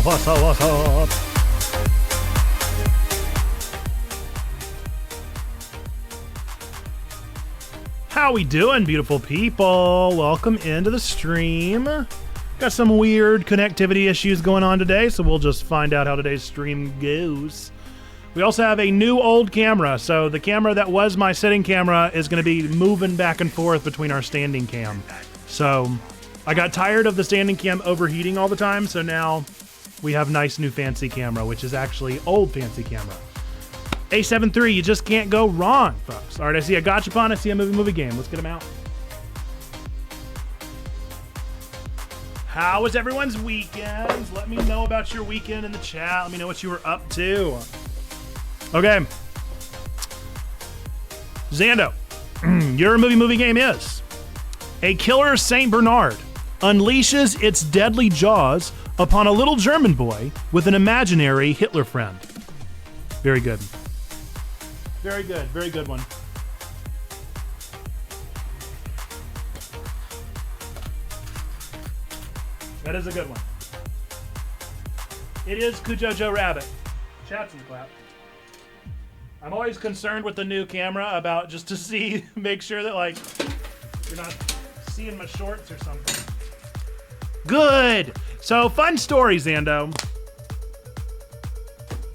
What's up? How we doing, beautiful people? Welcome into the stream. Got some weird connectivity issues going on today, so we'll just find out how today's stream goes. We also have a new old camera, so the camera that was my sitting camera is going to be moving back and forth between our standing cam. So I got tired of the standing cam overheating all the time, so now we have nice new fancy camera, which is actually old fancy camera. A7 III, you just can't go wrong, folks. All right, I see a gachapon, I see a movie game. Let's get them out. How was everyone's weekend? Let me know about your weekend in the chat. Let me know what you were up to. Okay. Xando, your movie game is a killer Saint Bernard unleashes its deadly jaws upon a little German boy with an imaginary Hitler friend. Very good. Very good. Very good one. That is a good one. It is Cujojo Rabbit. Chat some clap. I'm always concerned with the new camera about just to see, make sure that like you're not seeing my shorts or something. Good. So fun story, Xando.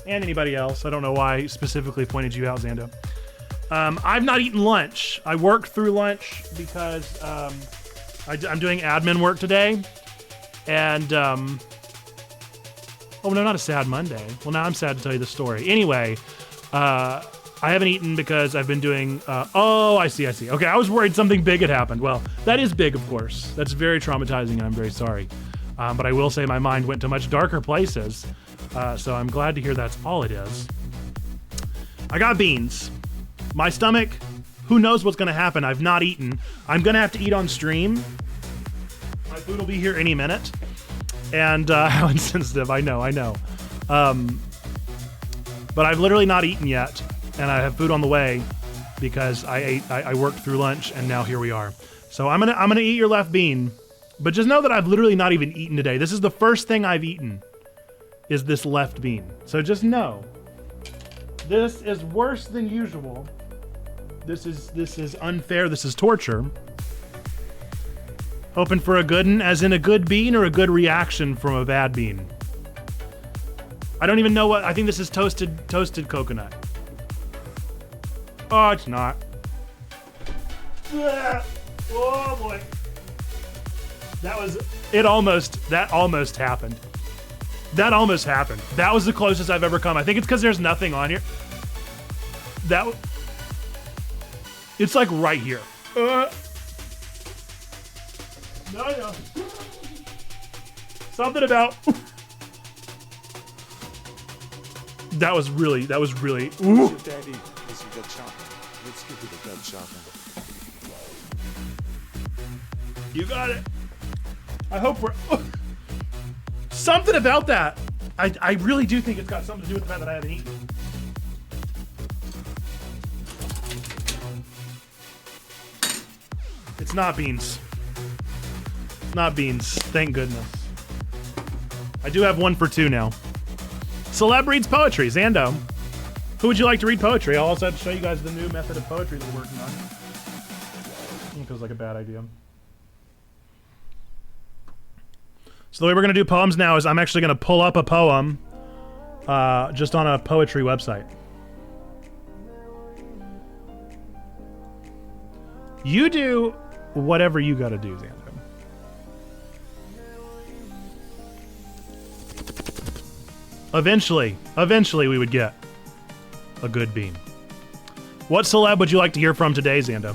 And anybody else. I don't know why I specifically pointed you out, Xando. I've not eaten lunch. I worked through lunch because I'm doing admin work today. And, oh no, not a sad Monday. Well, now I'm sad to tell you the story. Anyway, I haven't eaten because I've been doing, oh, I see. Okay, I was worried something big had happened. Well, that is big, of course. That's very traumatizing, and I'm very sorry. But I will say my mind went to much darker places. So I'm glad to hear that's all it is. I got beans. My stomach, who knows what's going to happen? I've not eaten. I'm going to have to eat on stream. My food will be here any minute. And how insensitive, I know. But I've literally not eaten yet. And I have food on the way because I worked through lunch and now here we are. So I'm gonna eat your left bean. But just know that I've literally not even eaten today. This is the first thing I've eaten. Is this left bean. So just know, this is worse than usual. This is unfair. This is torture. Hoping for a good one, as in a good bean or a good reaction from a bad bean. I don't even know what, I think this is toasted coconut. Oh, it's not. Oh boy. That almost happened. That almost happened. That was the closest I've ever come. I think it's because there's nothing on here. It's like right here. No. Something about. That was really. Ooh. Daddy, let's go shopping. Let's get to the gun shopping. You got it. I hope we're. Something about that. I really do think it's got something to do with the fact that I haven't eaten. It's not beans. Not beans. Thank goodness. I do have 1 for 2 now. Celeb reads poetry. Xando, who would you like to read poetry? I'll also have to show you guys the new method of poetry that we're working on. It feels like a bad idea. So the way we're going to do poems now is I'm actually going to pull up a poem just on a poetry website. You do whatever you got to do, Xando. Eventually we would get a good bean. What celeb would you like to hear from today, Xando?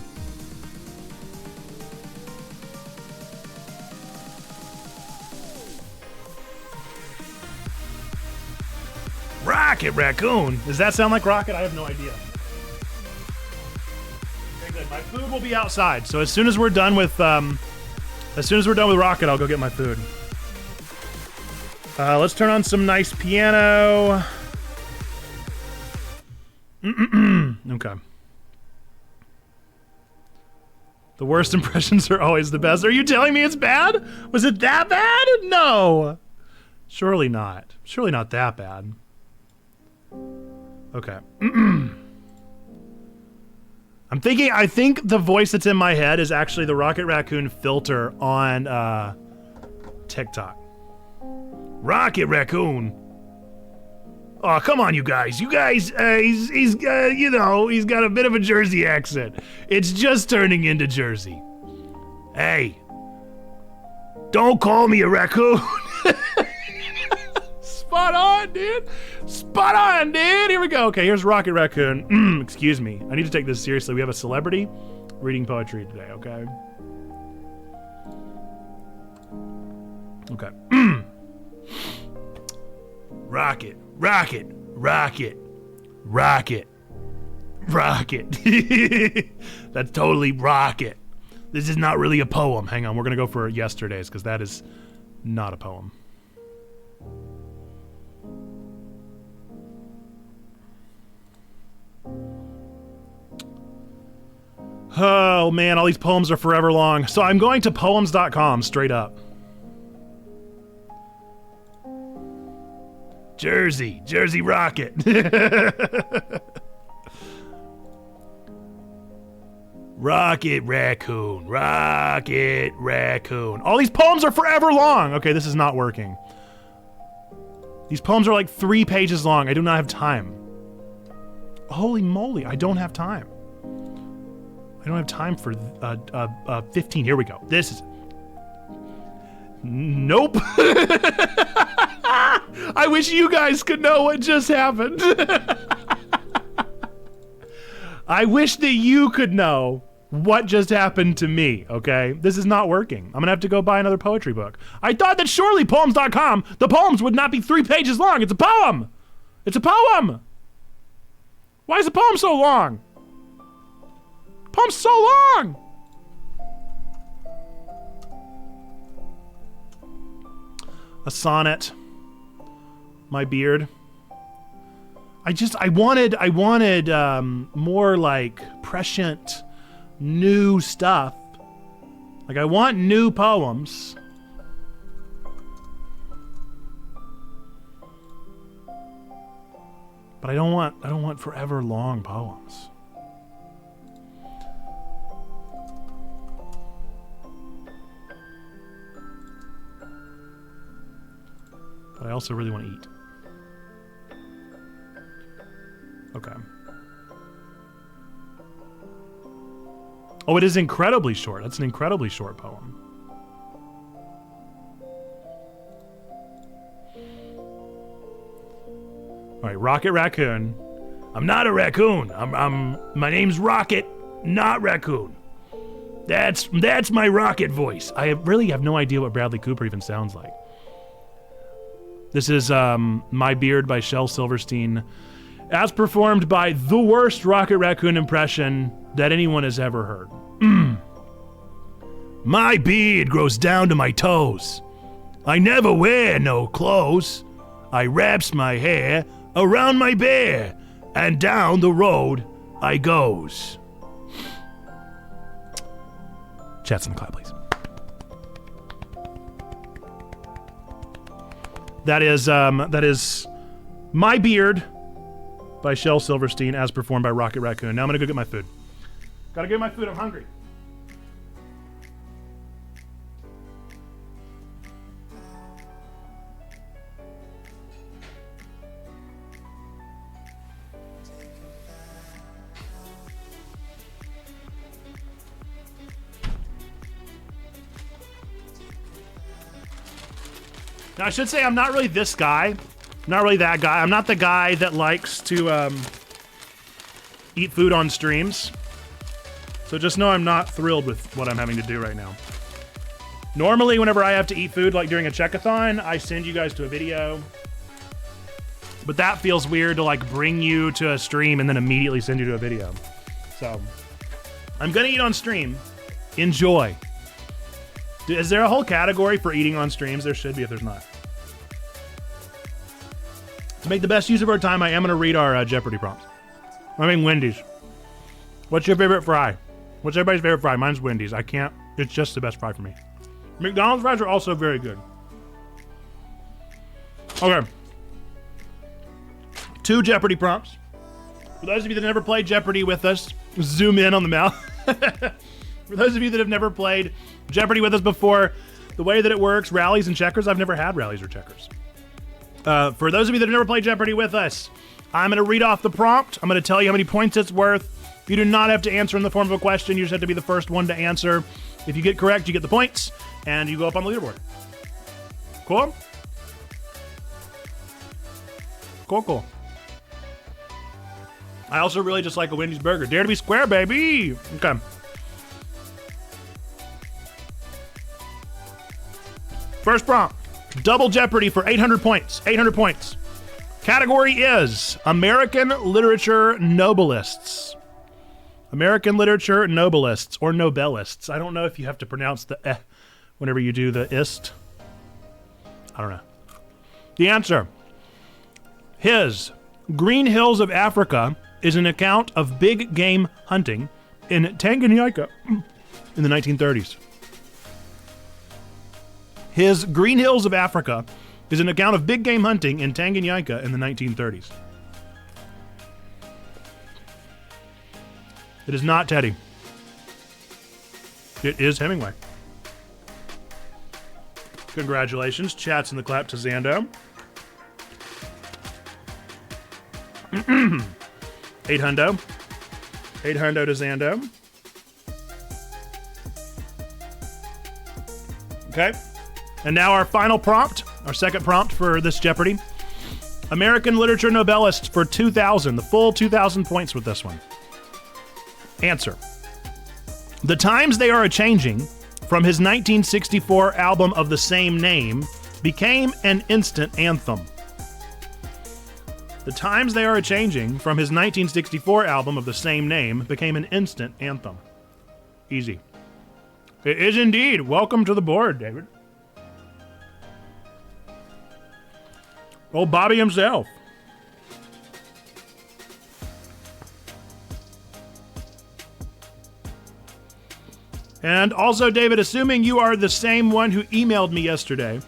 Rocket Raccoon. Does that sound like Rocket? I have no idea. Okay, good. My food will be outside. So as soon as we're done with Rocket, I'll go get my food. Let's turn on some nice piano. Okay. The worst impressions are always the best. Are you telling me it's bad? Was it that bad? No. Surely not. Surely not that bad. Okay. I think the voice that's in my head is actually the Rocket Raccoon filter on TikTok. Rocket Raccoon. Oh, come on, you guys. You guys, he's got a bit of a Jersey accent. It's just turning into Jersey. Hey, don't call me a raccoon. Spot on, dude. Spot on, dude. Here we go. Okay, here's Rocket Raccoon. Excuse me. I need to take this seriously. We have a celebrity reading poetry today, okay? Okay. Rocket, rocket, rocket, rocket, rocket. That's totally rocket. This is not really a poem. Hang on, we're gonna go for yesterday's because that is not a poem. Oh man, all these poems are forever long. So I'm going to poems.com straight up. Jersey Rocket. Rocket Raccoon. All these poems are forever long. Okay, this is not working. These poems are like 3 pages long. I do not have time. Holy moly, I don't have time. I don't have time for 15. Here we go. This is... Nope. I wish you guys could know what just happened. I wish that you could know what just happened to me, okay? This is not working. I'm gonna have to go buy another poetry book. I thought that surely poems.com, the poems would not be 3 pages long. It's a poem. It's a poem. Why is the poem so long? Poem's so long. A sonnet. My beard. I wanted more like prescient, new stuff. Like I want new poems. But I don't want forever long poems. But I also really want to eat. Okay. Oh, it is incredibly short. That's an incredibly short poem. All right, Rocket Raccoon. I'm not a raccoon. My name's Rocket, not Raccoon. That's my Rocket voice. I really have no idea what Bradley Cooper even sounds like. This is My Beard by Shel Silverstein, as performed by the worst Rocket Raccoon impression that anyone has ever heard. My beard grows down to my toes. I never wear no clothes. I wraps my hair around my bear, and down the road I goes. Chats in the cloud, please. That is My Beard by Shel Silverstein, as performed by Rocket Raccoon. Now I'm gonna go get my food. Gotta get my food, I'm hungry. Now I should say I'm not really this guy. I'm not really that guy. I'm not the guy that likes to eat food on streams. So just know I'm not thrilled with what I'm having to do right now. Normally, whenever I have to eat food, like during a checkathon, I send you guys to a video. But that feels weird to like bring you to a stream and then immediately send you to a video. So I'm gonna eat on stream. Enjoy. Is there a whole category for eating on streams? There should be if there's not. To make the best use of our time, I am going to read our Jeopardy prompts. I mean, Wendy's. What's your favorite fry? What's everybody's favorite fry? Mine's Wendy's. I can't. It's just the best fry for me. McDonald's fries are also very good. Okay. 2 Jeopardy prompts. For those of you that never played Jeopardy with us, zoom in on the mouth. For those of you that have never played Jeopardy with us before, the way that it works, rallies and checkers, I've never had rallies or checkers. For those of you that have never played Jeopardy with us, I'm going to read off the prompt. I'm going to tell you how many points it's worth. You do not have to answer in the form of a question. You just have to be the first one to answer. If you get correct, you get the points, and you go up on the leaderboard. Cool? Cool. I also really just like a Wendy's burger. Dare to be square, baby! Okay. First prompt. Double Jeopardy for 800 points. 800 points. Category is American Literature Nobelists. American Literature Nobelists, or Nobelists. I don't know if you have to pronounce the eh whenever you do the ist. I don't know. The answer. His Green Hills of Africa is an account of big game hunting in Tanganyika in the 1930s. His Green Hills of Africa is an account of big game hunting in Tanganyika in the 1930s. It is not Teddy. It is Hemingway. Congratulations. Chats in the clap to Zando. 800. 800 to Zando. Okay. And now our final prompt, our second prompt for this Jeopardy. American Literature Nobelist for 2,000, the full 2,000 points with this one. Answer. The Times They Are A-Changing, from his 1964 album of the same name, became an instant anthem. The Times They Are A-Changing, from his 1964 album of the same name, became an instant anthem. Easy. It is indeed. Welcome to the board, David. Old Bobby himself. And also, David, assuming you are the same one who emailed me yesterday,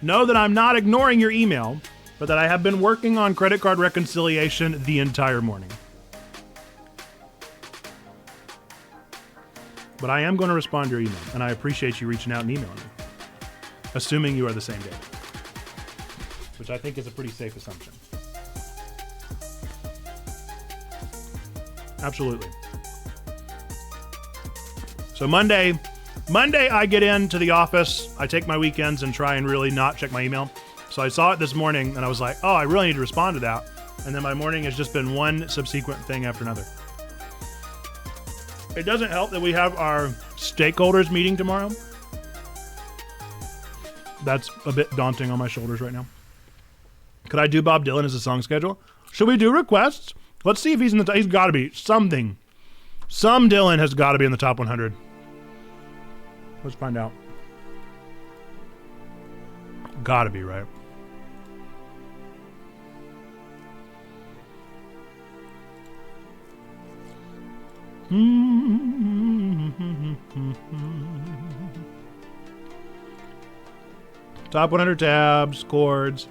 know that I'm not ignoring your email, but that I have been working on credit card reconciliation the entire morning. But I am going to respond to your email, and I appreciate you reaching out and emailing me, assuming you are the same David, which I think is a pretty safe assumption. Absolutely. So Monday I get into the office, I take my weekends and try and really not check my email. So I saw it this morning and I was like, oh, I really need to respond to that. And then my morning has just been one subsequent thing after another. It doesn't help that we have our stakeholders meeting tomorrow. That's a bit daunting on my shoulders right now. Could I do Bob Dylan as a song schedule? Should we do requests? Let's see if he's in the top. He's got to be something. Some Dylan has got to be in the top 100. Let's find out. Got to be, right? Top 100 tabs, chords.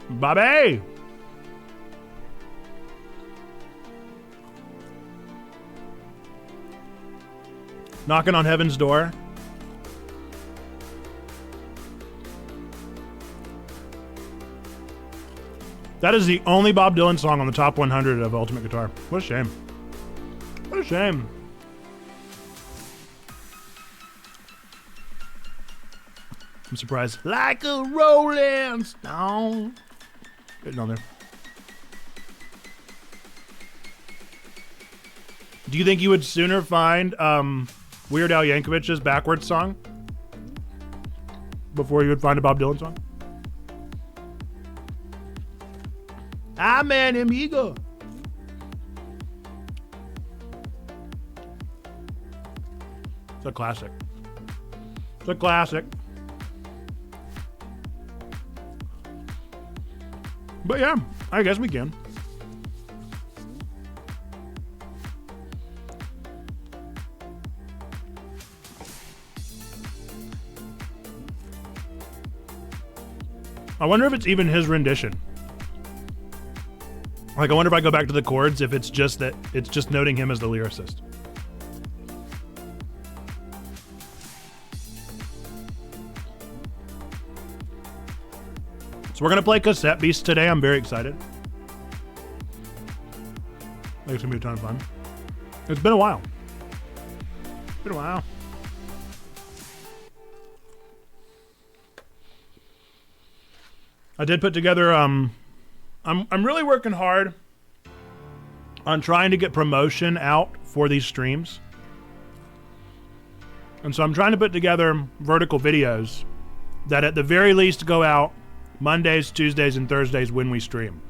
Bobby! Knocking on Heaven's Door. That is the only Bob Dylan song on the top 100 of Ultimate Guitar. What a shame. What a shame. I'm surprised. Like a rolling stone. Getting on there. Do you think you would sooner find Weird Al Yankovic's Backwards song before you would find a Bob Dylan song? I'm an amigo. It's a classic. It's a classic. But yeah, I guess we can. I wonder if it's even his rendition. Like, I wonder if I go back to the chords, if it's just that it's just noting him as the lyricist. So we're going to play Cassette Beasts today. I'm very excited. I think it's going to be a ton of fun. It's been a while. Been a while. I did put together, I'm really working hard on trying to get promotion out for these streams. And so I'm trying to put together vertical videos that at the very least go out Mondays, Tuesdays, and Thursdays when we stream.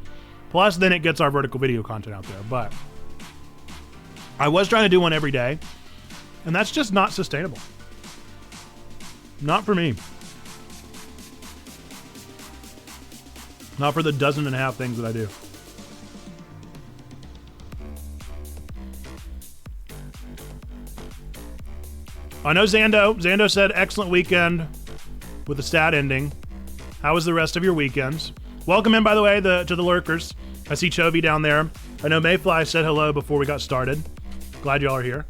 Plus, then it gets our vertical video content out there. But I was trying to do one every day, and that's just not sustainable. Not for me. Not for the dozen and a half things that I do. I know Zando. Zando said, excellent weekend with a sad ending. How was the rest of your weekends? Welcome in, by the way, to the lurkers. I see Chovy down there. I know Mayfly said hello before we got started. Glad y'all are here.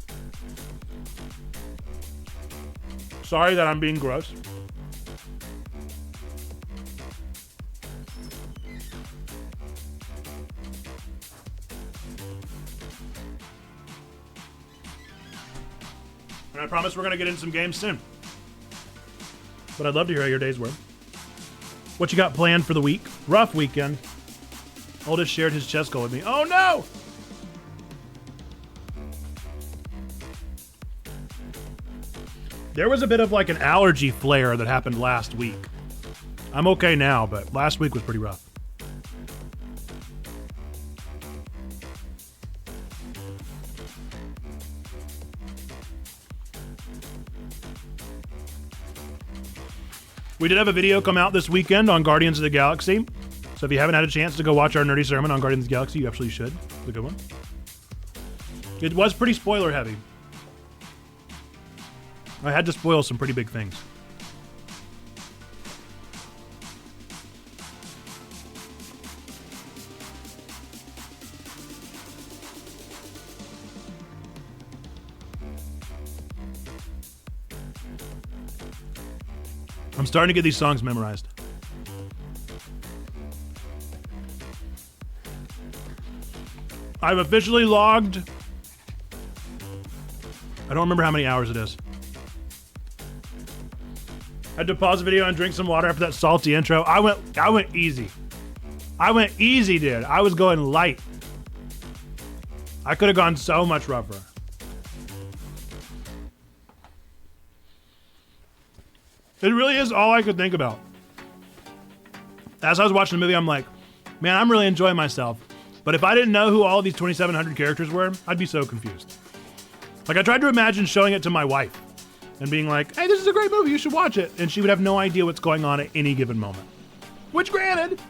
Sorry that I'm being gross. And I promise we're going to get in some games soon. But I'd love to hear how your days were. What you got planned for the week? Rough weekend. Oldest shared his chest goal with me. Oh no! There was a bit of like an allergy flare that happened last week. I'm okay now, but last week was pretty rough. We did have a video come out this weekend on Guardians of the Galaxy. So if you haven't had a chance to go watch our nerdy sermon on Guardians of the Galaxy, you absolutely should. It's a good one. It was pretty spoiler heavy. I had to spoil some pretty big things. I'm starting to get these songs memorized. I've officially logged. I don't remember how many hours it is. Had to pause the video and drink some water after that salty intro. I went easy. I went easy, dude. I was going light. I could have gone so much rougher. It really is all I could think about. As I was watching the movie, I'm like, man, I'm really enjoying myself. But if I didn't know who all of these 2,700 characters were, I'd be so confused. Like, I tried to imagine showing it to my wife and being like, hey, this is a great movie, you should watch it. And she would have no idea what's going on at any given moment. Which, granted,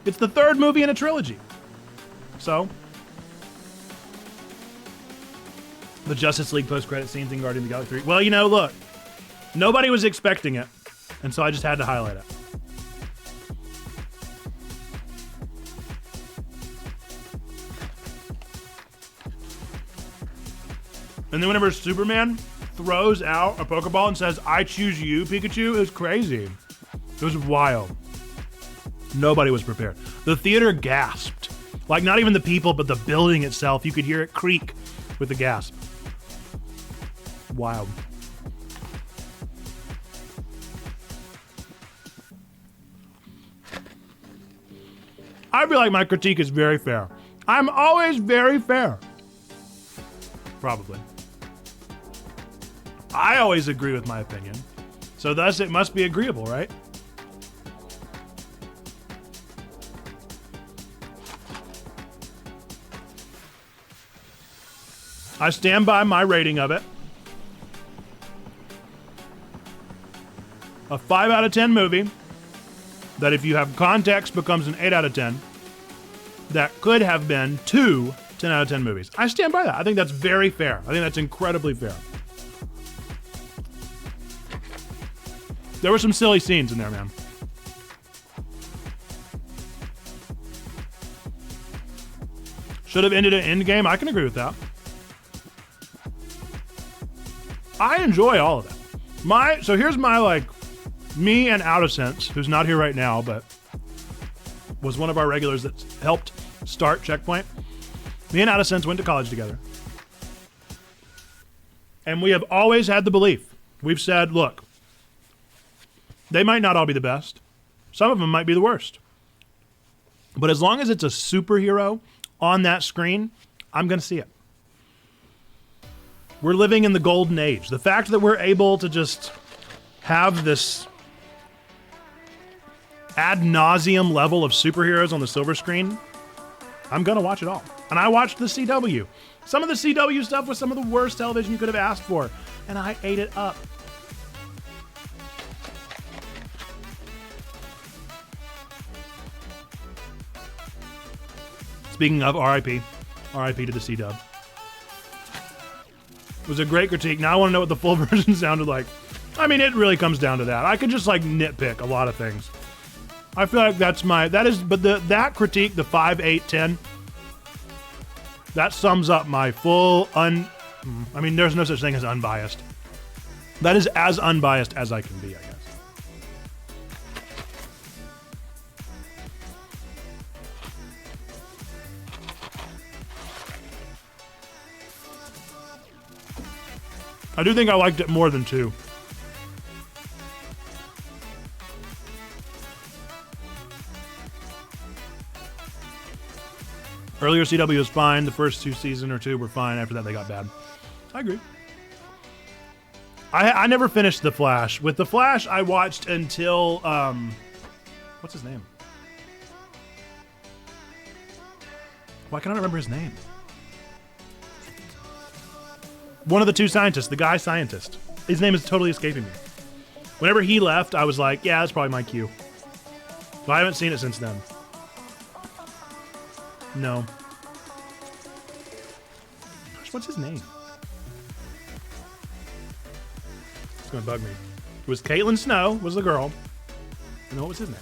it's the third movie in a trilogy. So, the Justice League post-credit scenes in Guardians of the Galaxy 3. Well, you know, look. Nobody was expecting it, and so I just had to highlight it. And then whenever Superman throws out a Pokeball and says, I choose you, Pikachu, it was crazy. It was wild. Nobody was prepared. The theater gasped. Like, not even the people, but the building itself. You could hear it creak with the gasp. Wild. I feel like my critique is very fair. I'm always very fair. Probably. I always agree with my opinion. So thus it must be agreeable, right? I stand by my rating of it. A 5 out of 10 movie that if you have context becomes an 8 out of 10 that could have been 2 10 out of 10 movies. I stand by that. I think that's very fair. I think that's incredibly fair. There were some silly scenes in there, man. Should have ended an Endgame. I can agree with that. I enjoy all of that. So here's my, like, me and Out of Sense, who's not here right now, but was one of our regulars that helped start Checkpoint. Me and Out of Sense went to college together. And we have always had the belief. We've said, look, they might not all be the best. Some of them might be the worst. But as long as it's a superhero on that screen, I'm going to see it. We're living in the golden age. The fact that we're able to just have this ad nauseum level of superheroes on the silver screen, I'm going to watch it all. And I watched the CW. Some of the CW stuff was some of the worst television you could have asked for. And I ate it up. Speaking of RIP to the C-Dub. It was a great critique. Now I want to know what the full version sounded like. I mean, it really comes down to that. I could just like nitpick a lot of things. I feel like that critique, the 5, 8, 10, that sums up my full I mean, there's no such thing as unbiased. That is as unbiased as I can be, I guess. I do think I liked it more than 2. Earlier CW was fine. The first 2 season or 2 were fine. After that, they got bad. I agree. I never finished The Flash. With The Flash, I watched until what's his name? Why can't I remember his name? One of the 2 scientists, the guy scientist. His name is totally escaping me. Whenever he left, I was like, yeah, that's probably my cue. But I haven't seen it since then. No. Gosh, what's his name? It's gonna bug me. It was Caitlin Snow, was the girl. And what was his name?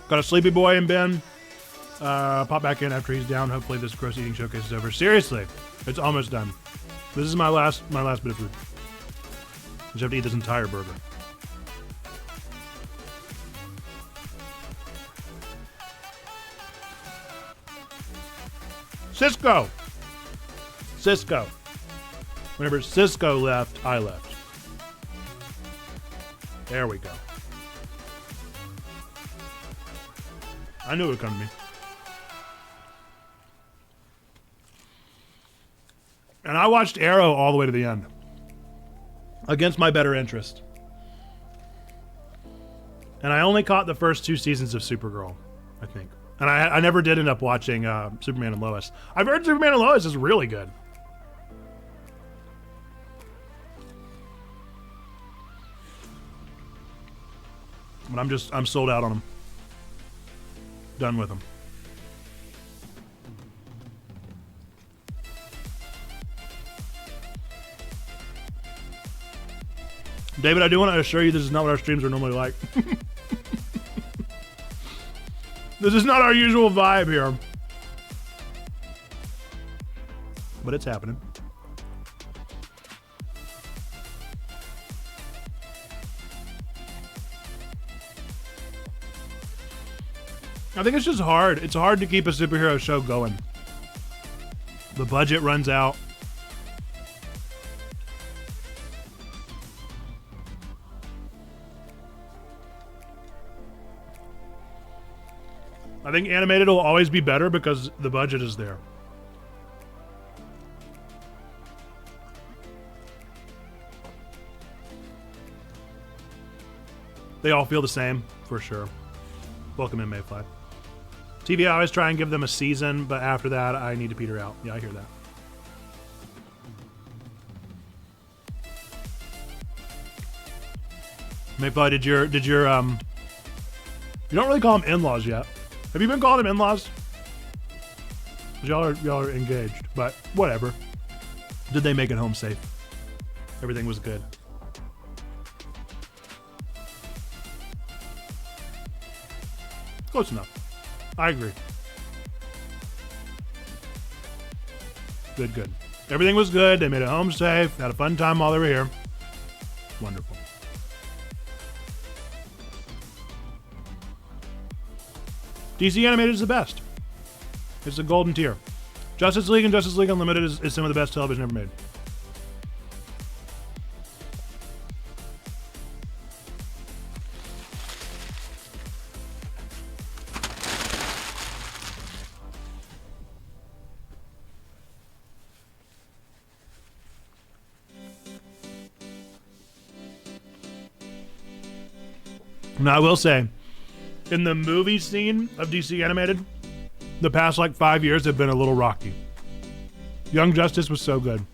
Got a sleepy boy in Ben. Pop back in after he's down. Hopefully this gross eating showcase is over. Seriously, it's almost done. This is my last bit of food. I just have to eat this entire burger. Cisco. Whenever Cisco left, I left. There we go. I knew it would come to me. And I watched Arrow all the way to the end. Against my better interest. And I only caught the first 2 seasons of Supergirl, I think. And I never did end up watching Superman and Lois. I've heard Superman and Lois is really good. But I'm sold out on them. Done with them. David, I do want to assure you this is not what our streams are normally like. This is not our usual vibe here. But it's happening. I think it's just hard. It's hard to keep a superhero show going. The budget runs out. I think animated will always be better because the budget is there. They all feel the same, for sure. Welcome in, Mayfly. TV, I always try and give them a season, but after that, I need to peter out. Yeah, I hear that. Mayfly, did your you don't really call them in-laws yet. Have you been calling them in-laws? Y'all are engaged, but whatever. Did they make it home safe? Everything was good. Close enough. I agree. Good, good. Everything was good. They made it home safe. Had a fun time while they were here. Wonderful. DC Animated is the best. It's the golden tier. Justice League and Justice League Unlimited is some of the best television ever made. Now, I will say, in the movie scene of DC Animated, the past like 5 years have been a little rocky. Young Justice was so good.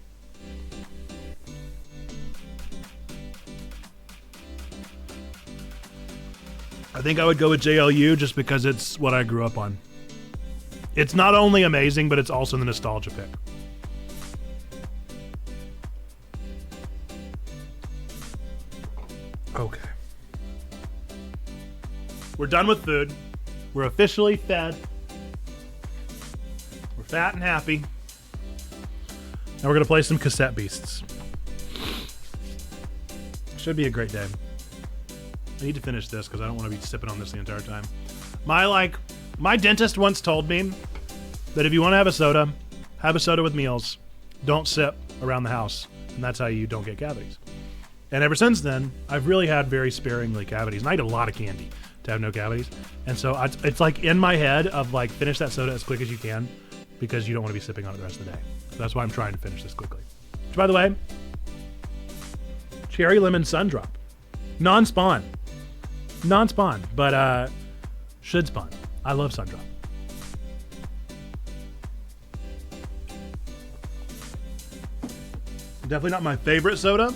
I think I would go with JLU just because it's what I grew up on. It's not only amazing, but it's also the nostalgia pick. Okay. We're done with food. We're officially fed. We're fat and happy. Now we're going to play some Cassette Beasts. Should be a great day. I need to finish this because I don't want to be sipping on this the entire time. My dentist once told me that if you want to have a soda with meals. Don't sip around the house. And that's how you don't get cavities. And ever since then, I've really had very sparingly cavities. And I eat a lot of candy to have no cavities. And so it's like in my head of like finish that soda as quick as you can because you don't want to be sipping on it the rest of the day. So that's why I'm trying to finish this quickly. Which, by the way, cherry lemon sun drop. Non-spawn, but should spawn. I love sun drop. Definitely not my favorite soda,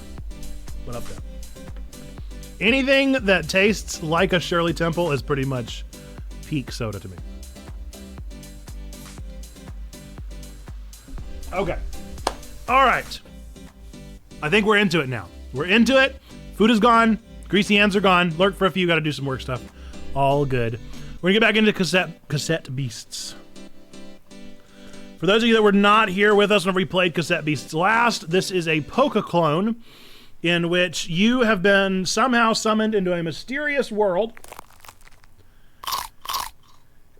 but up there. Anything that tastes like a Shirley Temple is pretty much peak soda to me. Okay. All right. I think we're into it now. We're into it. Food is gone. Greasy hands are gone. Lurk for a few. Got to do some work stuff. All good. We're going to get back into Cassette Beasts. For those of you that were not here with us when we played Cassette Beasts last, this is a Poke clone in which you have been somehow summoned into a mysterious world.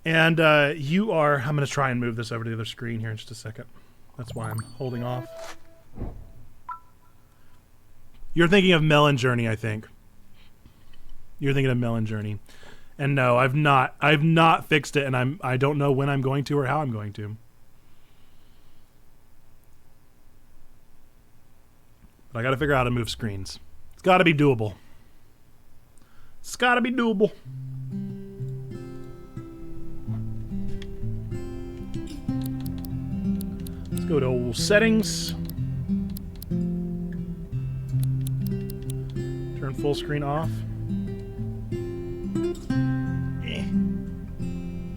And you are... I'm going to try and move this over to the other screen here in just a second. That's why I'm holding off. You're thinking of Melon Journey, I think. You're thinking of Melon Journey. And no, I've not fixed it, and I don't know when I'm going to or how I'm going to. But I got to figure out how to move screens. It's got to be doable. It's got to be doable. Let's go to old settings. Turn full screen off.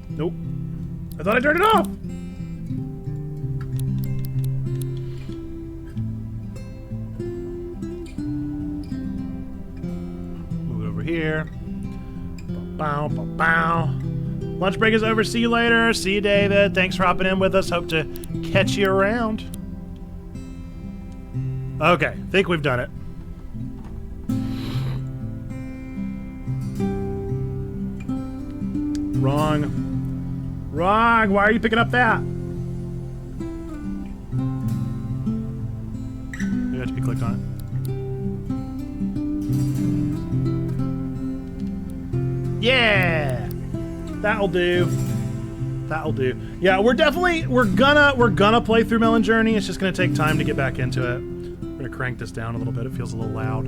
Nope. I thought I turned it off. Move it over here. Bow, bow, bow. Lunch break is over. See you later. See you, David. Thanks for hopping in with us. Hope to catch you around. Okay, think we've done it. Wrong. Wrong. Why are you picking up that? Maybe that should be clicked on it. Yeah. That'll do. That'll do. Yeah, we're gonna play through Melon Journey. It's just gonna take time to get back into it. We're gonna crank this down a little bit. It feels a little loud.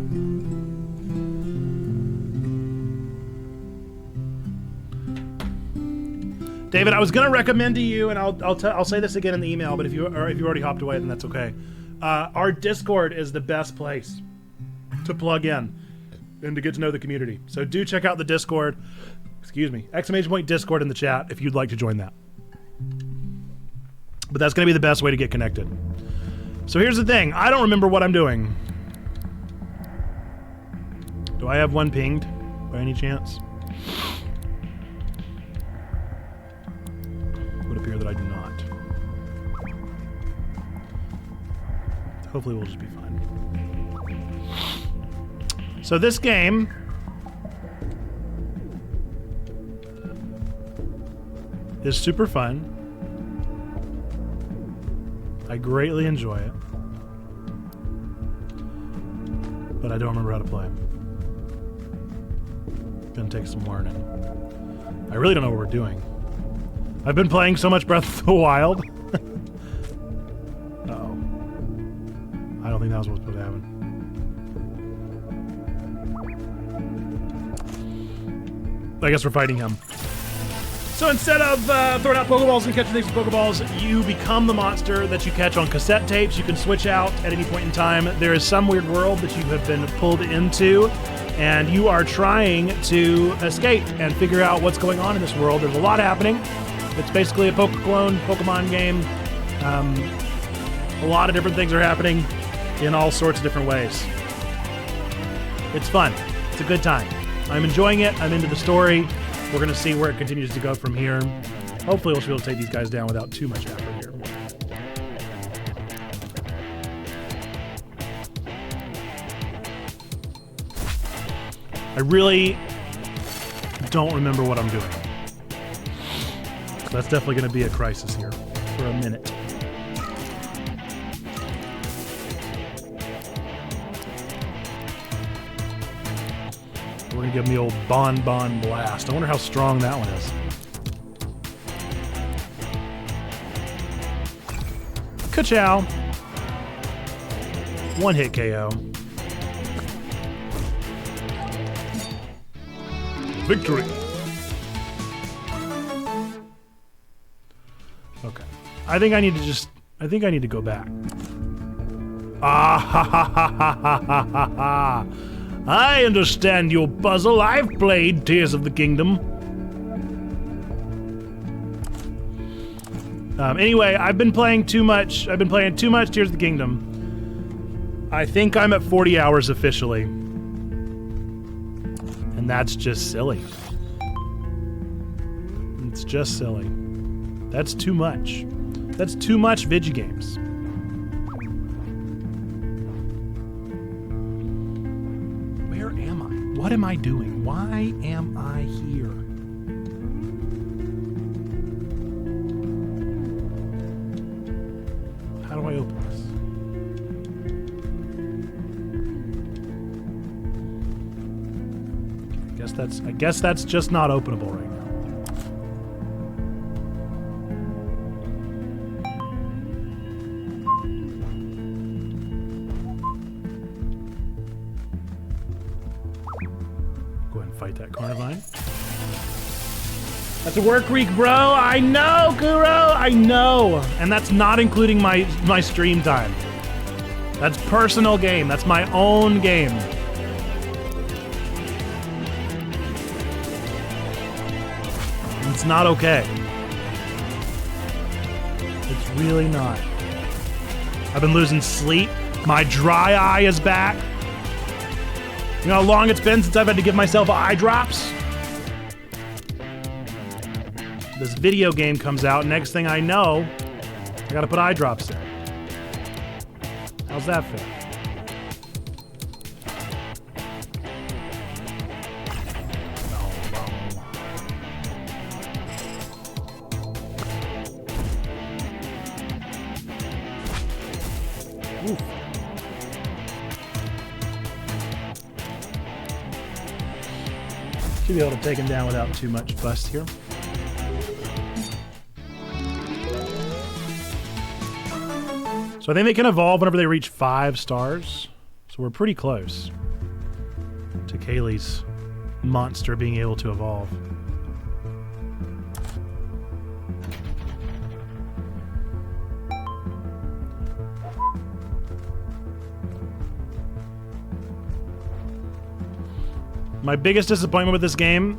David, I was gonna recommend to you, and I'll say this again in the email, but if you already hopped away, then that's okay. Our Discord is the best place to plug in and to get to know the community. So do check out the Discord. Excuse me, ! Discord in the chat if you'd like to join that. But that's gonna be the best way to get connected. So here's the thing, I don't remember what I'm doing. Do I have one pinged by any chance? that I do not. Hopefully we'll just be fine. So this game is super fun. I greatly enjoy it. But I don't remember how to play. Gonna take some learning. I really don't know what we're doing. I've been playing so much Breath of the Wild. Uh-oh. I don't think that was what's supposed to happen. I guess we're fighting him. So instead of throwing out Pokeballs and catching things with Pokeballs, you become the monster that you catch on cassette tapes. You can switch out at any point in time. There is some weird world that you have been pulled into, and you are trying to escape and figure out what's going on in this world. There's a lot happening. It's basically a Pokemon game. A lot of different things are happening in all sorts of different ways. It's fun. It's a good time. I'm enjoying it. I'm into the story. We're going to see where it continues to go from here. Hopefully we'll be able to take these guys down without too much effort here. I really don't remember what I'm doing. So that's definitely going to be a crisis here for a minute. We're going to give him the old Bon Blast. I wonder how strong that one is. Ka-chow. One hit KO. Victory. Okay. I think I need to go back. Ah ha ha ha ha ha ha ha. I understand your puzzle. I've played Tears of the Kingdom. Anyway, I've been playing too much Tears of the Kingdom. I think I'm at 40 hours officially. And that's just silly. It's just silly. That's too much. That's too much video games. Where am I? What am I doing? Why am I here? How do I open this? I guess that's just not openable right now. Go ahead and fight that Carnivine. That's a work week, bro. I know, Kuro. I know. And that's not including my stream time. That's personal game. That's my own game. It's not okay. It's really not. I've been losing sleep. My dry eye is back. You know how long it's been since I've had to give myself eye drops? This video game comes out, next thing I know, I gotta put eye drops in. How's that feel? Should be able to take him down without too much bust here. So I think they can evolve whenever they reach 5 stars. So we're pretty close to Kaylee's monster being able to evolve. My biggest disappointment with this game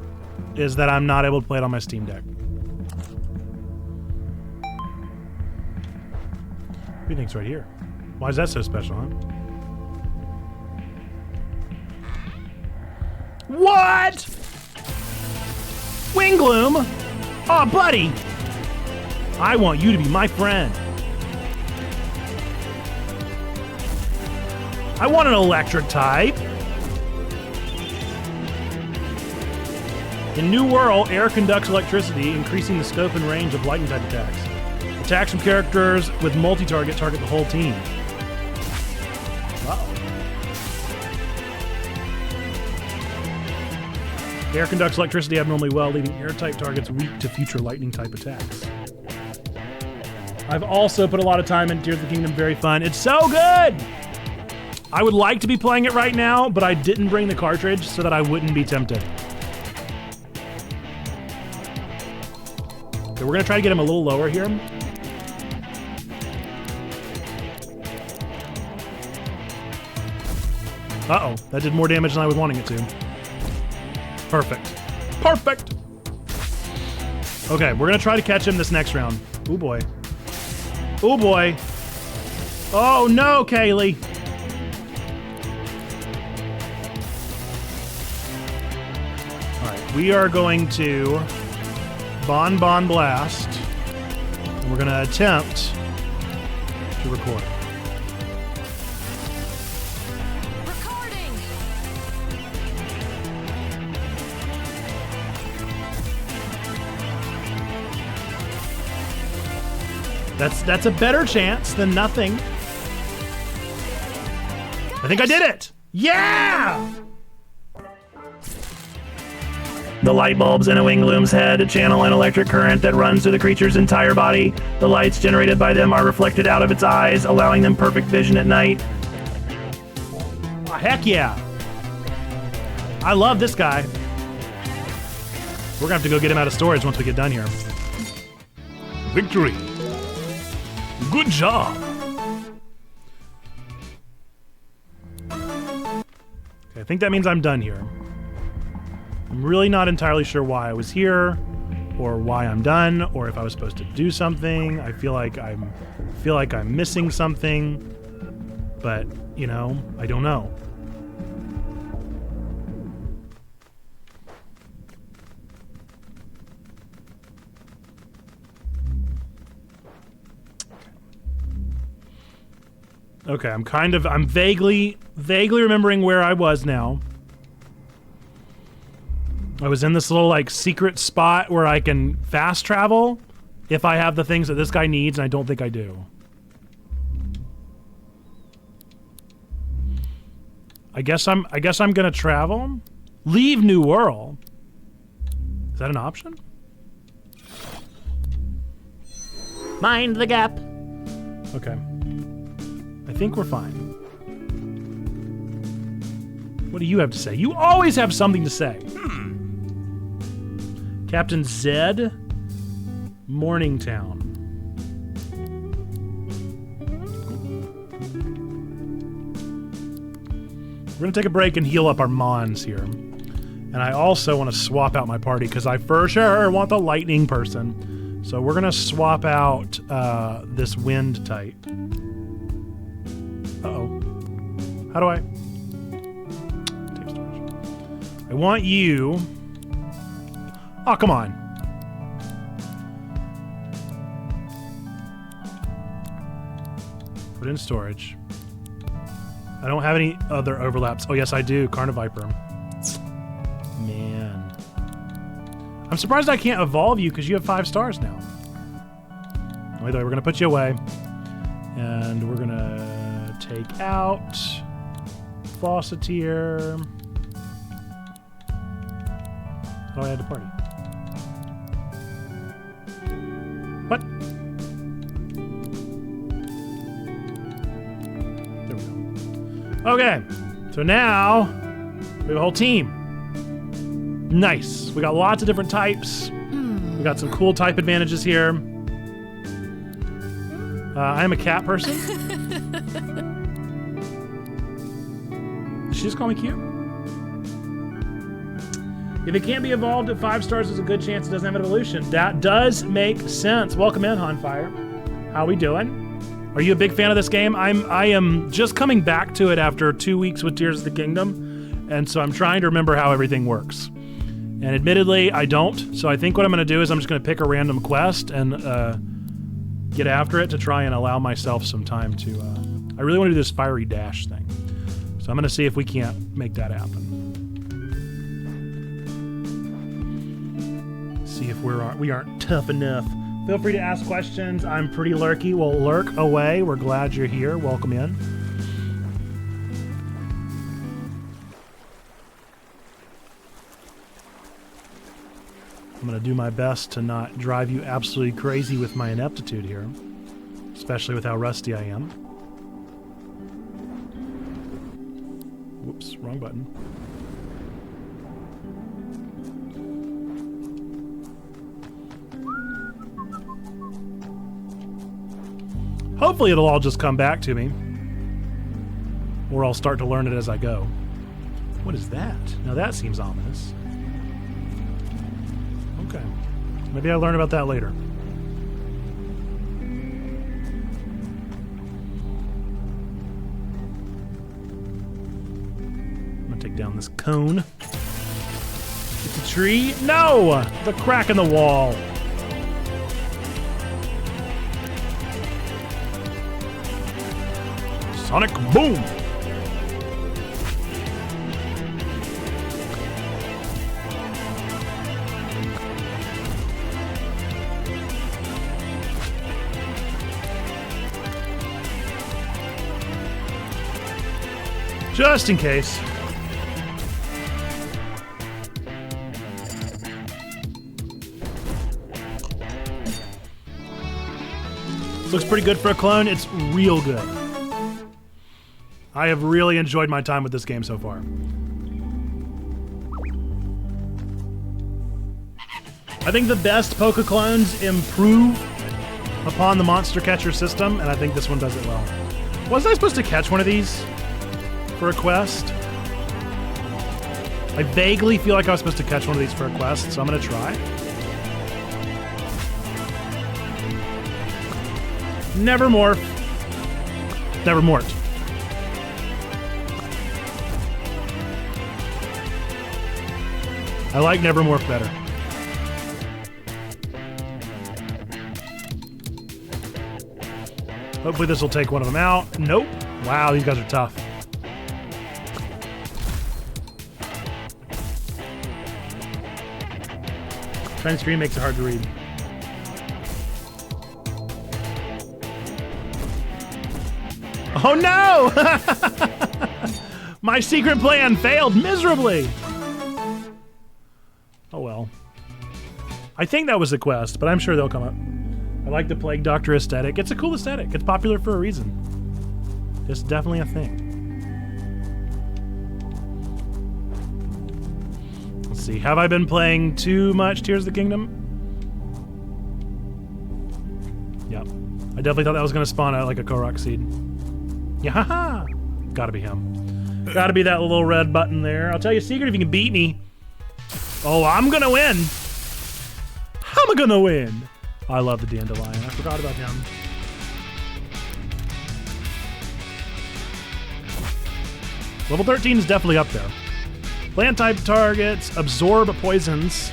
is that I'm not able to play it on my Steam Deck. What do you think's right here? Why is that so special, huh? What? Wingloom? Aw, buddy! I want you to be my friend. I want an electric type. In New World, air conducts electricity, increasing the scope and range of lightning type attacks. Attacks from characters with multi-target target the whole team. Wow. Air conducts electricity abnormally well, leaving air-type targets weak to future lightning-type attacks. I've also put a lot of time in Tears of the Kingdom. Very fun. It's so good! I would like to be playing it right now, but I didn't bring the cartridge so that I wouldn't be tempted. Okay, we're going to try to get him a little lower here. Uh-oh, that did more damage than I was wanting it to. Perfect. Perfect! Okay, we're gonna try to catch him this next round. Oh boy. Oh boy. Oh no, Kaylee! Alright, we are going to Bon Blast. And we're gonna attempt to record. That's a better chance than nothing. I think I did it! Yeah! The light bulbs in a Wingloom's head channel an electric current that runs through the creature's entire body. The lights generated by them are reflected out of its eyes, allowing them perfect vision at night. Oh, heck yeah! I love this guy. We're gonna have to go get him out of storage once we get done here. Victory! Good job! Okay, I think that means I'm done here. I'm really not entirely sure why I was here, or why I'm done, or if I was supposed to do something. I feel like I'm missing something, but you know, I don't know. Okay, I'm vaguely remembering where I was now. I was in this little, like, secret spot where I can fast travel if I have the things that this guy needs, and I don't think I do. I guess I'm gonna travel. Leave New World. Is that an option? Mind the gap. Okay. I think we're fine. What do you have to say? You always have something to say. Captain Zed, Morningtown. We're gonna take a break and heal up our Mons here. And I also want to swap out my party because I for sure want the lightning person. So we're gonna swap out this wind type. Uh-oh. How do I? Tape storage. I want you. Oh, come on. Put in storage. I don't have any other overlaps. Oh, yes, I do. Carniviper. Man. I'm surprised I can't evolve you because you have 5 stars now. Either way, we're going to put you away. And we're going to take out Fawceteer. How do I add to party? What? There we go. Okay, so now we have a whole team. Nice. We got lots of different types. We got some cool type advantages here. I am a cat person. Did she just call me cute? If it can't be evolved at 5 stars, there's a good chance it doesn't have an evolution. That does make sense. Welcome in, Hanfire. How we doing? Are you a big fan of this game? I am just coming back to it after 2 weeks with Tears of the Kingdom, and so I'm trying to remember how everything works. And admittedly, I don't. So I think what I'm going to do is I'm just going to pick a random quest and get after it to try and allow myself some time to... I really want to do this fiery dash thing. So I'm going to see if we can't make that happen. See if we aren't tough enough. Feel free to ask questions. I'm pretty lurky. Well, lurk away. We're glad you're here. Welcome in. I'm going to do my best to not drive you absolutely crazy with my ineptitude here, especially with how rusty I am. Whoops, wrong button. Hopefully it'll all just come back to me, or I'll start to learn it as I go. What is that? Now that seems ominous. Okay. Maybe I'll learn about that later. I'm gonna take down this cone. It's a tree? No! The crack in the wall. Sonic boom! Just in case. This looks pretty good for a clone. It's real good. I have really enjoyed my time with this game so far. I think the best Poke clones improve upon the monster catcher system, and I think this one does it well. Wasn't I supposed to catch one of these for a quest? I vaguely feel like I was supposed to catch one of these for a quest, so I'm gonna try. Never morph. Never mort. I like Nevermorph better. Hopefully this will take one of them out. Nope. Wow, these guys are tough. Trying to screen makes it hard to read. Oh no! My secret plan failed miserably! Oh well. I think that was a quest, but I'm sure they'll come up. I like the Plague Doctor aesthetic. It's a cool aesthetic. It's popular for a reason. It's definitely a thing. Let's see. Have I been playing too much Tears of the Kingdom? Yep. I definitely thought that was going to spawn out like a Korok seed. Yeah, gotta be him. Gotta be that little red button there. I'll tell you a secret, if you can beat me. Oh, I'm gonna win. I'm gonna win. I love the Dandelion. I forgot about him. Level 13 is definitely up there. Plant type targets absorb poisons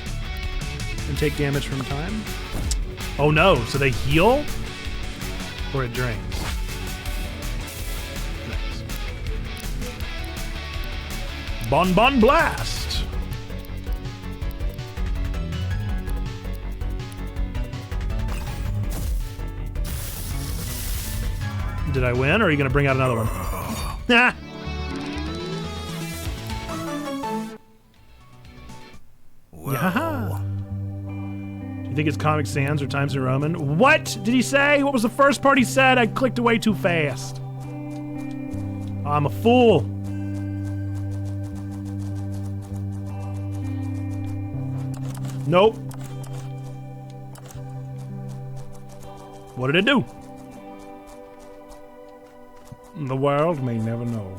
and take damage from time. Oh no, so they heal? Or it drains? Nice. Bon Bon Blast! Did I win, or are you going to bring out another one? Nah. Yeah. Do you think it's Comic Sans or Times New Roman? What did he say? What was the first part he said? I clicked away too fast. I'm a fool. Nope. What did it do? The world may never know.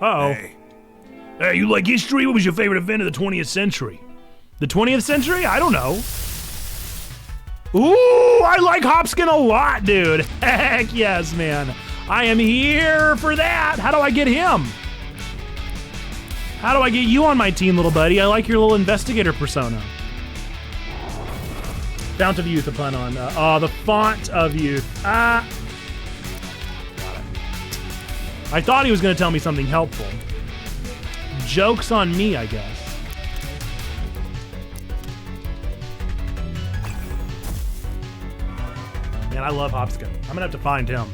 Uh-oh. Hey, you like history? What was your favorite event of the 20th century? The 20th century? I don't know. Ooh, I like Hopskin a lot, dude. Heck yes, man. I am here for that. How do I get him? How do I get you on my team, little buddy? I like your little investigator persona. Fount of Youth, a pun on. The Font of Youth. Got it. I thought he was going to tell me something helpful. Joke's on me, I guess. Man, I love Hopskin. I'm going to have to find him.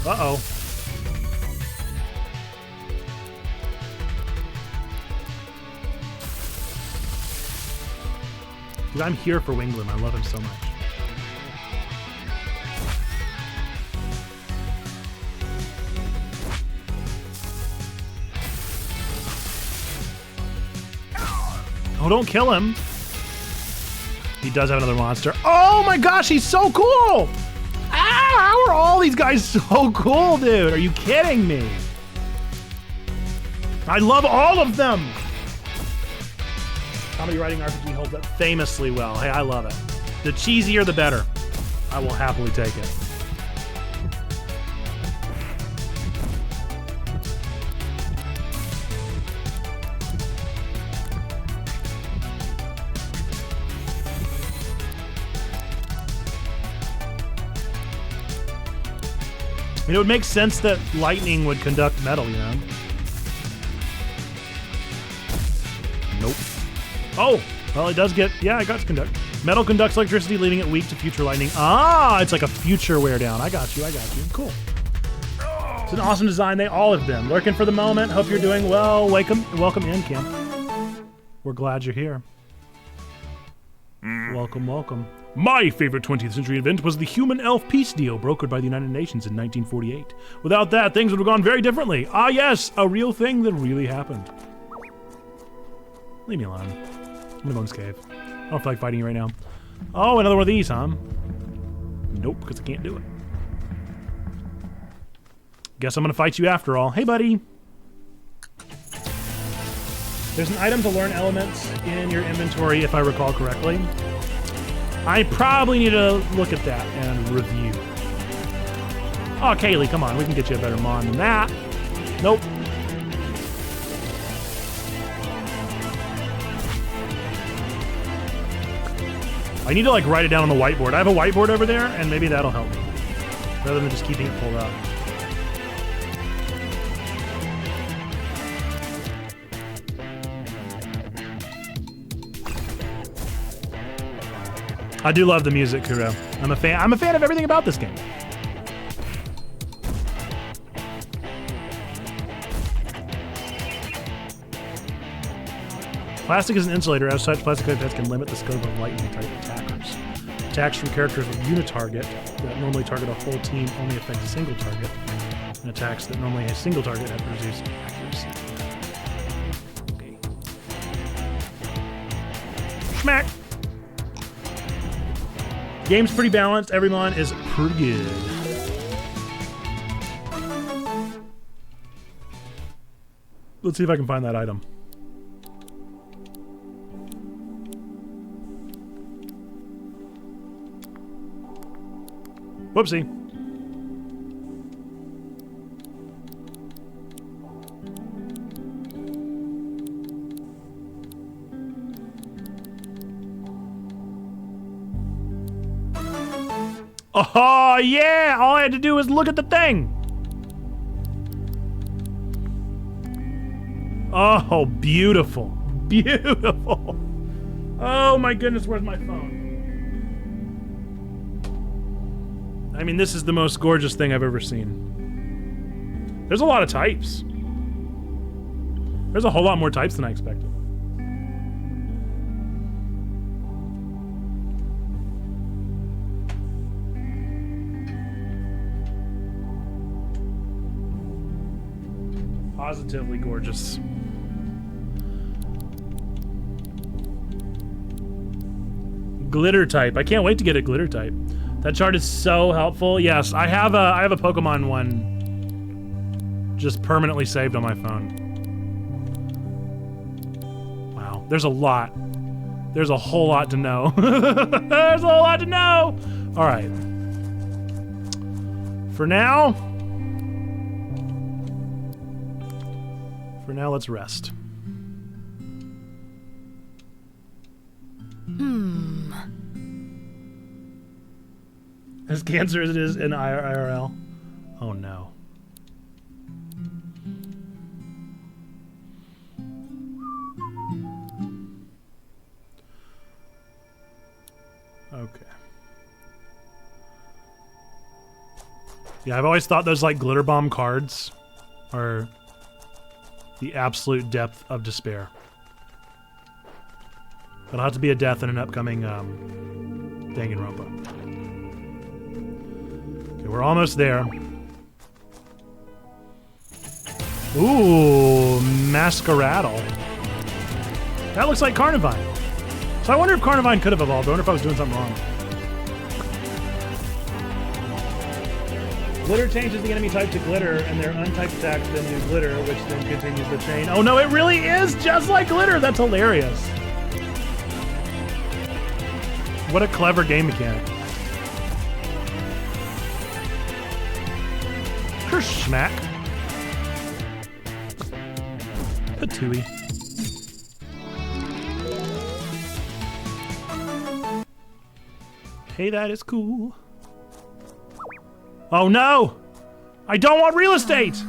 Uh-oh. Dude, I'm here for Wingloom. I love him so much. Oh, don't kill him. He does have another monster. Oh my gosh, he's so cool! Ah, how are all these guys so cool, dude? Are you kidding me? I love all of them! Comedy writing RPG holds up famously well. Hey, I love it. The cheesier, the better. I will happily take it. I mean, it would make sense that lightning would conduct metal, you know? Nope. Oh, well, it does get, yeah, it got to conduct. Metal conducts electricity, leaving it weak to future lightning. Ah, it's like a future wear down. I got you. Cool. It's an awesome design. They all have been. Lurking for the moment. Hope you're doing well. Welcome in, Kim. We're glad you're here. Welcome. My favorite 20th century event was the Human-Elf peace deal brokered by the United Nations in 1948. Without that, things would have gone very differently. Ah, yes, a real thing that really happened. Leave me alone. I'm gonna go in this cave. I don't feel like fighting you right now. Oh, another one of these, huh? Nope, because I can't do it. Guess I'm gonna fight you after all. Hey, buddy. There's an item to learn elements in your inventory, if I recall correctly. I probably need to look at that and review. Oh, Kaylee, come on. We can get you a better mon than that. Nope. I need to, like, write it down on the whiteboard. I have a whiteboard over there, and maybe that'll help me. Rather than just keeping it pulled up. I do love the music, Kuro. I'm a fan of everything about this game. Plastic is an insulator. As such, plastic pipettes can limit the scope of lightning-type attackers. Attacks from characters with unitarget that normally target a whole team only affect a single target, and attacks that normally a single target have reduced accuracy. Okay. Smack! Game's pretty balanced. Every mon is pretty good. Let's see if I can find that item. Whoopsie. Oh, yeah! All I had to do was look at the thing! Oh, beautiful. Beautiful. Oh my goodness, where's my phone? I mean, this is the most gorgeous thing I've ever seen. There's a lot of types. There's a whole lot more types than I expected. Positively gorgeous. Glitter type. I can't wait to get a glitter type. That chart is so helpful. Yes, I have a Pokemon one just permanently saved on my phone. Wow, there's a lot. There's a whole lot to know. There's a whole lot to know. All right. For now, let's rest. As cancer as it is in IRL. Oh no. Okay. Yeah, I've always thought those like glitter bomb cards are the absolute depth of despair. But it'll have to be a death in an upcoming Danganronpa. Okay, we're almost there. Ooh, Masqueradle. That looks like Carnivine. So I wonder if Carnivine could have evolved. I wonder if I was doing something wrong. Glitter changes the enemy type to glitter, and their untyped attacks then do glitter, which then continues the chain. Oh no, it really is just like glitter! That's hilarious. What a clever game mechanic. Smack. Patooey. Hey, that is cool. Oh no! I don't want real estate!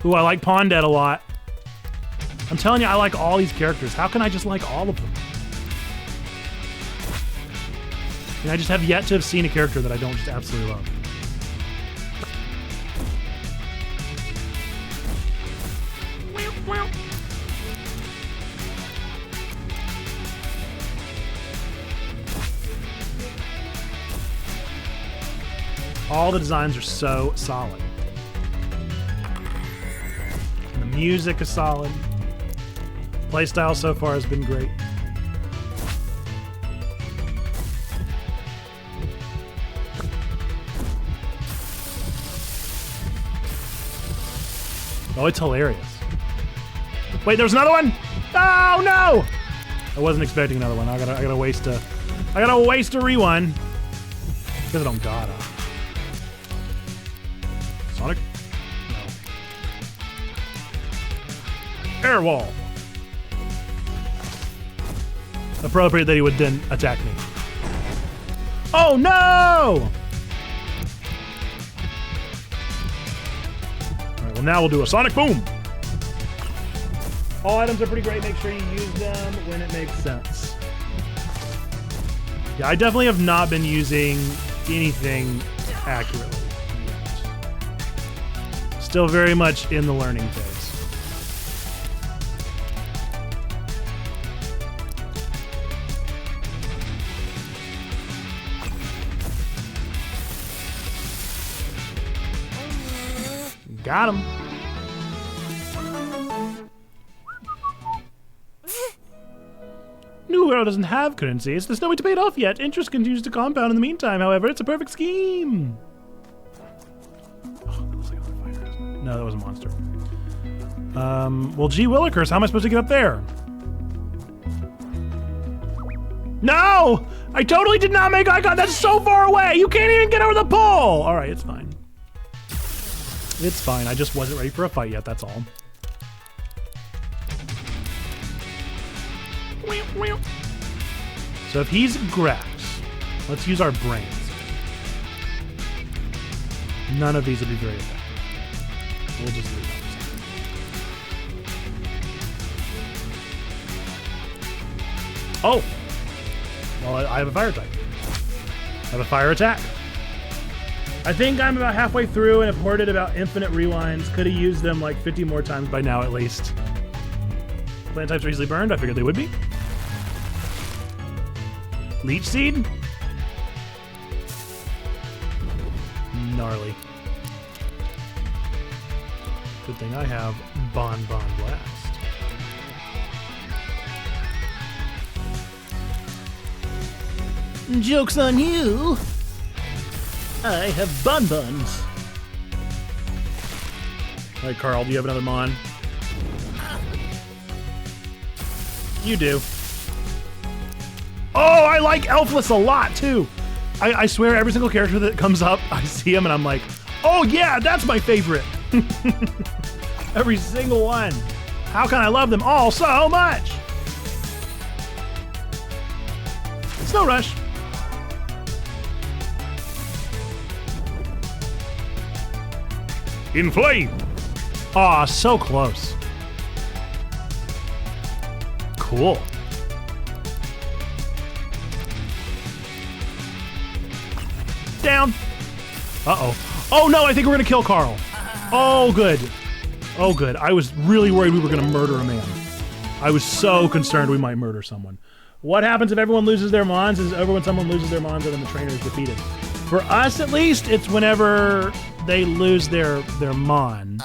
Ooh, I like Pondette a lot. I'm telling you, I like all these characters. How can I just like all of them? And I just have yet to have seen a character that I don't just absolutely love. All the designs are so solid. And the music is solid. Playstyle so far has been great. Oh, it's hilarious. Wait, there's another one? Oh no! I wasn't expecting another one. I gotta waste a rewind. Because I don't gotta. Sonic? No. Airwall. Appropriate that he would then attack me. Oh no! Alright, well now we'll do a Sonic Boom. All items are pretty great. Make sure you use them when it makes sense. Yeah, I definitely have not been using anything accurately yet. Still very much in the learning phase. Got him. New World doesn't have currency, so there's no way to pay it off yet. Interest continues to compound in the meantime, however. It's a perfect scheme. Oh, that looks like a fire, isn't it? No, that was a monster. Well, gee willikers, how am I supposed to get up there? No! I totally did not make eye contact. That's so far away. You can't even get over the pole. All right, it's fine. It's fine. I just wasn't ready for a fight yet, that's all. So if he's grass, let's use our brains. None of these will be very effective. We'll just leave that. Oh! Well, I have a fire type. I have a fire attack. I think I'm about halfway through and have hoarded about infinite rewinds. Could have used them like 50 more times by now at least. Plant types are easily burned. I figured they would be. Leech Seed? Gnarly. Good thing I have Bon Blast. Joke's on you! I have bonbons. All right, Carl, do you have another Mon? You do. Oh, I like Elfless a lot, too. I swear every single character that comes up, I see him and I'm like, oh yeah, that's my favorite. Every single one. How can I love them all so much? Snow Rush. Inflame. Aw, so close. Cool. Down. Uh-oh. Oh no, I think we're gonna kill Carl. Oh good. Oh good. I was really worried we were gonna murder a man. I was so concerned we might murder someone. What happens if everyone loses their mons is over when someone loses their mons and then the trainer is defeated. For us at least, it's whenever they lose their mon.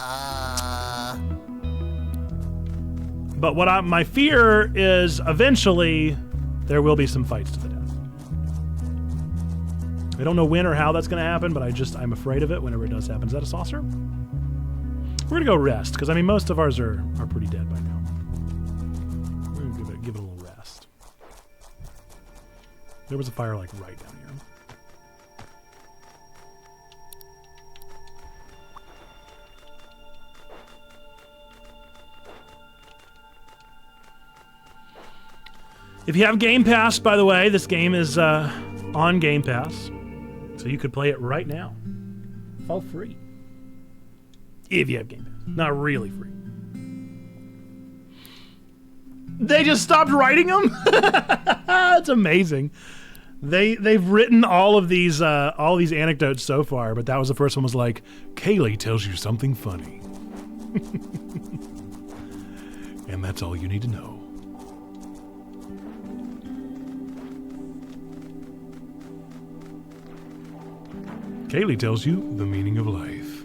But my fear is eventually there will be some fights to the death. I don't know when or how that's going to happen, but I'm afraid of it whenever it does happen. Is that a saucer? We're going to go rest, because I mean most of ours are pretty dead by now. We're going to give it a little rest. There was a fire like right down here. If you have Game Pass, by the way, this game is on Game Pass. So you could play it right now. All free. If you have Game Pass. Not really free. They just stopped writing them? That's amazing. They've written all of these anecdotes so far, but that was the first one was like, Kaylee tells you something funny. And that's all you need to know. Kaylee tells you the meaning of life.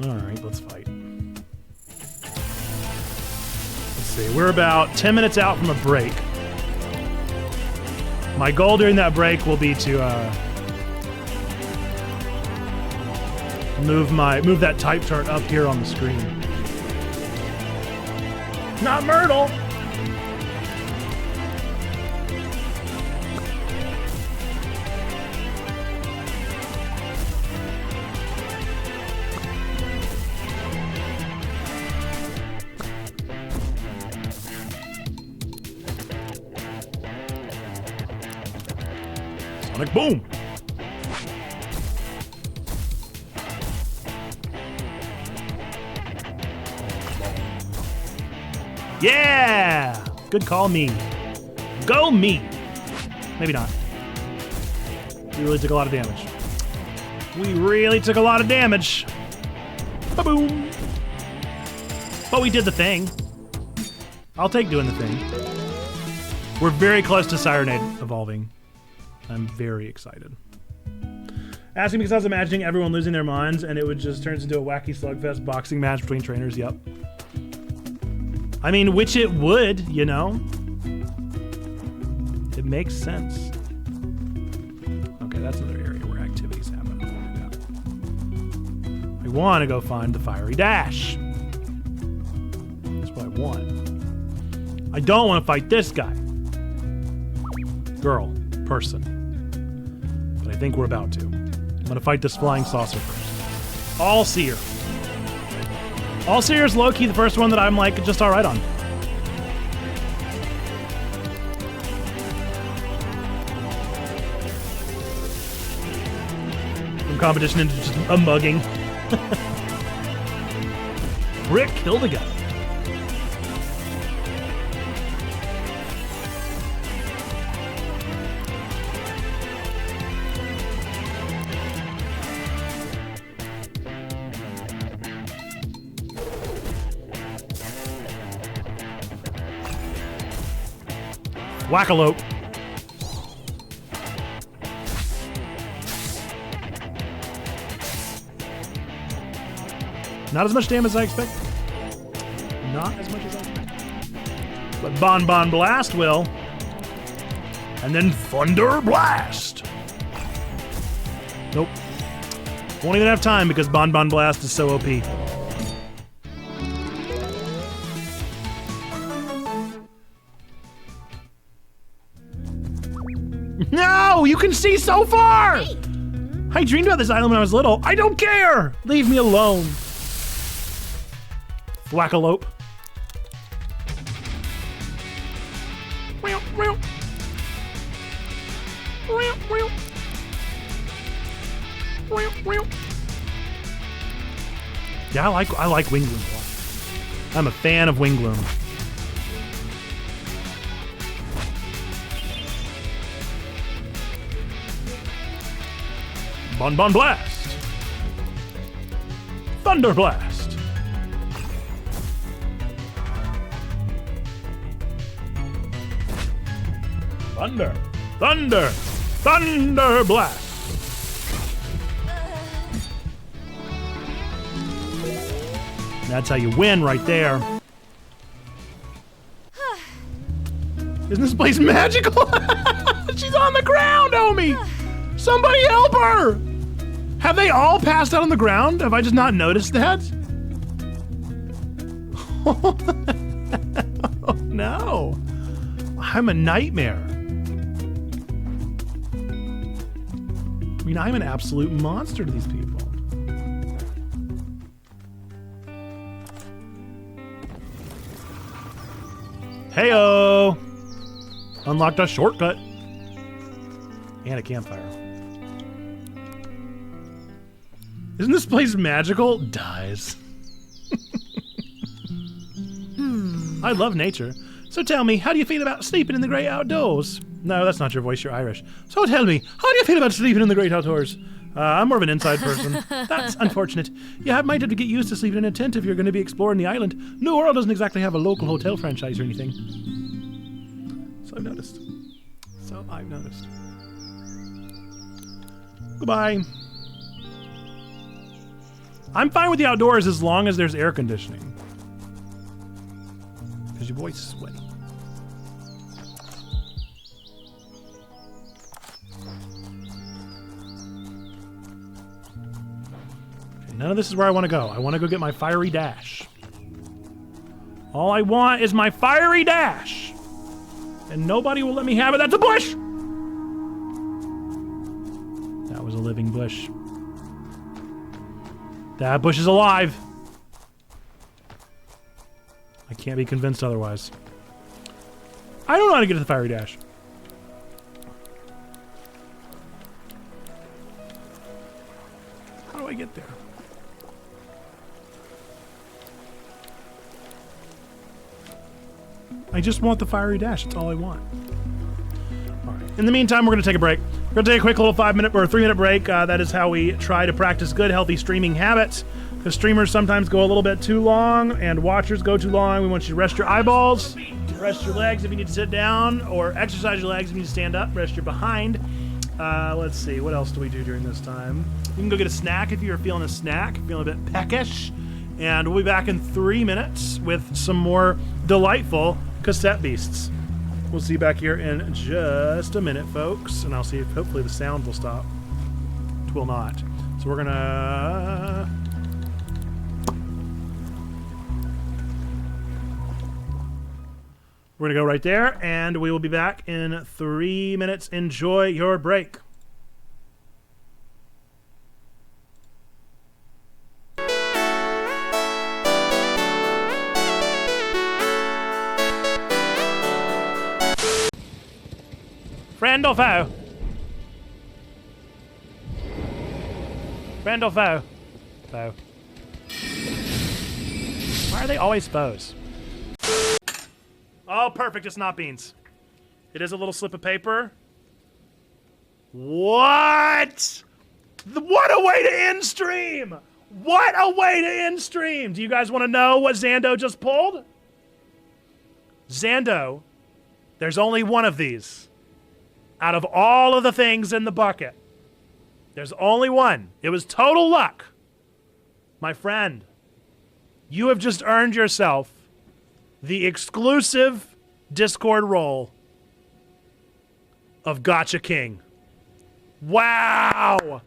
Alright, let's fight. Let's see, we're about 10 minutes out from a break. My goal during that break will be to move that type chart up here on the screen. Not Myrtle! Sonic boom! Yeah! Good call, me. Go me! Maybe not. We really took a lot of damage. Ba-boom! But we did the thing. I'll take doing the thing. We're very close to Sirenade evolving. I'm very excited. Asking because I was imagining everyone losing their minds and it would just turn into a wacky slugfest boxing match between trainers. Yep. I mean, which it would, you know? It makes sense. Okay, that's another area where activities happen. I want to go find the fiery dash. That's what I want. I don't want to fight this guy. Girl. Person. But I think we're about to. I'm gonna fight this flying saucer first. All-Seer. All-Seer is low-key the first one that I'm like just alright on. From competition into just a mugging. Rick killed a guy. Wackalope. Not as much damage as I expected. Not as much as I expected. But Bon Blast will. And then Thunder Blast. Nope. Won't even have time because Bon Blast is so OP. No! You can see so far! I dreamed about this island when I was little. I don't care! Leave me alone. Wackalope. Yeah, I like Wingloom a lot. I'm a fan of Wingloom. Bon Bon Blast. Thunder Blast. Thunder. Thunder. Thunder Blast. That's how you win right there. Isn't this place magical? She's on the ground, homie. Somebody help her. Have they all passed out on the ground? Have I just not noticed that? Oh no. I'm a nightmare. I mean, I'm an absolute monster to these people. Heyo! Unlocked a shortcut. And a campfire. Isn't this place magical? Dies. I love nature. So tell me, how do you feel about sleeping in the great outdoors? No, that's not your voice, you're Irish. So tell me, how do you feel about sleeping in the great outdoors? I'm more of an inside person. That's unfortunate. You might have to get used to sleeping in a tent if you're going to be exploring the island. New World doesn't exactly have a local hotel franchise or anything. So I've noticed. Goodbye. I'm fine with the outdoors as long as there's air conditioning. Because your boy's sweaty. None of this is where I want to go. I want to go get my fiery dash. All I want is my fiery dash. And nobody will let me have it. That's a bush! That was a living bush. That bush is alive. I can't be convinced otherwise. I don't know how to get to the fiery dash. How do I get there? I just want the fiery dash. That's all I want. All right. In the meantime, we're going to take a break. We're going to take a quick little 5-minute or 3-minute break. That is how we try to practice good, healthy streaming habits. Because streamers sometimes go a little bit too long and watchers go too long. We want you to rest your eyeballs, rest your legs if you need to sit down, or exercise your legs if you need to stand up, rest your behind. Let's see. What else do we do during this time? You can go get a snack if you're feeling a snack, feeling a bit peckish. And we'll be back in 3 minutes with some more delightful Cassette Beasts. We'll see you back here in just a minute, folks. And I'll see if hopefully the sound will stop. It will not. So we're gonna... We're gonna go right there, and we will be back in 3 minutes. Enjoy your break. Friend or foe? Friend or foe? Foe. Why are they always foes? Oh, perfect. It's not beans. It is a little slip of paper. What? What a way to end stream! What a way to end stream! Do you guys want to know what Zando just pulled? Zando, there's only one of these. Out of all of the things in the bucket, there's only one. It was total luck. My friend, you have just earned yourself the exclusive Discord role of Gotcha King. Wow!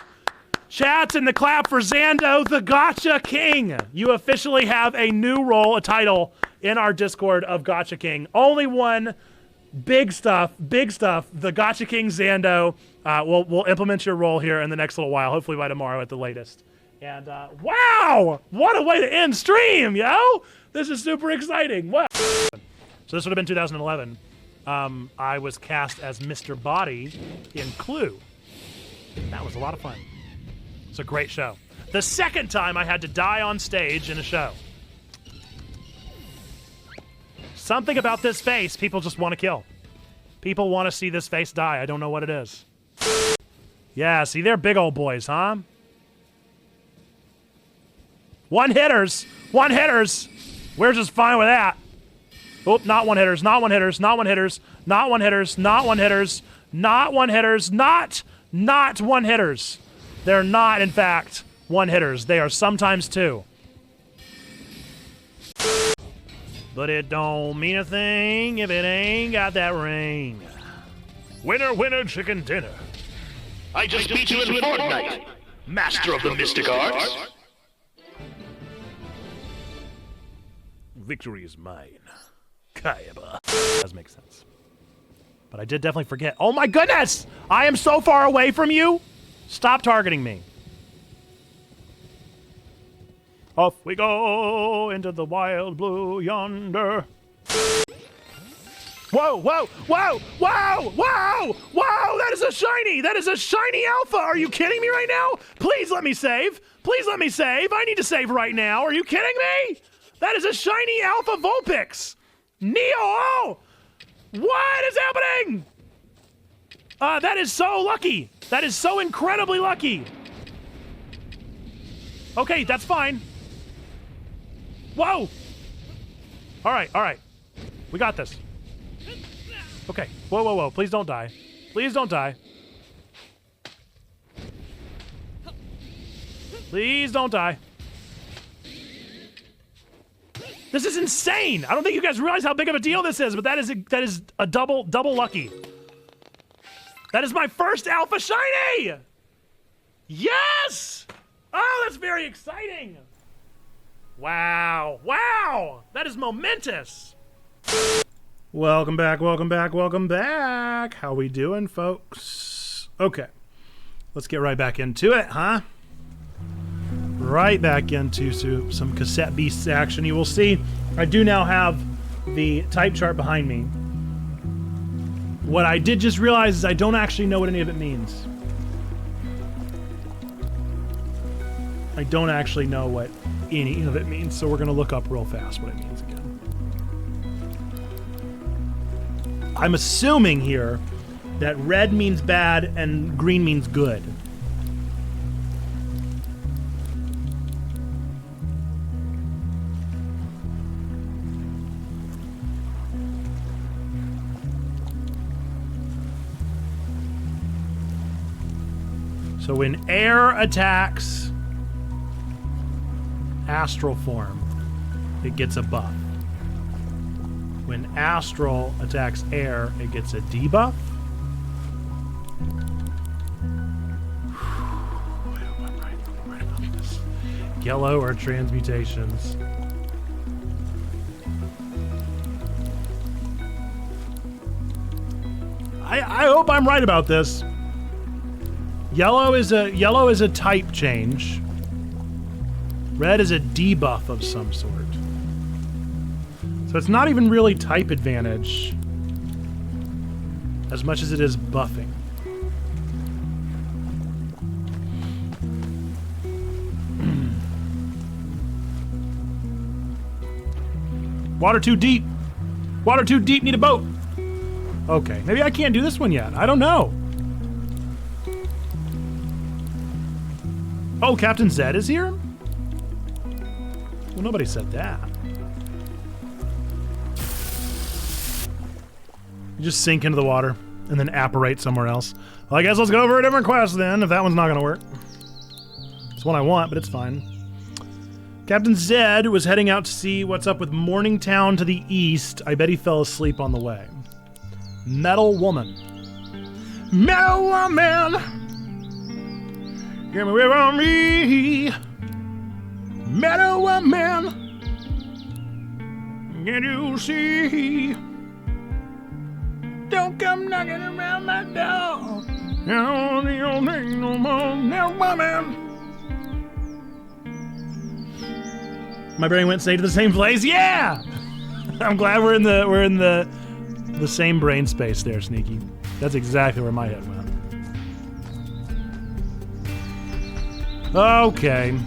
Chats in the clap for Zando, the Gotcha King. You officially have a new role, a title in our Discord of Gotcha King. Only one Big stuff, big stuff. The Gotcha King Zando. We'll implement your role here in the next little while, hopefully by tomorrow at the latest. And wow, what a way to end stream, yo! This is super exciting. Wow. So this would have been 2011. I was cast as Mr. Body in Clue. That was a lot of fun. It's a great show. The second time I had to die on stage in a show. Something about this face people just want to kill. People want to see this face die. I don't know what it is. Yeah, see, they're big old boys, huh? One hitters. One hitters. We're just fine with that. Oh, not one hitters, not one hitters, not one hitters, not one hitters, not one hitters, not one hitters, not one hitters. They're not, in fact, one hitters. They are sometimes two. But it don't mean a thing if it ain't got that ring. Winner, winner, chicken dinner. I just beat you in Fortnite, master of the mystic arts. Victory is mine. Kayaba. Does make sense. But I did definitely forget. Oh my goodness! I am so far away from you! Stop targeting me. Off we go into the wild blue yonder. Whoa, whoa, whoa, whoa, whoa, whoa! That is a shiny! That is a shiny alpha! Are you kidding me right now? Please let me save! Please let me save! I need to save right now! Are you kidding me? That is a shiny alpha Vulpix! Neo! Oh! What is happening? That is so lucky! That is so incredibly lucky! Okay, that's fine. Whoa! Alright, alright. We got this. Okay. Whoa, whoa, whoa. Please don't die. Please don't die. Please don't die. This is insane! I don't think you guys realize how big of a deal this is, but that is a double lucky. That is my first alpha shiny! Yes! Oh, that's very exciting! Wow, wow! That is momentous! Welcome back, welcome back, welcome back! How we doing, folks? Okay, let's get right back into it, huh? Right back into some Cassette Beasts action. You will see I do now have the type chart behind me. What I did just realize is I don't actually know what any of it means. I don't actually know what any of it means, so we're going to look up real fast what it means again. I'm assuming here that red means bad and green means good. So when air attacks astral form, it gets a buff. When astral attacks air, it gets a debuff. I'm right about this. Yellow are transmutations. I hope I'm right about this. Yellow is a type change. Red is a debuff of some sort. So it's not even really type advantage as much as it is buffing. Water too deep. Water too deep, need a boat. Okay, maybe I can't do this one yet. I don't know. Oh, Captain Zed is here? Well, nobody said that. You just sink into the water and then apparate somewhere else. Well, I guess let's go for a different quest then, if that one's not gonna work. It's one I want, but it's fine. Captain Zed was heading out to see what's up with Morningtown to the east. I bet he fell asleep on the way. Metal Woman. Metal Woman! Give me away from me, Metal Woman. Can you see? knocking around my door. No more, no woman. My brain went straight to the same place. Yeah, I'm glad we're in the same brain space there, Sneaky. That's exactly where my head went. Okay.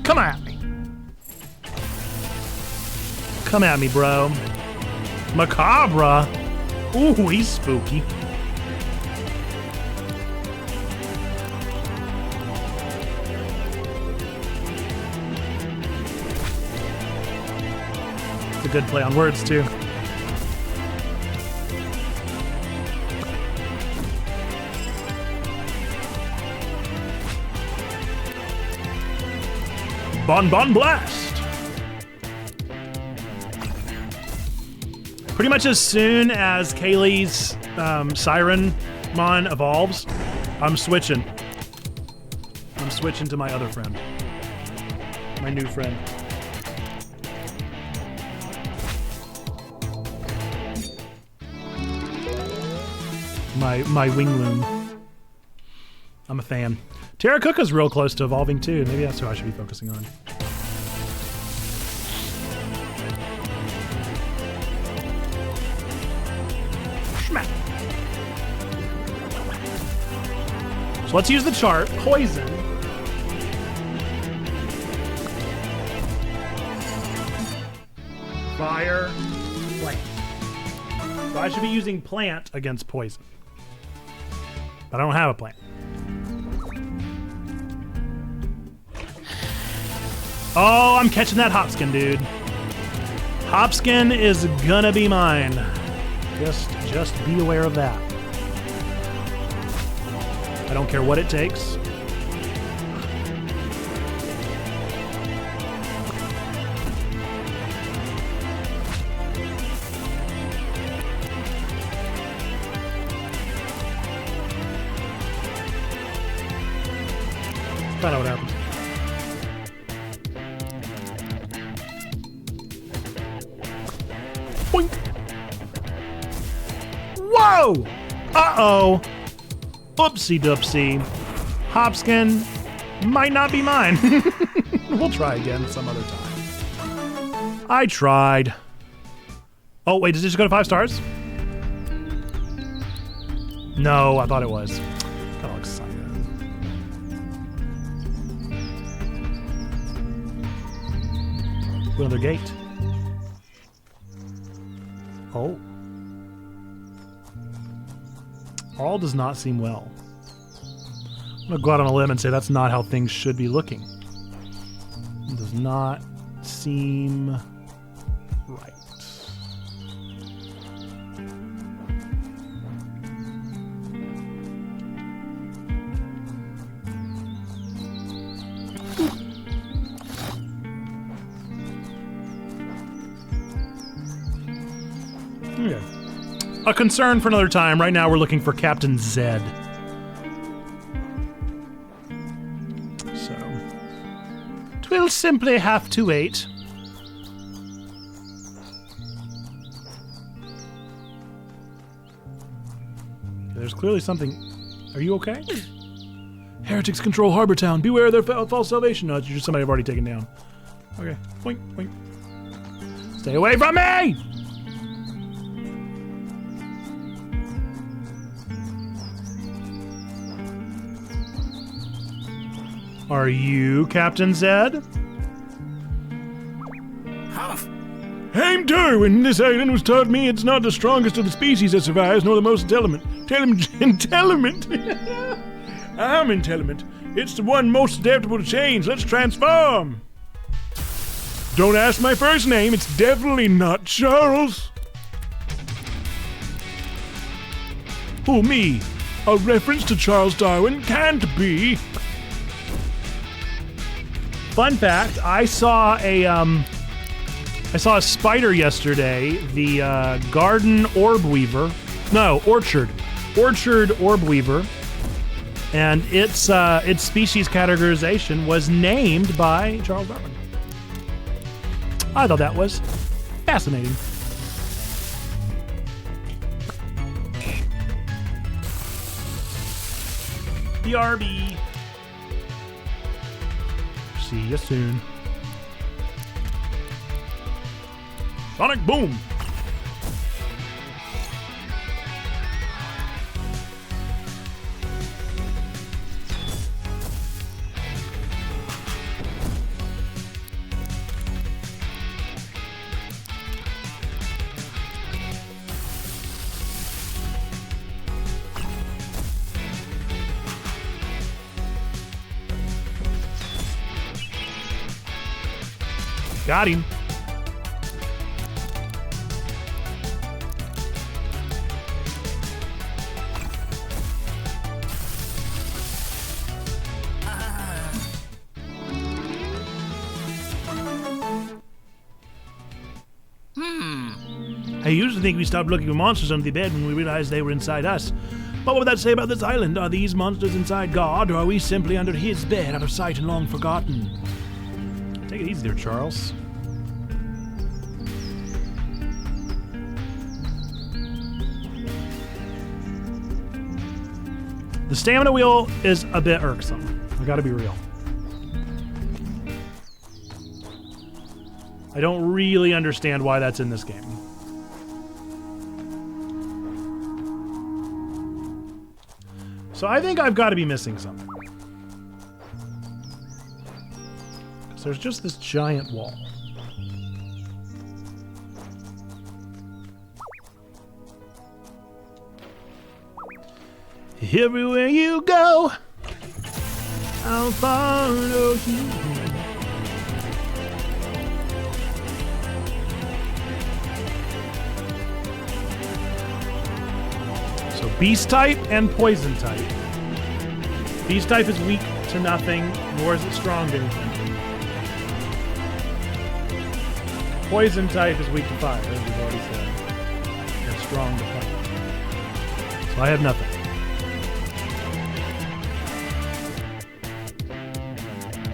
Come at me. Come at me, bro. Macabre. Ooh, he's spooky. It's a good play on words, too. Bon Bon Blast! Pretty much as soon as Kaylee's Siren Mon evolves, I'm switching. I'm switching to my other friend. My new friend. My wing loom. I'm a fan. Terracookah's real close to evolving too. Maybe that's who I should be focusing on. Schmack. So let's use the chart. Poison. Fire. Plant. So I should be using plant against poison. But I don't have a plant. Oh, I'm catching that Hopskin, dude. Hopskin is gonna be mine. Just be aware of that. I don't care what it takes. Find out what happens. Boink. Whoa! Uh-oh. Oopsie doopsie. Hopskin might not be mine. We'll try again some other time. I tried. Oh, wait, did it just go to 5 stars? No, I thought it was. Got all excited. Another gate. Oh. All does not seem well. I'm gonna go out on a limb and say that's not how things should be looking. It does not seem right. Okay. A concern for another time. Right now we're looking for Captain Zed. So, twill simply have to wait. There's clearly something. Are you okay? Heretics control Harbor Town. Beware of their false salvation. No, it's just somebody I've already taken down. Okay. Boink, boink. Stay away from me! Are you Captain Zed? I'm Darwin. This island was taught me it's not the strongest of the species that survives, nor the most intelligent. Intelligent? I'm intelligent. It's the one most adaptable to change. Let's transform. Don't ask my first name. It's definitely not Charles. Who, me? A reference to Charles Darwin? Can't be. Fun fact, I saw a spider yesterday, the garden orb weaver. No, orchard orb weaver. And its species categorization was named by Charles Darwin. I thought that was fascinating. BRB. See you soon. Sonic Boom. Got him. I used to think we stopped looking for monsters under the bed when we realized they were inside us. But what would that say about this island? Are these monsters inside God, or are we simply under his bed, out of sight and long forgotten? Take it easy there, Charles. The stamina wheel is a bit irksome. I gotta be real. I don't really understand why that's in this game. So I think I've got to be missing something. Because there's just this giant wall. Everywhere you go, I'll follow you. So Beast type and Poison type. Beast type is weak to nothing, nor is it strong to anything. Poison type is weak to fire, as we've already said. And strong to fire. So I have nothing.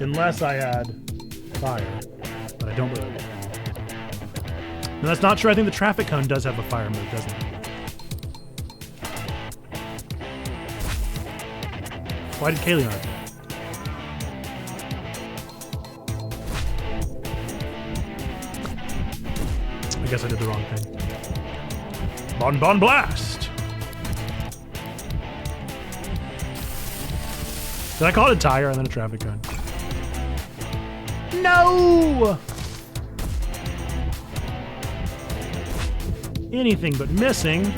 Unless I had fire, but I don't really. No, that's not true. I think the traffic cone does have a fire move, doesn't it? Why did Kaylee not? I guess I did the wrong thing. Bon Blast! Did I call it a tire and then a traffic cone? No! Anything but missing.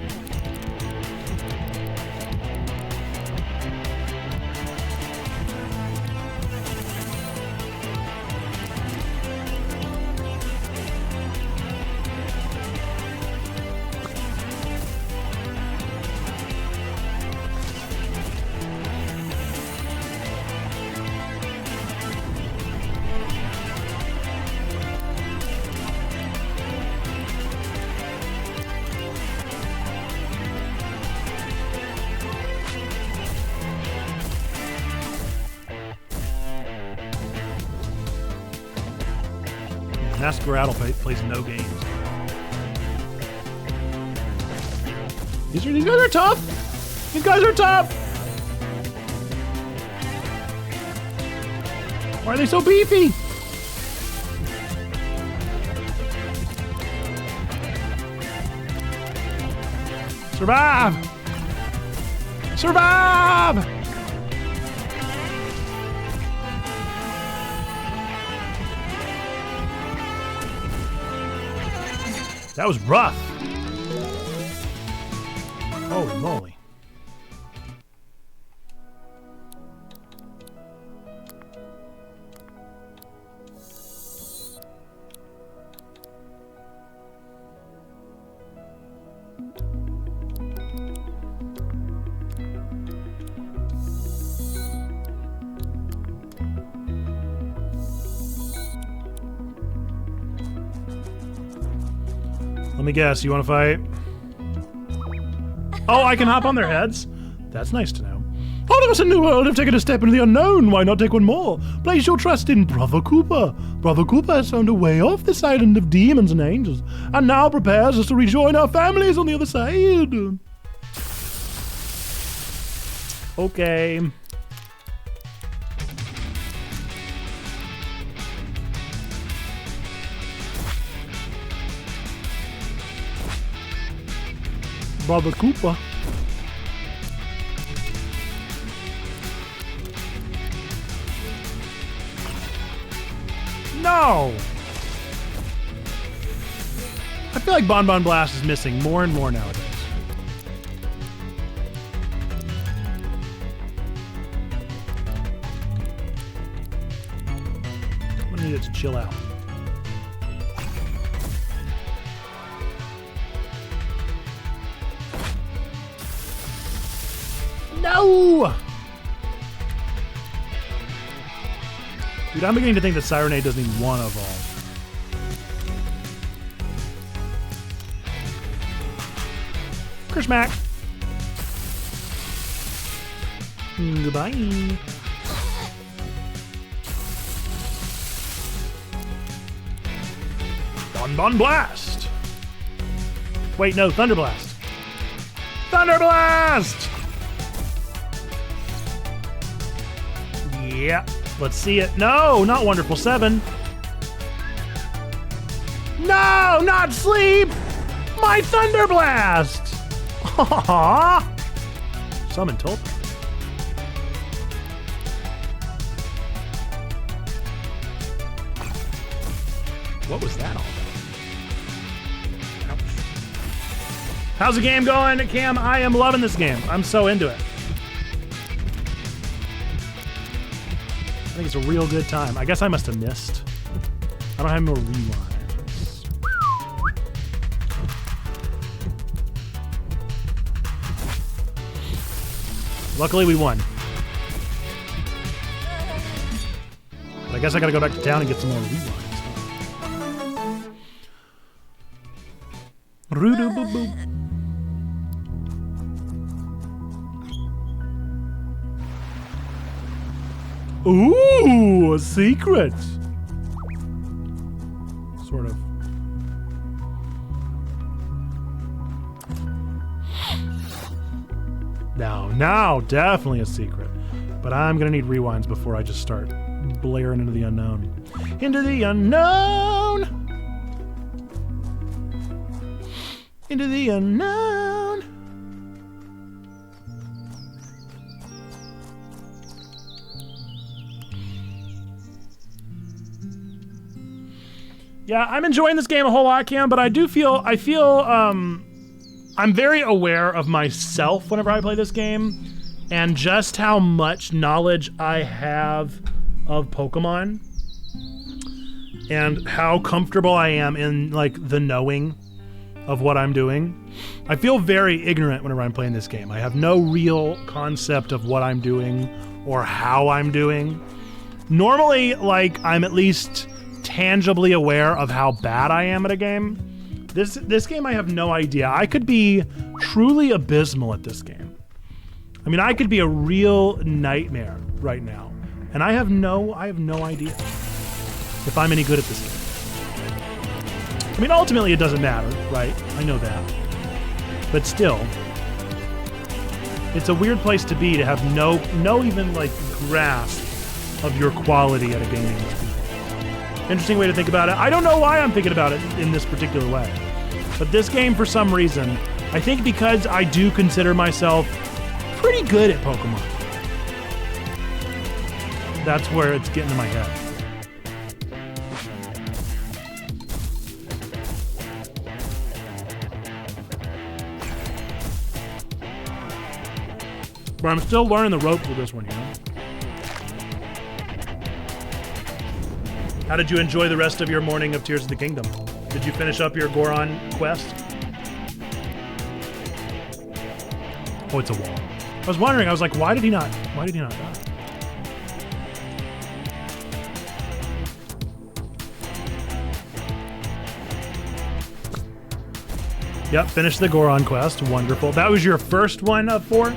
Masqueradle plays no games. These guys are tough! These guys are tough! Why are they so beefy? Survive! Survive! That was rough. Holy moly. Let me guess, you want to fight? Oh, I can hop on their heads? That's nice to know. All of us in the world have taken a step into the unknown. Why not take one more? Place your trust in Brother Cooper. Brother Cooper has found a way off this island of demons and angels, and now prepares us to rejoin our families on the other side. Okay. Brother Cooper. No! I feel like Bon Bon Blast is missing more and more nowadays. I'm gonna need it to chill out. No! Dude, I'm beginning to think that Sirenade doesn't even want to evolve. Kershmack. Goodbye. Bon Bon Blast. Wait, no, Thunder Blast. Thunder Blast! Yeah. Let's see it. No, not Wonderful 7. No, not sleep! My Thunder Blast! Aww. Summon Tulpa. What was that all about? Ouch. How's the game going, Cam? I am loving this game. I'm so into it. I think it's a real good time. I guess I must have missed. I don't have more rewinds. Luckily, we won. But I guess I gotta go back to town and get some more rewinds. Roo-doo-boo-boo. Ooh, a secret. Sort of. Now, definitely a secret. But I'm gonna need rewinds before I just start blaring into the unknown. Into the unknown! Into the unknown! Yeah, I'm enjoying this game a whole lot, Cam, but I feel I'm very aware of myself whenever I play this game and just how much knowledge I have of Pokemon and how comfortable I am in like the knowing of what I'm doing. I feel very ignorant whenever I'm playing this game. I have no real concept of what I'm doing or how I'm doing. Normally, like, I'm at least tangibly aware of how bad I am at a game. This game, I have no idea. I could be truly abysmal at this game. I mean, I could be a real nightmare right now, and I have no idea if I'm any good at this game. I mean, ultimately, it doesn't matter, right? I know that, but still, it's a weird place to be to have no even like grasp of your quality at a gaming experience. Interesting way to think about it. I don't know why I'm thinking about it in this particular way. But this game, for some reason, I think because I do consider myself pretty good at Pokemon. That's where it's getting to my head. But I'm still learning the ropes with this one, you know? How did you enjoy the rest of your morning of Tears of the Kingdom? Did you finish up your Goron quest? Oh, it's a wall. I was wondering, I was like, why did he not die? Yep, finished the Goron quest. Wonderful. That was your first one of 4?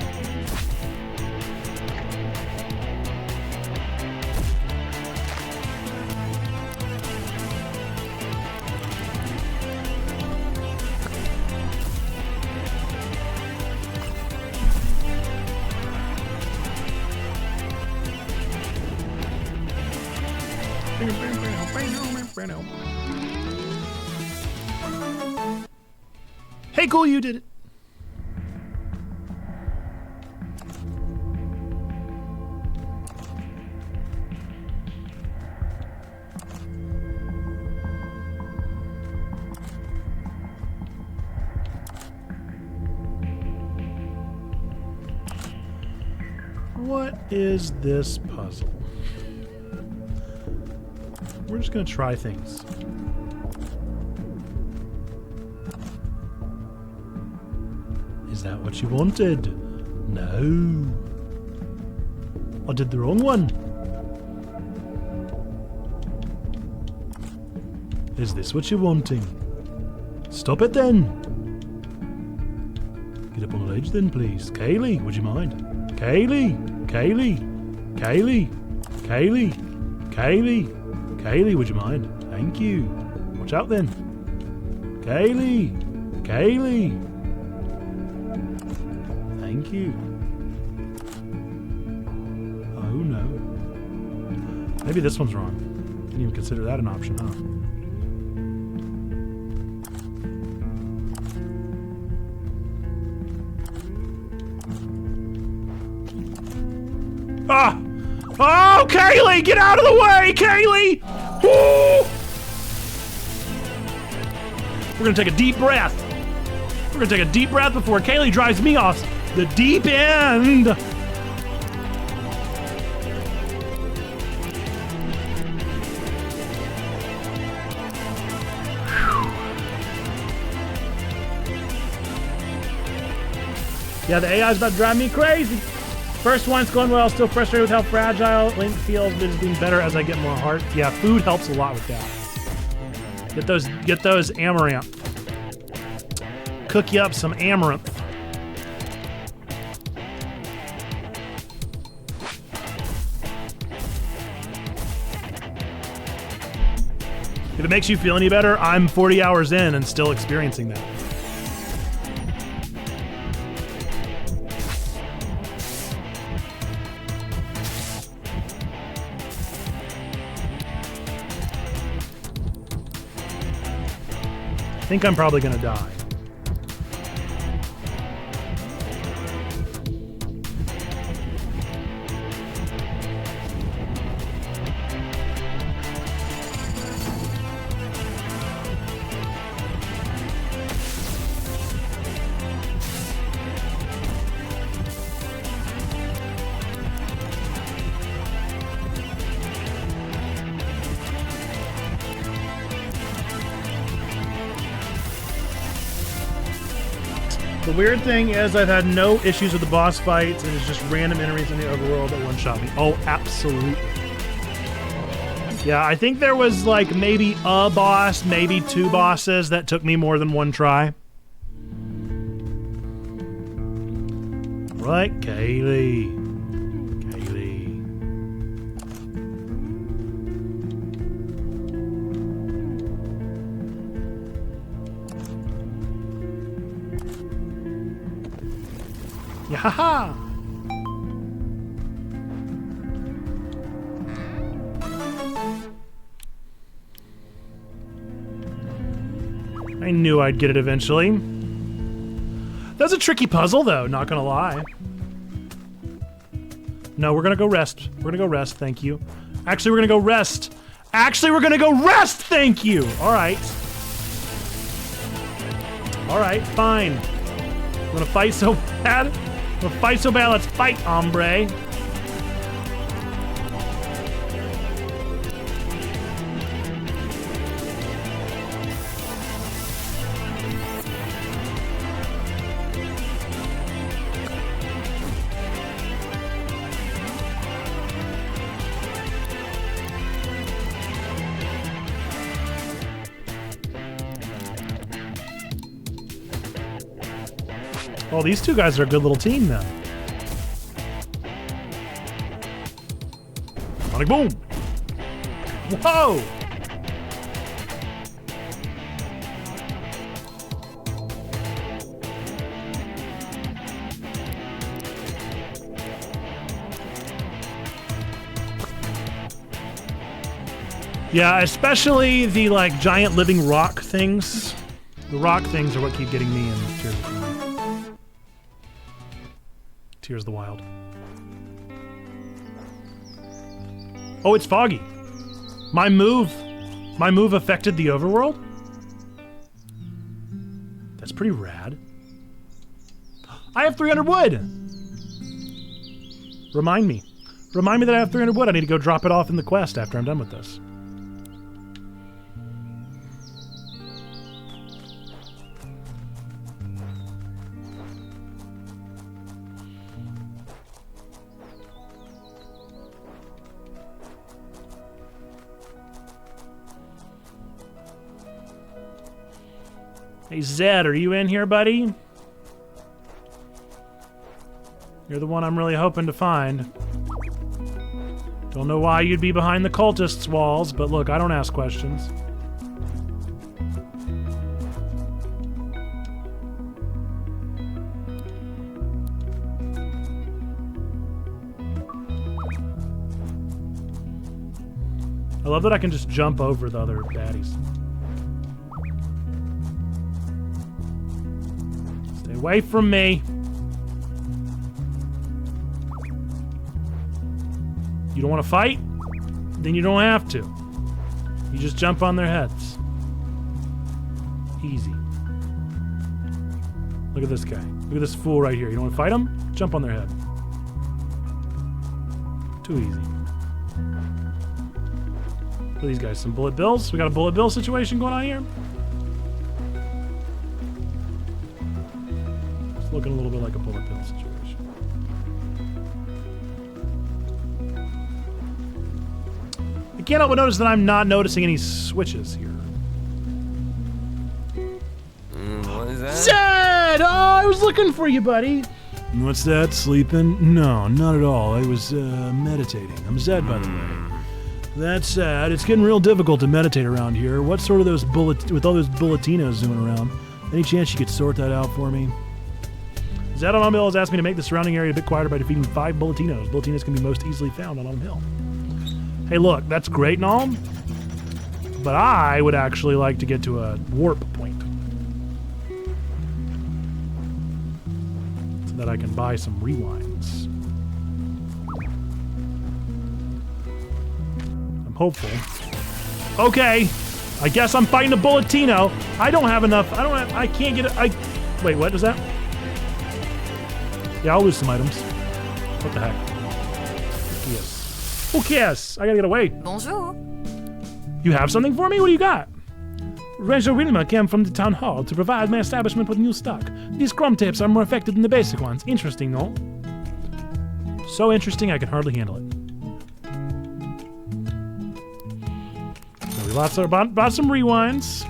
Hey, cool, you did it. What is this puzzle? We're just gonna try things. Is that what you wanted? No. I did the wrong one. Is this what you're wanting? Stop it then. Get up on the ledge then, please. Kaylee, would you mind? Kaylee, Kaylee, Kaylee, Kaylee, Kaylee, Kaylee, would you mind? Thank you. Watch out then. Kaylee, Kaylee. Thank you. Oh no. Maybe this one's wrong. Didn't even consider that an option, huh? Ah! Oh, Kaylee, get out of the way, Kaylee! Woo! We're gonna take a deep breath. We're gonna take a deep breath before Kaylee drives me off the deep end. Yeah, the AI's about to drive me crazy. First one's going well, still frustrated with how fragile Link feels, but it's being better as I get more heart. Yeah, food helps a lot with that. Get those amaranth. Cook you up some amaranth. If it makes you feel any better, I'm 40 hours in and still experiencing that. I think I'm probably gonna die. The weird thing is I've had no issues with the boss fights, and it's just random enemies in the overworld that one-shot me. Oh, absolutely. Yeah, I think there was like maybe a boss, maybe two bosses that took me more than one try. Right, Kaylee. Yahaha! I knew I'd get it eventually. That's a tricky puzzle, though, not gonna lie. No, we're gonna go rest. We're gonna go rest, thank you. Actually, we're gonna go rest. Actually, we're gonna go rest, thank you! Alright. Alright, fine. I'm gonna fight so bad. I'm gonna fight so bad, let's fight, hombre. Well, these two guys are a good little team then. Sonic boom! Whoa! Yeah, especially the like giant living rock things. The rock things are what keep getting me in Tears of the Kingdom. Tears of the Wild. Oh, it's foggy. My move affected the overworld? That's pretty rad. I have 300 wood! Remind me. Remind me that I have 300 wood. I need to go drop it off in the quest after I'm done with this. Hey Zed, are you in here, buddy? You're the one I'm really hoping to find. Don't know why you'd be behind the cultists' walls, but look, I don't ask questions. I love that I can just jump over the other baddies. Stay away from me. You don't want to fight? Then you don't have to. You just jump on their heads. Easy. Look at this guy. Look at this fool right here. You don't want to fight him? Jump on their head. Too easy. Look at these guys. Some bullet bills. We got a bullet bill situation going on here. It's looking a little bit like a bullet bill situation. I can't help but notice that I'm not noticing any switches here. What is that? Zed! Oh, I was looking for you, buddy. What's that? Sleeping? No, not at all. I was meditating. I'm Zed, by the way. That's sad. It's getting real difficult to meditate around here. What's sort of those with all those bulletinos zooming around? Any chance you could sort that out for me? Zed on Autumn Hill has asked me to make the surrounding area a bit quieter by defeating 5 bulletinos. Bulletinos can be most easily found on Autumn Hill. Hey, look, that's great and all, but I would actually like to get to a warp point so that I can buy some rewinds. I'm hopeful. Okay, I guess I'm fighting a bulletino. I don't have enough. I can't get it. Wait, what is that? Yeah, I'll lose some items. What the heck? Yes. Who cares? I gotta get away. Bonjour. You have something for me? What do you got? Ranger Wilma came from the town hall to provide my establishment with new stock. These chrome tapes are more effective than the basic ones. Interesting, no? So interesting I can hardly handle it. So we bought some rewinds.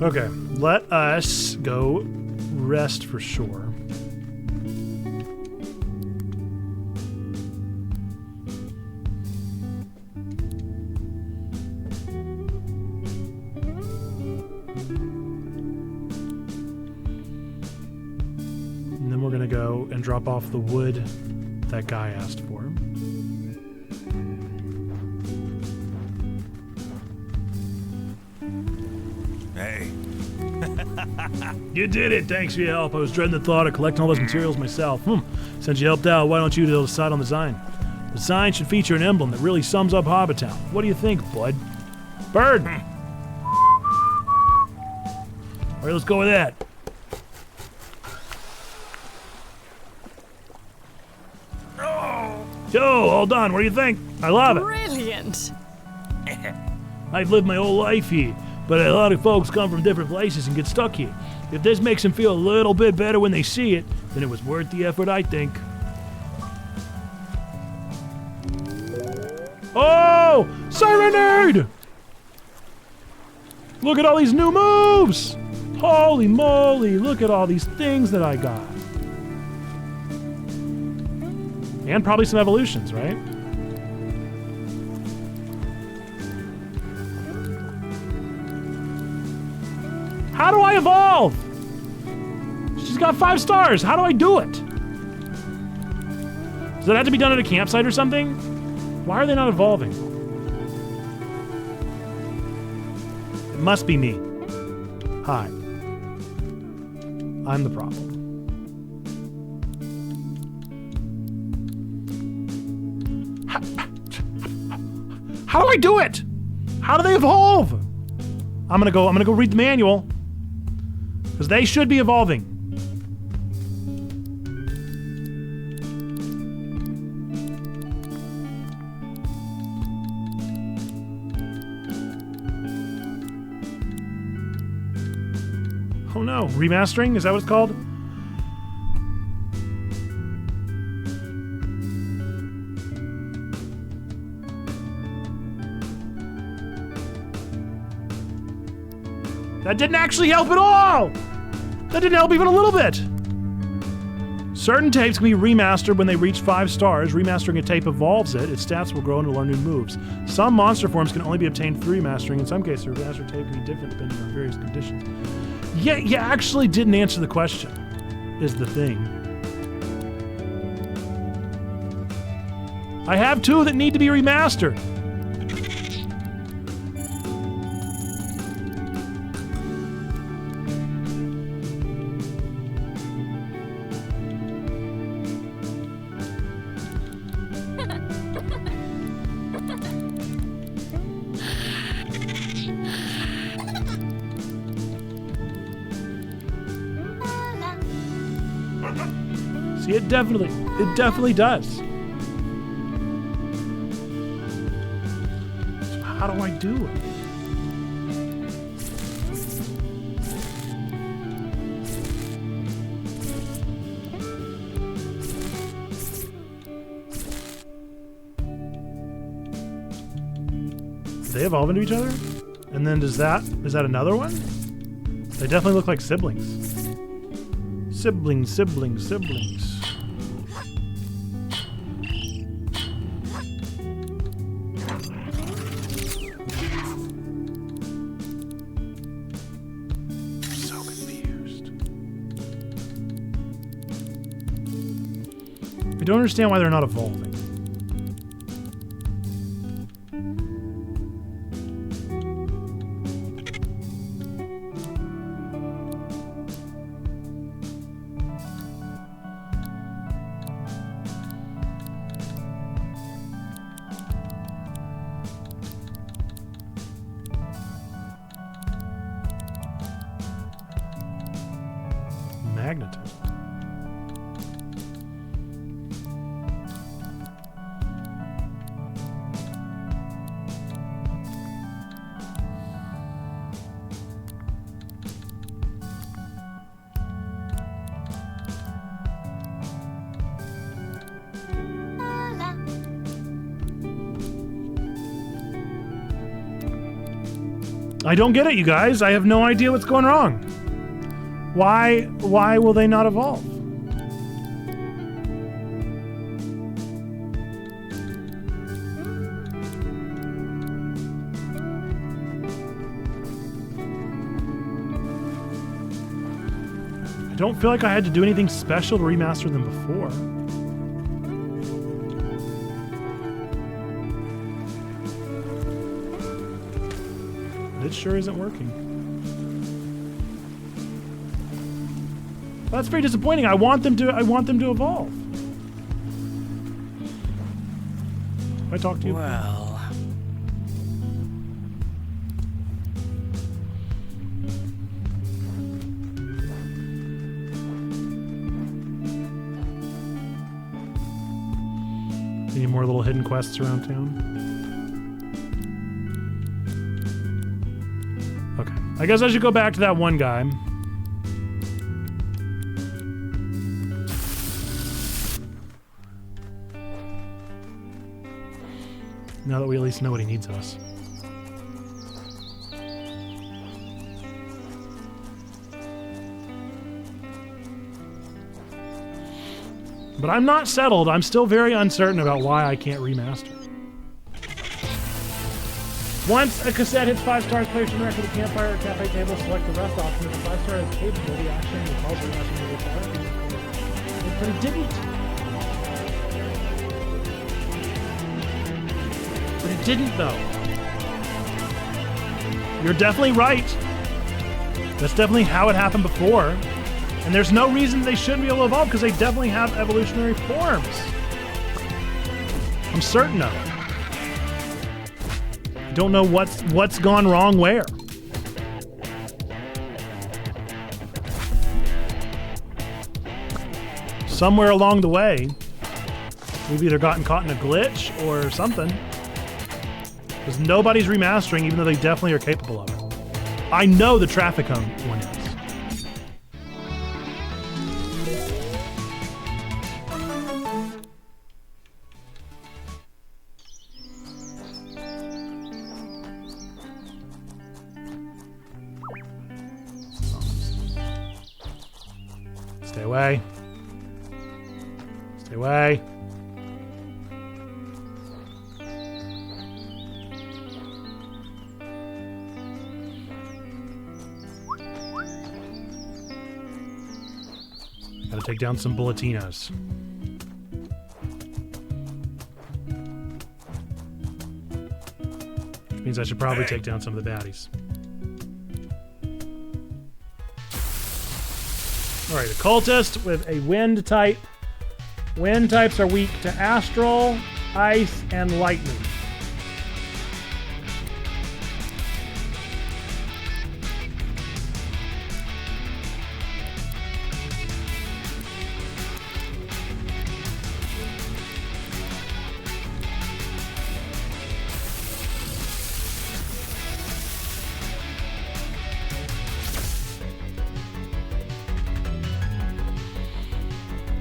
Okay, let us go rest for sure. And then we're gonna go and drop off the wood that guy asked for. Hey. You did it! Thanks for your help. I was dreading the thought of collecting all those materials myself. Since you helped out, why don't you decide on the sign? The sign should feature an emblem that really sums up Hobbitown. What do you think, bud? Bird! Alright, let's go with that. Yo, all done. What do you think? I love it. Brilliant. I've lived my whole life here, but a lot of folks come from different places and get stuck here. If this makes them feel a little bit better when they see it, then it was worth the effort, I think. Oh! Serenade! Look at all these new moves! Holy moly, look at all these things that I got. And probably some evolutions, right? How do I evolve? She's got 5 stars. How do I do it? Does that have to be done at a campsite or something? Why are they not evolving? It must be me. Hi. I'm the problem. How do I do it? How do they evolve? I'm gonna go read the manual. Because they should be evolving. Oh no, remastering? Is that what it's called? That didn't actually help at all! That didn't help even a little bit! Certain tapes can be remastered when they reach 5 stars. Remastering a tape evolves it. Its stats will grow and it'll learn new moves. Some monster forms can only be obtained through remastering. In some cases, a remastered tape can be different depending on various conditions. Yeah, you actually didn't answer the question, is the thing. I have 2 that need to be remastered. See, it definitely does. So how do I do it? Do they evolve into each other? And then is that another one? They definitely look like siblings. Siblings. So confused. I don't understand why they're not evolving. Magnetism. I don't get it, you guys. I have no idea what's going wrong. Why will they not evolve? I don't feel like I had to do anything special to remaster them before. It sure isn't working. Well, that's very disappointing. I want them to evolve. I talk to you. Well, any more little hidden quests around town? Okay. I guess I should go back to that one guy. Now that we at least know what he needs of us. But I'm not settled. I'm still very uncertain about why I can't remaster. Once a cassette hits 5 stars, players should interact with the campfire or cafe table. Select the rest option. If the 5 star is capable, the action will call for the action to be fired. But it didn't. But it didn't, though. You're definitely right. That's definitely how it happened before. And there's no reason they shouldn't be able to evolve because they definitely have evolutionary forms. I'm certain of it. I don't know what's gone wrong where. Somewhere along the way, we've either gotten caught in a glitch or something. Because nobody's remastering, even though they definitely are capable of it. I know the traffic one is. Stay away. Stay away. Gotta take down some bulletinos. Which means I should probably take down some of the baddies. Alright, a cultist with a wind type. Wind types are weak to astral, ice, and lightning.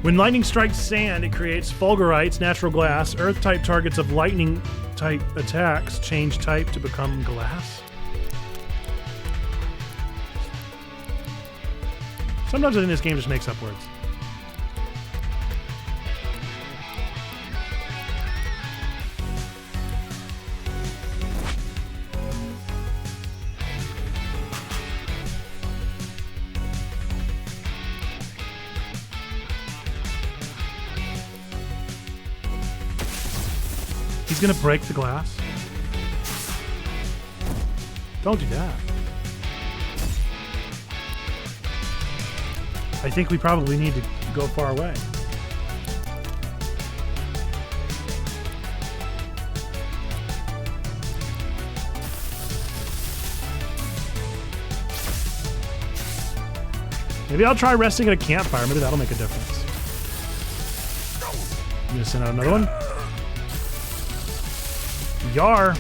When lightning strikes sand, it creates fulgurites, natural glass. Earth-type targets of lightning-type attacks change type to become glass. Sometimes I think this game just makes up words. He's gonna break the glass. Don't do that. I think we probably need to go far away. Maybe I'll try resting at a campfire. Maybe that'll make a difference. I'm gonna send out another one. Yar.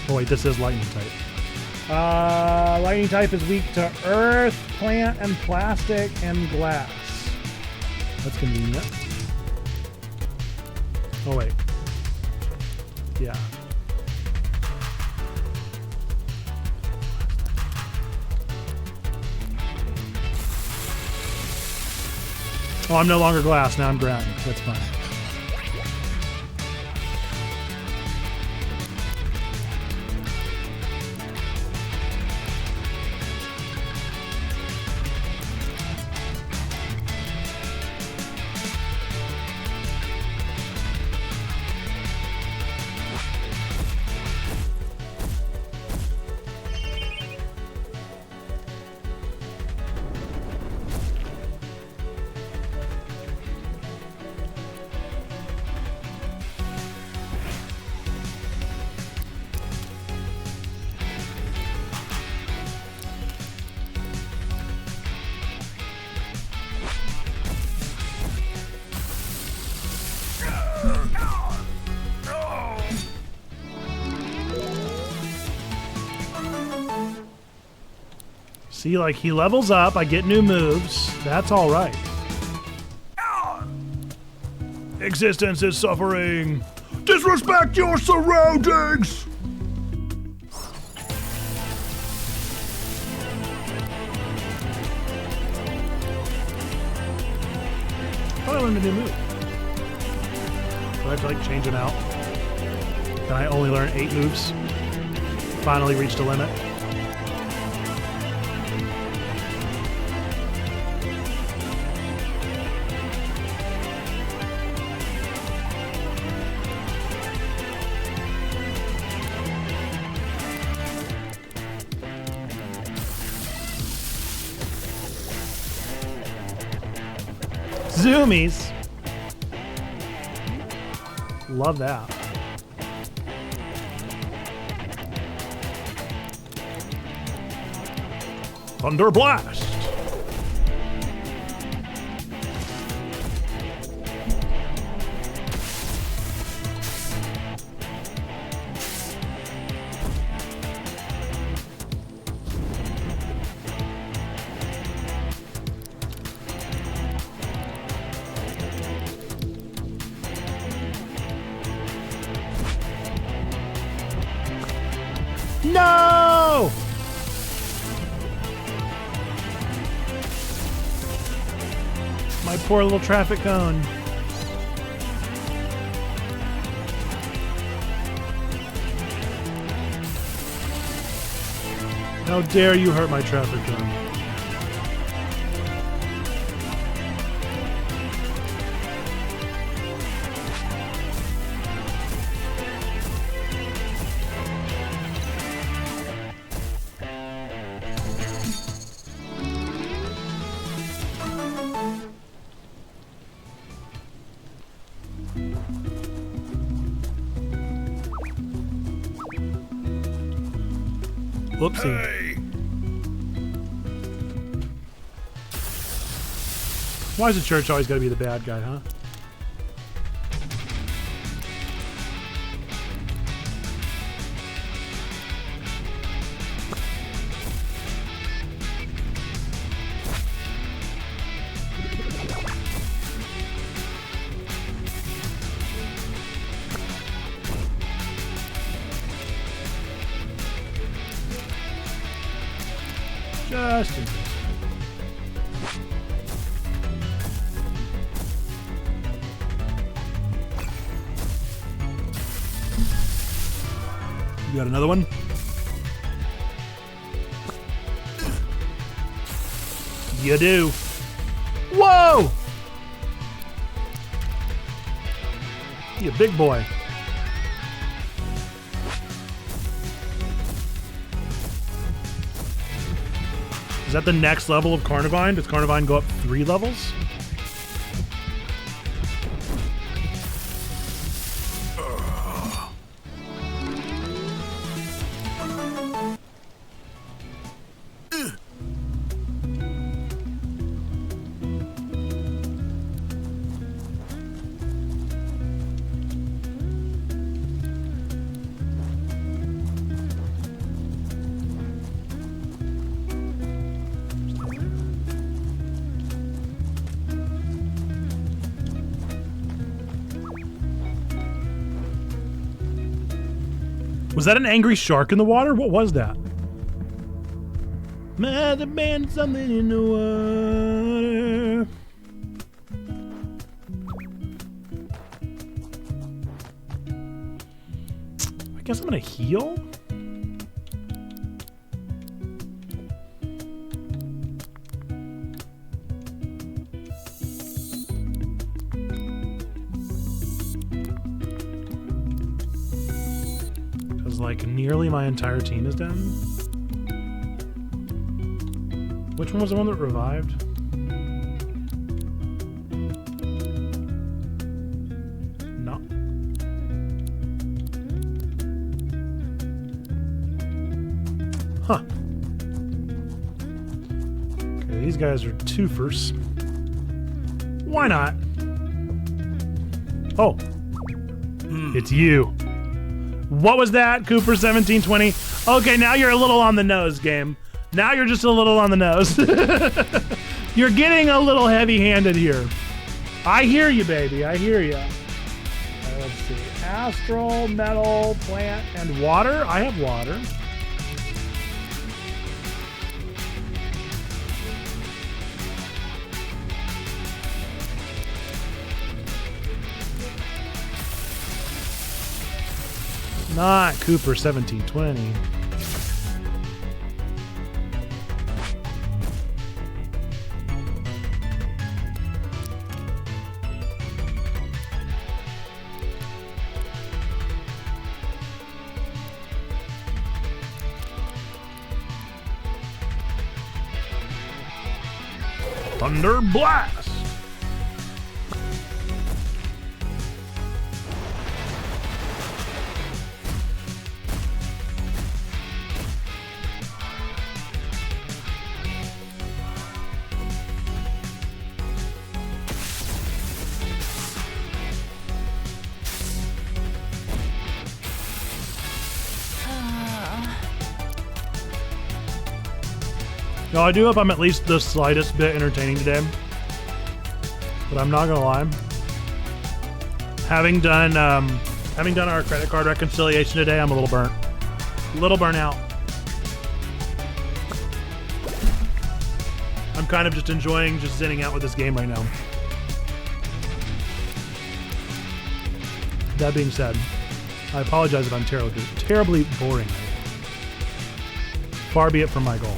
Oh wait, this is lightning type. Lightning type is weak to earth, plant, and plastic, and glass. That's convenient. Oh wait. Yeah. Oh, I'm no longer glass. Now I'm ground. That's fine. See, like, he levels up, I get new moves. That's all right. Existence is suffering. Disrespect your surroundings! Probably learned a new move. Do I have to, like, change him out? Then I only learned 8 moves. Finally reached a limit. Zoomies. Love that. Thunder Blast. No! My poor little traffic cone. How dare you hurt my traffic cone? Whoopsie. Hey. Why is the church always gotta be the bad guy, huh? Just in case. You got another one? You do. Whoa! You big boy. Is that the next level of Carnivine? Does Carnivine go up 3 levels? Was that an angry shark in the water? What was that? Might have been something in the water. I guess I'm gonna heal. Like nearly my entire team is down. Which one was the one that revived? No. Huh. Okay, these guys are twofers. Why not? Oh. It's you. What was that, Cooper 1720? Okay, now you're a little on the nose, game. Now you're just a little on the nose. You're getting a little heavy-handed here. I hear you, baby. I hear you. Let's see. Astral, metal, plant, and water. I have water. Not Cooper 1720. Thunder Blast! No, I do hope I'm at least the slightest bit entertaining today. But I'm not gonna lie. Having done our credit card reconciliation today, I'm a little burnt. A little burnt out. I'm kind of just enjoying just zenning out with this game right now. That being said, I apologize if I'm terribly boring. Far be it from my goal.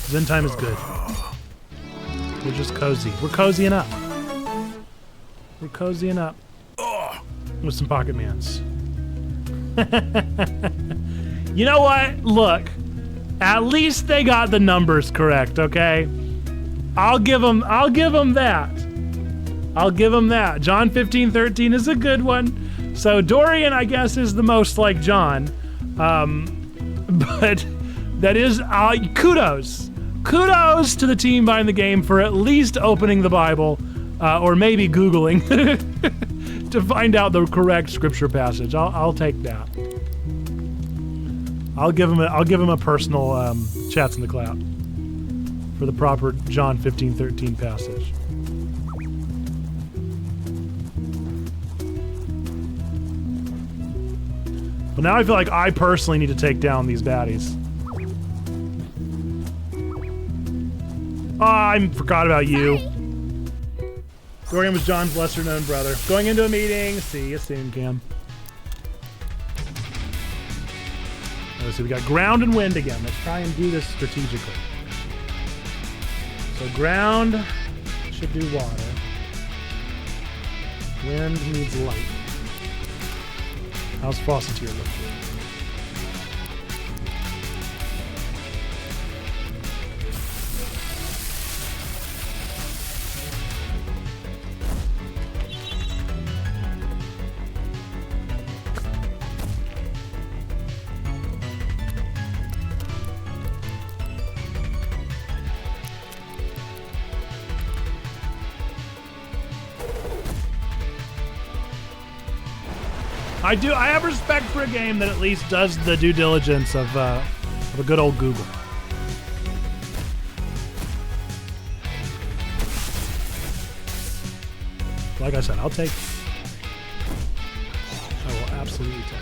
Zen time is good. We're just cozy. We're cozying up. We're cozying up. With some Pocketmans. You know what? Look. At least they got the numbers correct, okay? I'll give them that. I'll give them that. John 15:13 is a good one. So Dorian, I guess, is the most like John. But that is kudos. Kudos to the team behind the game for at least opening the Bible, or maybe Googling to find out the correct scripture passage. I'll take that. I'll give him a personal chats in the cloud for the proper John 15:13 passage. Well, now I feel like I personally need to take down these baddies. Oh, I forgot about you. Dorian was John's lesser-known brother. Going into a meeting. See you soon, Cam. Let's see, we got ground and wind again. Let's try and do this strategically. So ground should do water. Wind needs light. How's Faucetier looking? I have respect for a game that at least does the due diligence of a good old Google. Like I said, I'll take it. I will absolutely take it.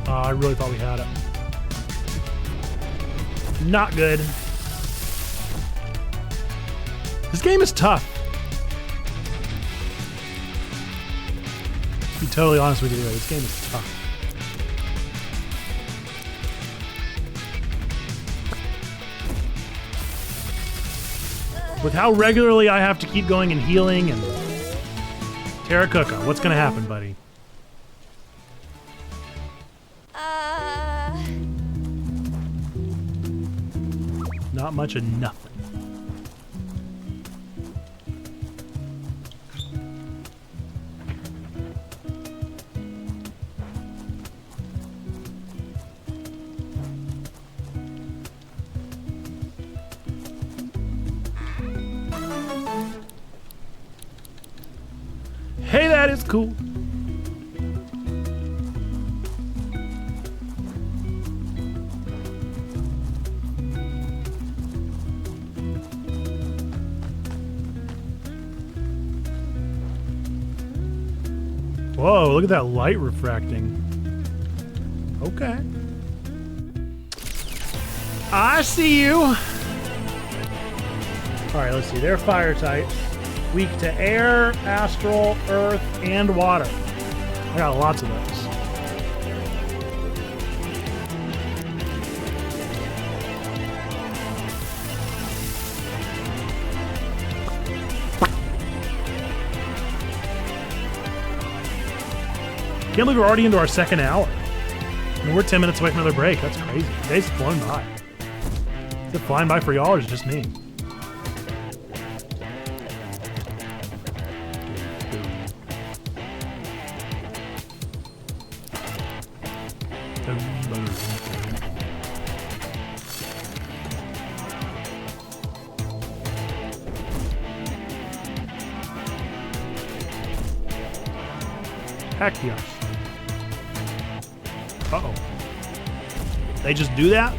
I really thought we had it. Not good. This game is tough. To be totally honest with you, this game is tough. With how regularly I have to keep going and healing and... Terracoca, what's gonna happen, buddy? Not much of nothing. Hey, that is cool. Whoa, look at that light refracting. Okay. I see you. All right, let's see. They're fire types. Weak to air, astral, earth, and water. I got lots of those. Can't believe we're already into our second hour. I mean, we're 10 minutes away from another break. That's crazy. The day's flown by. Is it flying by for y'all or is it just me? Heck yes. Uh-oh. They just do that?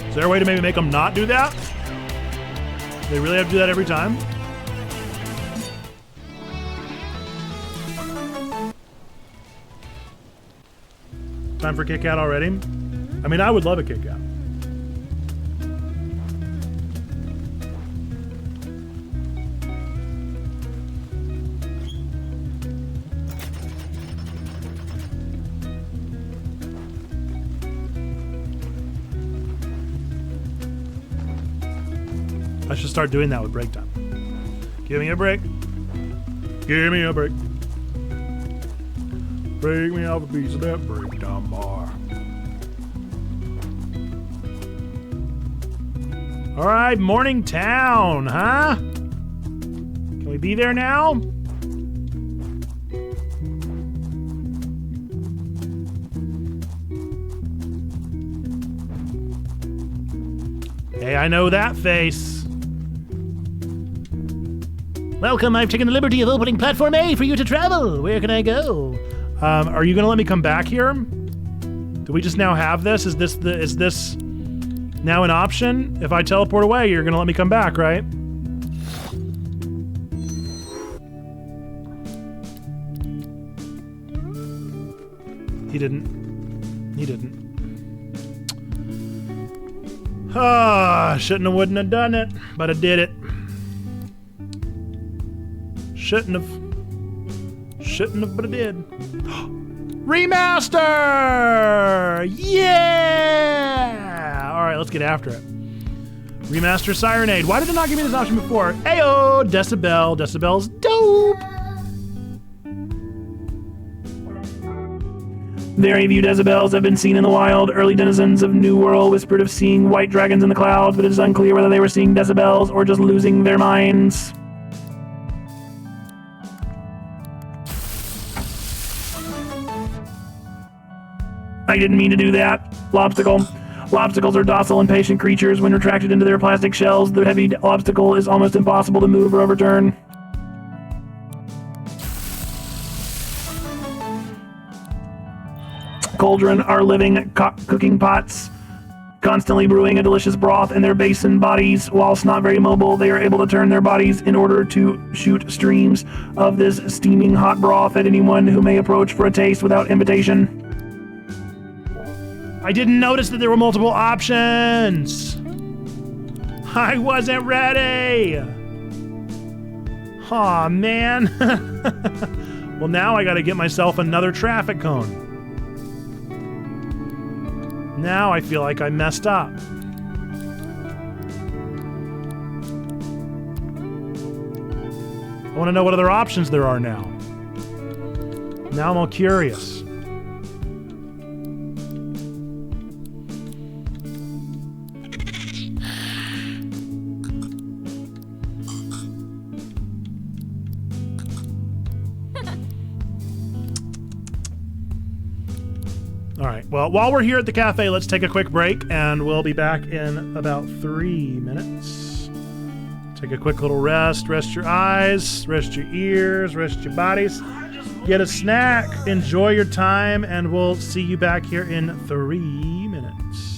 Is there a way to maybe make them not do that? Do they really have to do that every time? Time for kick out already? I mean, I would love a kick out. I should start doing that with break time. Give me a break. Give me a break. Break me off a piece of that break time bar. All right, morning town, huh? Can we be there now? Hey, I know that face. Welcome, I've taken the liberty of opening platform A for you to travel. Where can I go? Are you gonna let me come back here? Do we just now have this? Is this now an option? If I teleport away, you're gonna let me come back, right? He didn't. Shouldn't have, wouldn't have done it, but I did it. Shouldn't have, but I did. Remaster! Yeah! All right, let's get after it. Remaster Sirenade. Why did it not give me this option before? Ayo! Decibel. Decibel's dope! Very few Decibels have been seen in the wild. Early denizens of New World whispered of seeing white dragons in the clouds, but it is unclear whether they were seeing Decibels or just losing their minds. I didn't mean to do that. Lobstacle. Lobstacles are docile and patient creatures. When retracted into their plastic shells, the heavy lobstacle is almost impossible to move or overturn. Cauldron are living cooking pots, constantly brewing a delicious broth in their basin bodies. Whilst not very mobile, they are able to turn their bodies in order to shoot streams of this steaming hot broth at anyone who may approach for a taste without invitation. I didn't notice that there were multiple options. I wasn't ready. Aw, man. Well, now I gotta get myself another traffic cone. Now I feel like I messed up. I want to know what other options there are now. Now I'm all curious. All right, well, while we're here at the cafe, let's take a quick break, and we'll be back in about 3 minutes. Take a quick little rest. Rest your eyes, rest your ears, rest your bodies. get a snack, enjoy your time, and we'll see you back here in 3 minutes.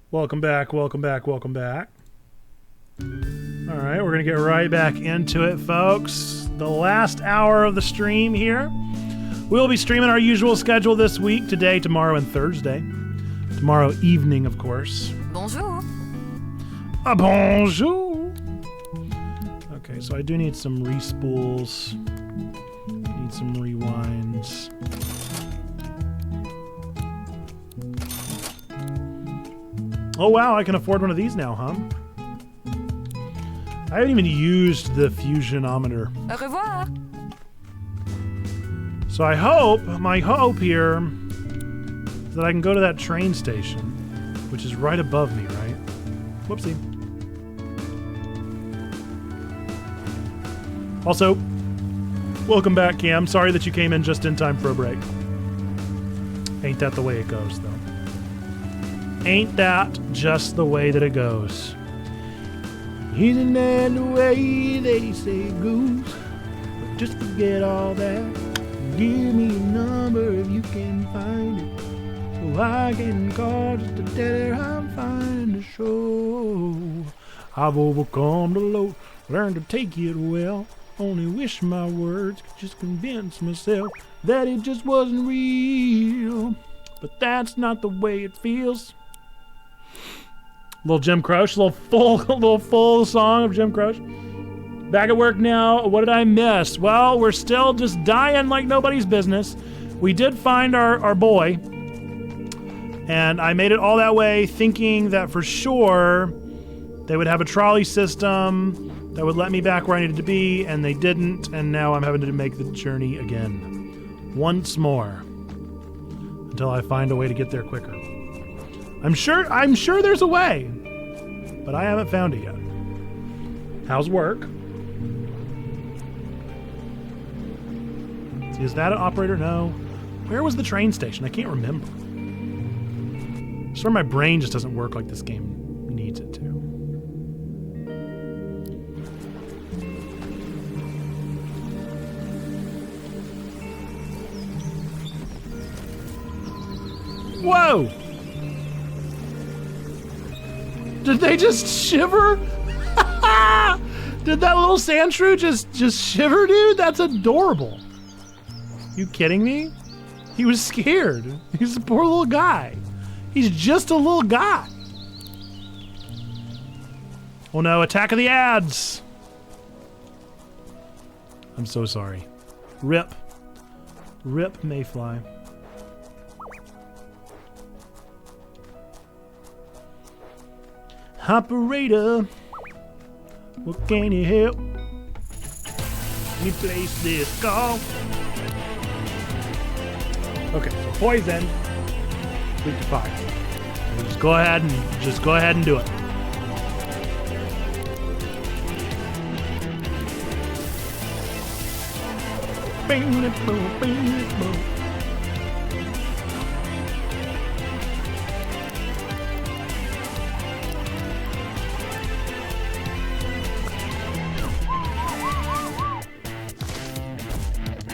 Welcome back, welcome back, welcome back. All right, we're going to get right back into it, folks. The last hour of the stream here. We'll be streaming our usual schedule this week, today, tomorrow, and Thursday. Tomorrow evening, of course. Bonjour. Bonjour. Okay, so I do need some respools. Need some rewinds. Oh wow, I can afford one of these now, huh? I haven't even used the fusionometer. Au revoir. So I hope, my hope here, is that I can go to that train station, which is right above me, right? Whoopsie. Also, welcome back, Cam. Sorry that you came in just in time for a break. Ain't that the way it goes, though? Ain't that just the way that it goes? Isn't that the way they say it goes? But just forget all that. Give me a number if you can find it, so I can call just to tell her I'm fine to show. I've overcome the load, learned to take it well. Only wish my words could just convince myself that it just wasn't real. But that's not the way it feels. Little Jim Croce, little full song of Jim Croce. Back at work now. What did I miss? Well, we're still just dying like nobody's business. We did find our boy, and I made it all that way thinking that for sure they would have a trolley system that would let me back where I needed to be, and they didn't, and now I'm having to make the journey again. Once more. Until I find a way to get there quicker. I'm sure there's a way, but I haven't found it yet. How's work? See, is that an operator? No. Where was the train station? I can't remember. I swear my brain just doesn't work like this game needs it to. Whoa! Did they just shiver? Did that little sand shrew just shiver, dude? That's adorable. You kidding me? He was scared. He's a poor little guy. He's just a little guy. Oh no, attack of the ads. I'm so sorry. Rip. Rip Mayfly. Operator, what can you help? Can you place this call? Okay, so poison, weak to fire. Just go ahead and do it.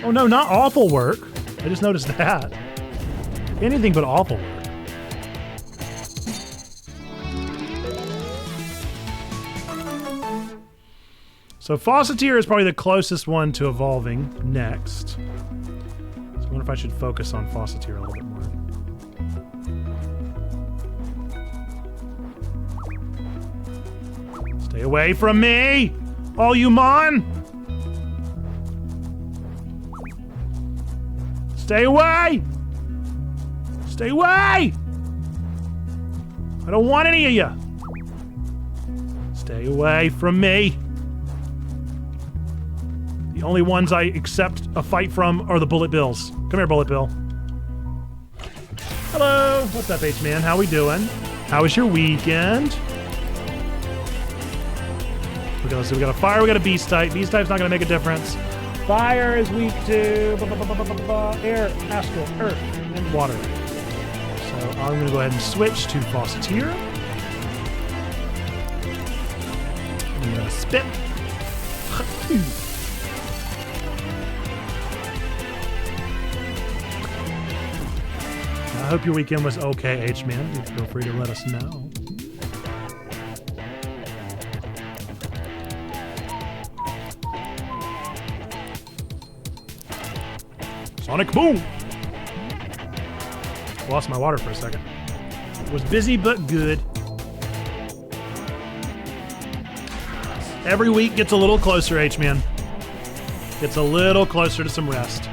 Oh no, not awful work. I just noticed that. Anything but awful work. So Faucetier is probably the closest one to evolving next. So I wonder if I should focus on Faucetier a little bit more. Stay away from me! All you mon! Stay away! Stay away! I don't want any of you. Stay away from me. The only ones I accept a fight from are the Bullet Bills. Come here, Bullet Bill. Hello. What's up, H-Man? How we doing? How was your weekend? Okay, let's see. We got a fire, we got a beast type. Beast type's not going to make a difference. Fire is weak to air, astral, earth, and water. So I'm going to go ahead and switch to Faucetier. I'm going to spit. I hope your weekend was okay, H-Man. Feel free to let us know. Sonic boom! Lost my water for a second. Was busy but good. Every week gets a little closer, H-Man. Gets a little closer to some rest.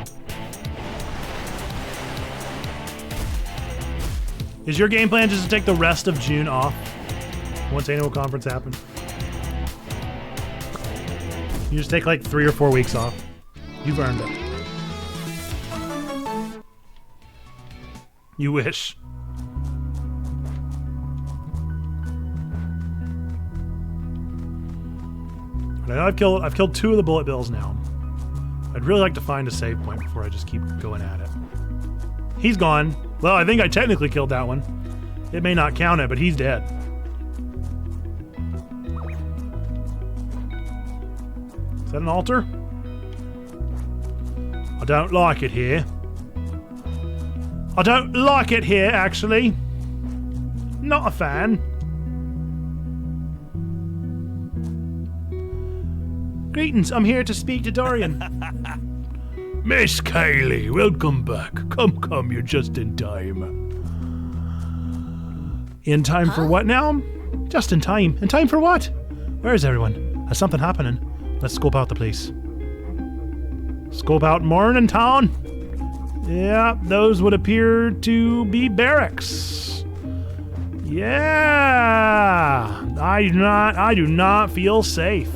Is your game plan just to take the rest of June off once annual conference happens? You just take like 3 or 4 weeks off. You've earned it. You wish. I've killed 2 of the Bullet Bills now. I'd really like to find a save point before I just keep going at it. He's gone. Well, I think I technically killed that one. It may not count it, but he's dead. Is that an altar? I don't like it here. I don't like it here, actually. Not a fan. Greetings, I'm here to speak to Dorian. Miss Kaylee, welcome back. Come, you're just in time. In time for what now? Just in time. In time for what? Where is everyone? Has something happening? Let's scope out the place. Scope out Morningtown. Yeah, those would appear to be barracks. Yeah, I do not feel safe.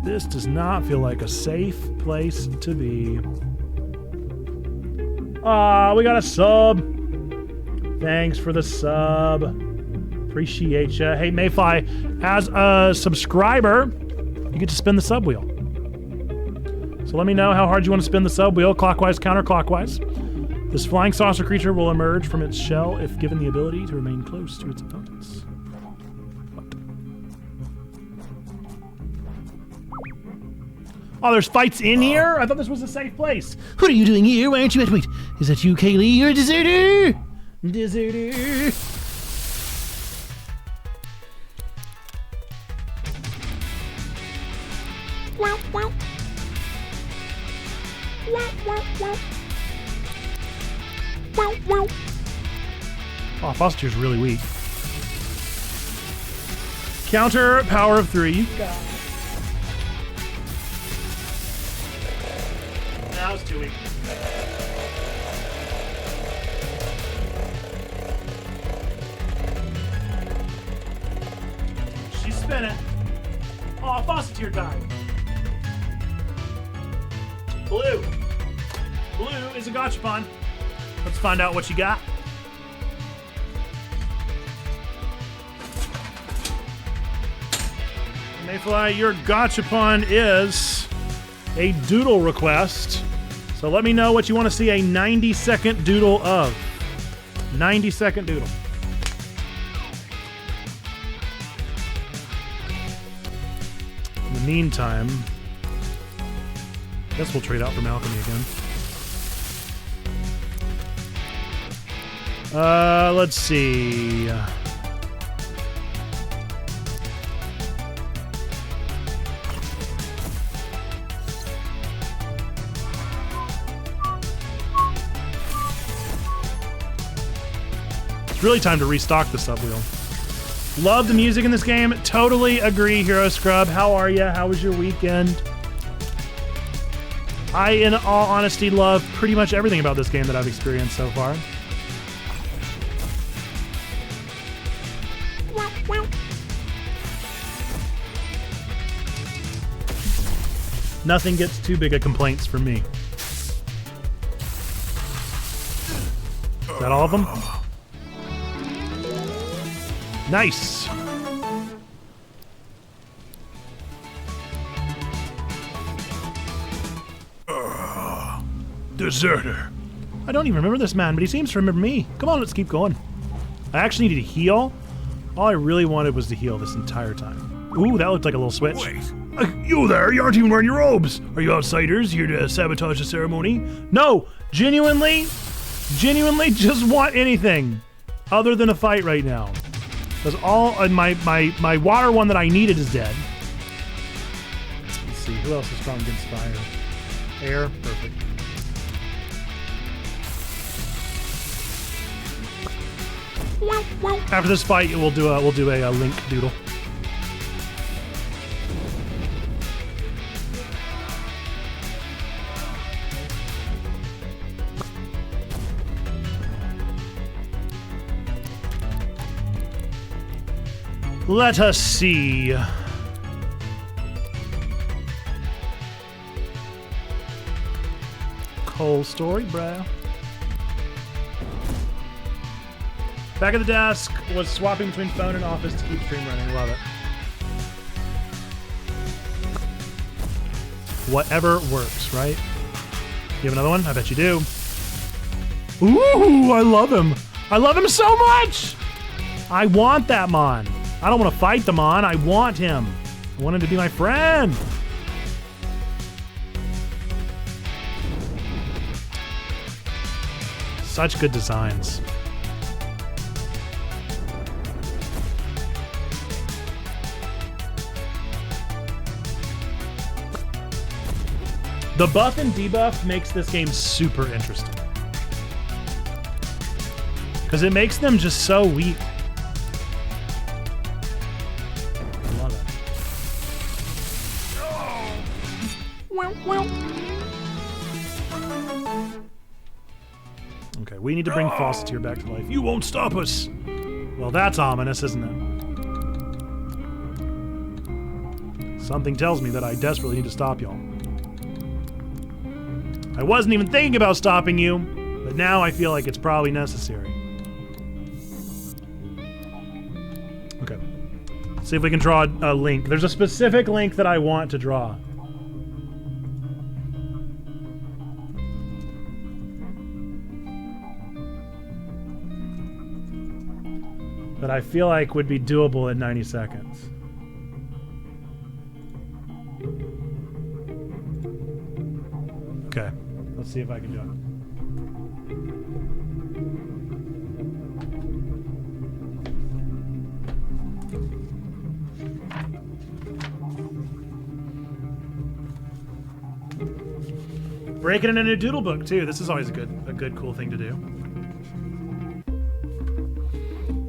This does not feel like a safe place to be. We got a sub. Thanks for the sub. Appreciate ya. Hey, Mayfly, as a subscriber, you get to spin the sub wheel. So let me know how hard you want to spin the sub wheel, clockwise, counterclockwise. This flying saucer creature will emerge from its shell if given the ability to remain close to its opponents. What? Oh, there's fights in here? I thought this was a safe place. What are you doing here? Why aren't you at... Wait, is that you, Kaylee? You're a deserter! Deserter! Wow, wow. Wow, wow, wow. Wow, wow. Oh, Foster's really weak. Counter, power of 3. You got it. That was too weak. She's spinning. Oh, Foster died. Blue. Blue is a gachapon. Let's find out what you got. Mayfly, your gachapon is a doodle request. So let me know what you want to see a 90-second doodle of. 90-second doodle. In the meantime, I guess we'll trade out for Alchemy again. Let's see. It's really time to restock the sub wheel. Love the music in this game. Totally agree, Hero Scrub. How are ya? How was your weekend? I, in all honesty, love pretty much everything about this game that I've experienced so far. Nothing gets too big of complaints from me. Is that all of them? Nice. Deserter. I don't even remember this man, but he seems to remember me. Come on, let's keep going. I actually needed to heal. All I really wanted was to heal this entire time. Ooh, that looked like a little switch. Wait. You there, you aren't even wearing your robes. Are you outsiders here to sabotage the ceremony? No, genuinely just want anything other than a fight right now. Because all my water one that I needed is dead. Let's see, who else is strong against fire? Air, perfect. After this fight, we'll do a link doodle. Let us see. Cool story, bruh. Back at the desk, was swapping between phone and office to keep stream running. Love it. Whatever works, right? You have another one? I bet you do. Ooh, I love him. I love him so much. I want that Mon. I don't want to fight the Mon. I want him. I want him to be my friend. Such good designs. The buff and debuff makes this game super interesting. Because it makes them just so weak. Okay, we need to bring Fawcetteer back to life. You won't stop us! Well, that's ominous, isn't it? Something tells me that I desperately need to stop y'all. I wasn't even thinking about stopping you, but now I feel like it's probably necessary. Okay. See if we can draw a link. There's a specific link that I want to draw. That I feel like would be doable in 90 seconds. Okay, let's see if I can do it. Breaking in a new doodle book too. This is always a good cool thing to do.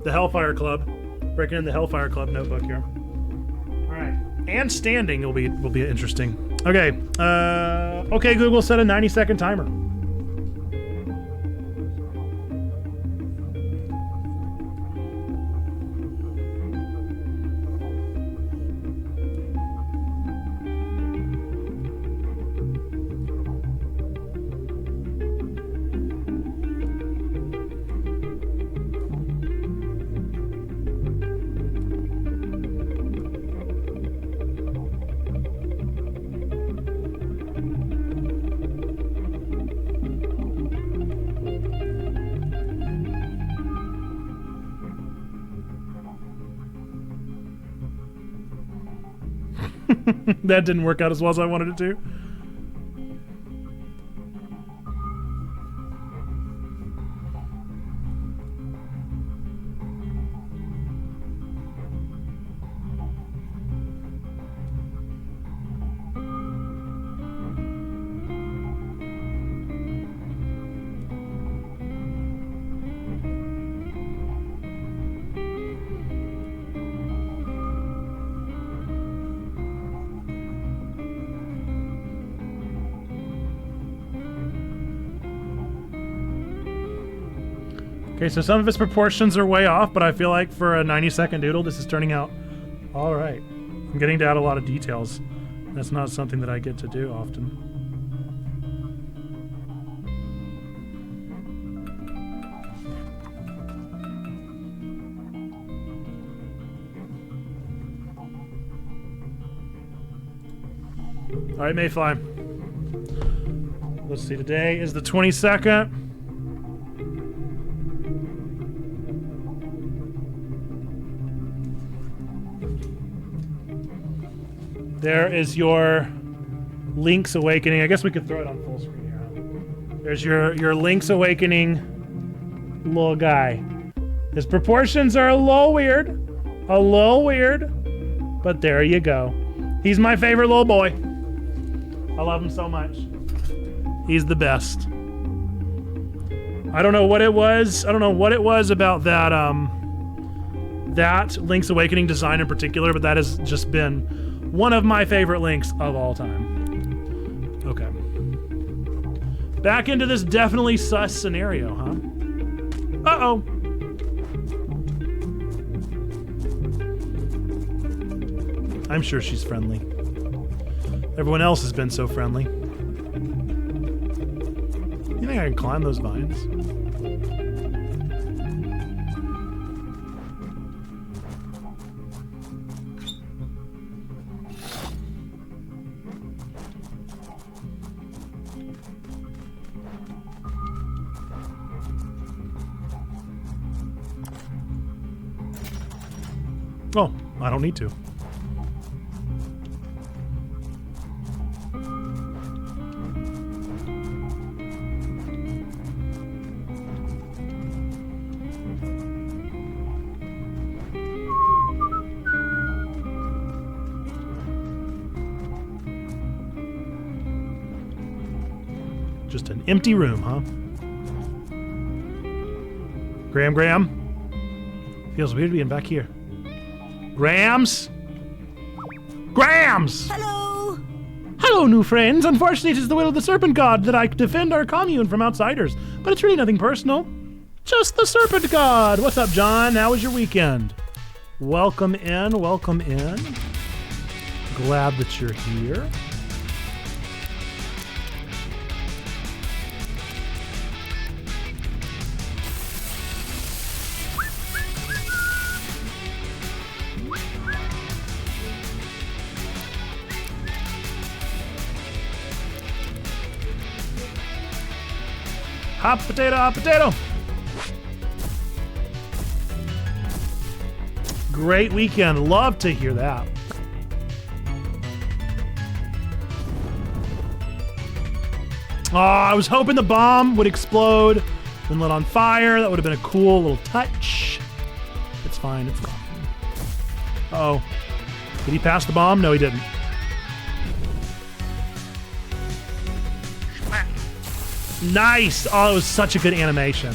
The Hellfire Club. Breaking in the Hellfire Club notebook here. All right, and standing will be interesting. Okay. Okay, Google, set a 90-second timer. That didn't work out as well as I wanted it to. Okay, so some of its proportions are way off, but I feel like for a 90-second doodle, this is turning out all right. I'm getting to add a lot of details. That's not something that I get to do often. All right, Mayfly. Let's see, today is the 22nd. There is your Link's Awakening. I guess we could throw it on full screen here. Huh? There's your Link's Awakening little guy. His proportions are a little weird, but there you go. He's my favorite little boy. I love him so much. He's the best. I don't know what it was. I don't know what it was about that that Link's Awakening design in particular, but that has just been one of my favorite Links of all time. Okay. Back into this definitely sus scenario, huh? Uh-oh. I'm sure she's friendly. Everyone else has been so friendly. You think I can climb those vines? Oh, I don't need to. Just an empty room, huh? Graham? Feels weird being back here. Grams? Grams! Hello! Hello, new friends. Unfortunately, it is the will of the Serpent God that I defend our commune from outsiders. But it's really nothing personal. Just the Serpent God. What's up, John? How was your weekend? Welcome in. Welcome in. Glad that you're here. Hot potato, hot potato. Great weekend. Love to hear that. Oh, I was hoping the bomb would explode and lit on fire. That would have been a cool little touch. It's fine. It's fine. Uh-oh. Did he pass the bomb? No, he didn't. Nice! Oh, it was such a good animation.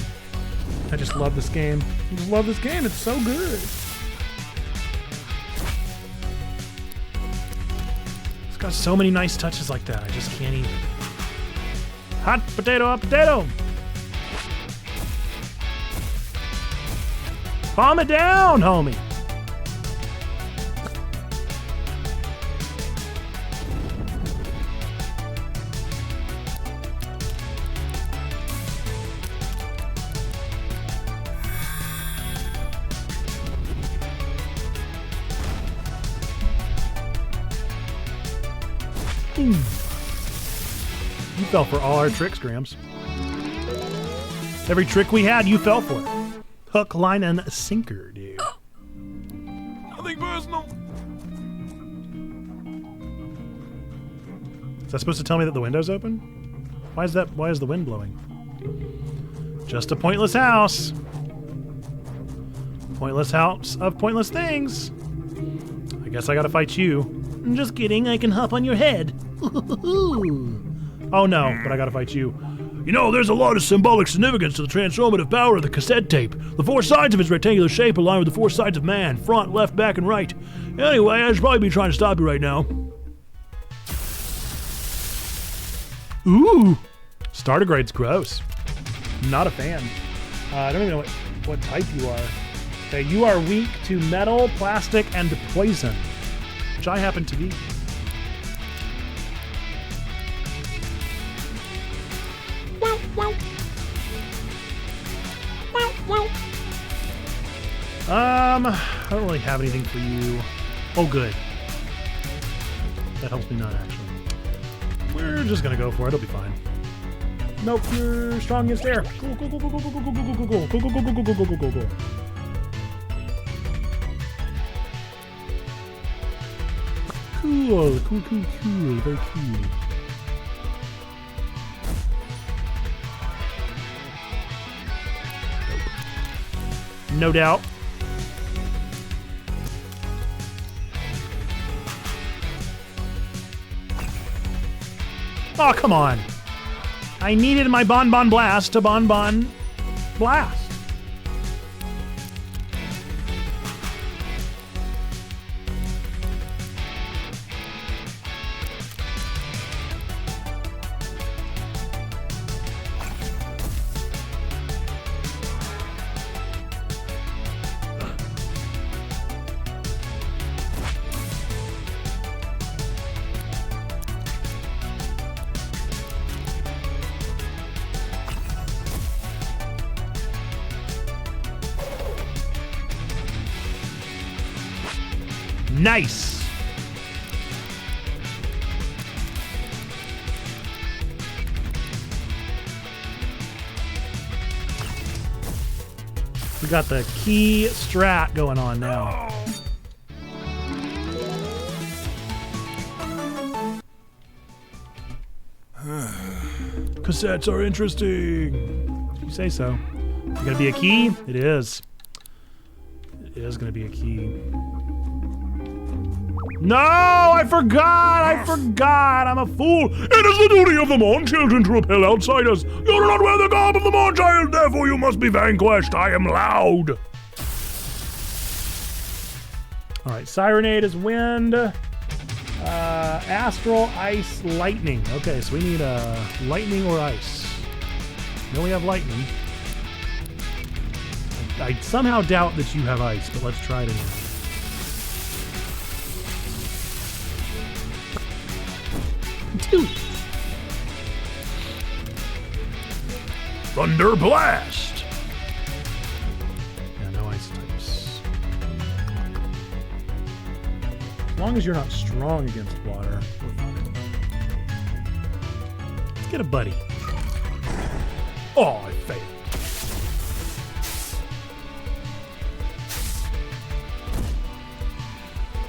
I just love this game. I just love this game. It's so good. It's got so many nice touches like that. I just can't even. Hot potato, hot potato! Calm it down, homie. You fell for all our tricks, Grams. Every trick we had, you fell for. Hook, line, and sinker, dude. Nothing personal. Is that supposed to tell me that the window's open? Why is the wind blowing? Just a pointless house. Pointless house of pointless things. I guess I gotta fight you. I'm just kidding, I can hop on your head. Oh no, but I gotta fight you. You know, there's a lot of symbolic significance to the transformative power of the cassette tape. The four sides of its rectangular shape align with the four sides of man, front, left, back, and right. Anyway, I should probably be trying to stop you right now. Ooh, startergrade's gross. Not a fan. I don't even know what type you are. Okay, you are weak to metal, plastic, and poison, which I happen to be. I don't really have anything for you. Oh, good. That helps me not, actually. We're just gonna go for it. It'll be fine. Nope, you're strong against air. Go, go, go, go, go, go, go, go, go, go, go, go, go, go, go, go, go, go, go, go. Cool, cool, cool, cool, very cool. No doubt. Oh, come on. I needed my Bonbon Blast to Bonbon Blast. Nice. We got the key strat going on now. Cassettes are interesting. You say so. Is it gonna be a key? It is. It is gonna be a key. No, I forgot! I'm a fool! It is the duty of the Mon children to repel outsiders. You do not wear the garb of the Mon child, therefore you must be vanquished. I am loud. Alright, Sirenade is wind. Astral, ice, lightning. Okay, so we need lightning or ice. No, we have lightning. I somehow doubt that you have ice, but let's try it anyway. Dude. Thunder Blast! Yeah, no ice types. As long as you're not strong against water, we're fine. Let's get a buddy. Oh, I failed.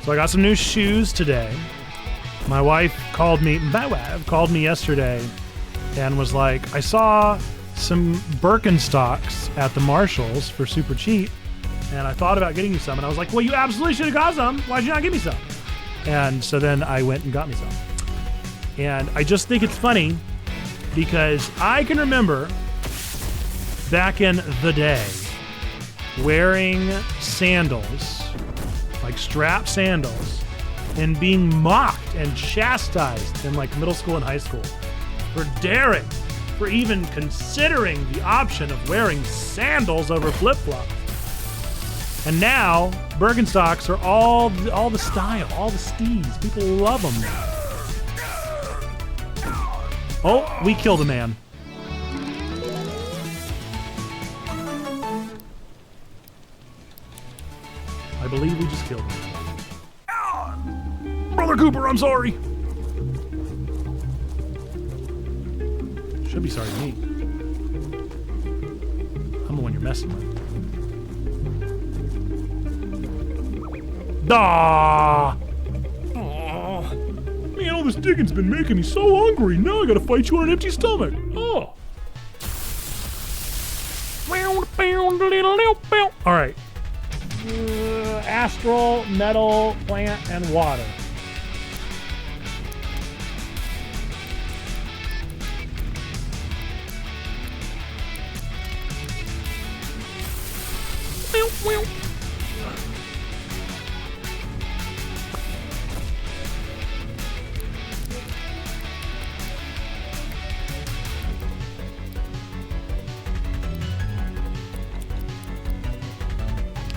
So I got some new shoes today. My wife called me yesterday and was like, I saw some Birkenstocks at the Marshalls for super cheap, and I thought about getting you some. And I was like, well, you absolutely should have got some. Why'd you not give me some? And so then I went and got me some. And I just think it's funny because I can remember back in the day wearing sandals, like strap sandals, and being mocked and chastised in like middle school and high school for daring, for even considering the option of wearing sandals over flip-flops. And now Birkenstocks are all the style, all the steez. People love them now. Oh, we killed a man. I believe we just killed him. Brother Cooper, I'm sorry. Should be sorry to me. I'm the one you're messing with. Ah! Man, all this digging's been making me so hungry. Now I gotta fight you on an empty stomach. Oh. All right. Astral, metal, plant, and water.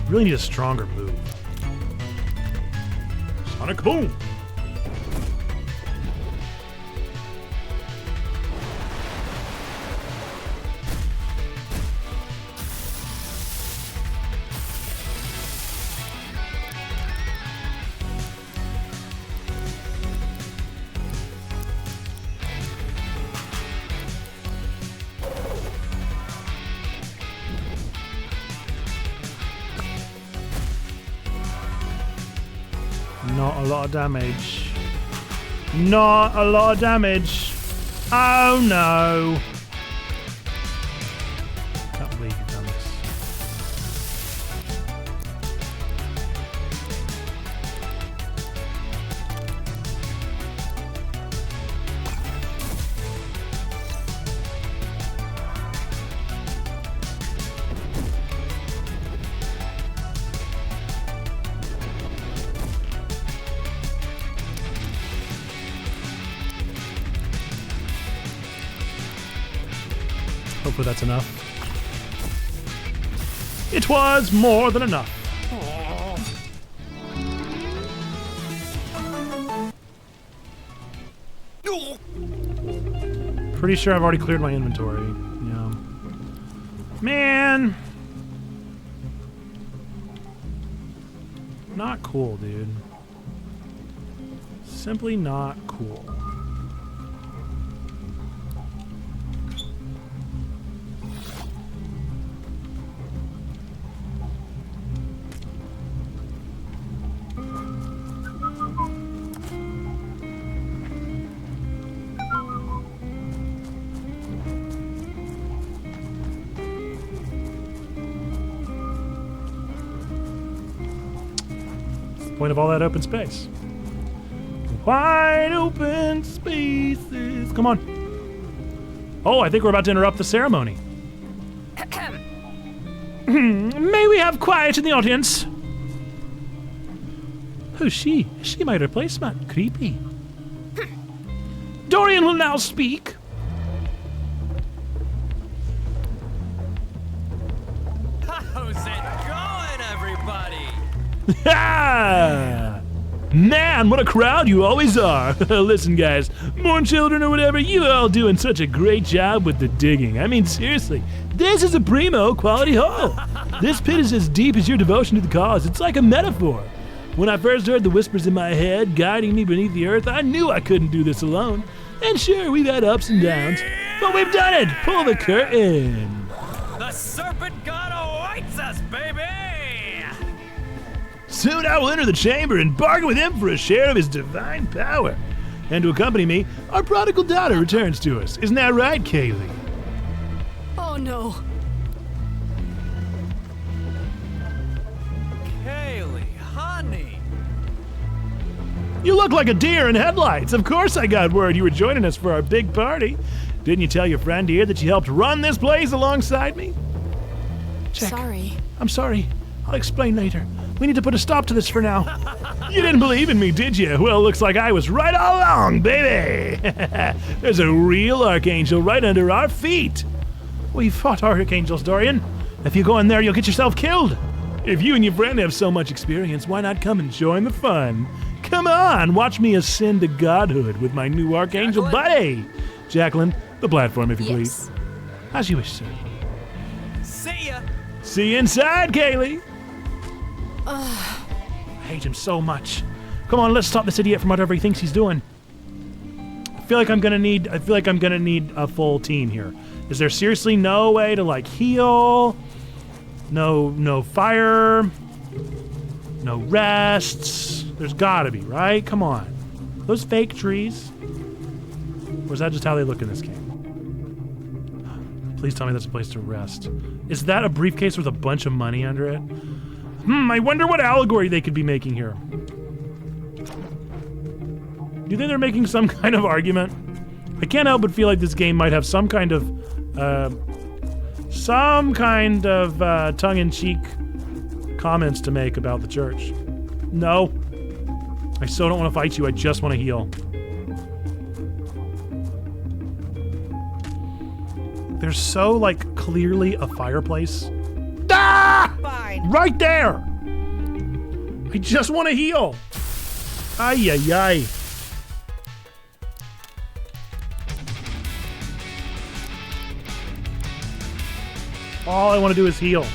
Really need a stronger move. Sonic Boom! Not a lot of damage. Not a lot of damage. Oh no. Can't believe you've done this. Hopefully that's enough. It was more than enough. Pretty sure I've already cleared my inventory. Yeah. Man. Not cool, dude. Simply not cool. Point of all that open space. Wide open spaces. Come on. Oh, I think we're about to interrupt the ceremony. May we have quiet in the audience? Who's she? Is she my replacement? Creepy. Dorian will now speak. How's it going, everybody? Ha! Man, what a crowd you always are. Listen, guys, Morn Children or whatever, you are all doing such a great job with the digging. I mean, seriously, this is a primo quality hole. This pit is as deep as your devotion to the cause. It's like a metaphor. When I first heard the whispers in my head guiding me beneath the earth, I knew I couldn't do this alone. And sure, we've had ups and downs, but we've done it. Pull the curtain. The serpent god awaits us, baby! Soon I will enter the chamber and bargain with him for a share of his divine power. And to accompany me, our prodigal daughter returns to us. Isn't that right, Kaylee? Oh no. Kaylee, honey. You look like a deer in headlights. Of course I got word you were joining us for our big party. Didn't you tell your friend here that you helped run this place alongside me? Check. Sorry. I'm sorry. I'll explain later. We need to put a stop to this for now. You didn't believe in me, did you? Well, looks like I was right all along, baby. There's a real archangel right under our feet. We fought archangels, Dorian. If you go in there, you'll get yourself killed. If you and your friend have so much experience, why not come and join the fun? Come on, watch me ascend to godhood with my new archangel buddy. Jacqueline, the platform, if you please. As you wish, sir. See ya. See you inside, Kaylee. I hate him so much. Come on, let's stop this idiot from whatever he thinks he's doing. I feel like I'm gonna need a full team here. Is there seriously no way to like heal? No fire. No rests. There's gotta be, right? Come on. Those fake trees. Or is that just how they look in this game? Please tell me that's a place to rest. Is that a briefcase with a bunch of money under it? I wonder what allegory they could be making here. Do you think they're making some kind of argument? I can't help but feel like this game might have some kind of tongue-in-cheek comments to make about the church. No. I so don't want to fight you, I just want to heal. There's so, like, clearly a fireplace. Ah! Fine. Right there! I just want to heal. Ay, ay, ay. All I want to do is heal.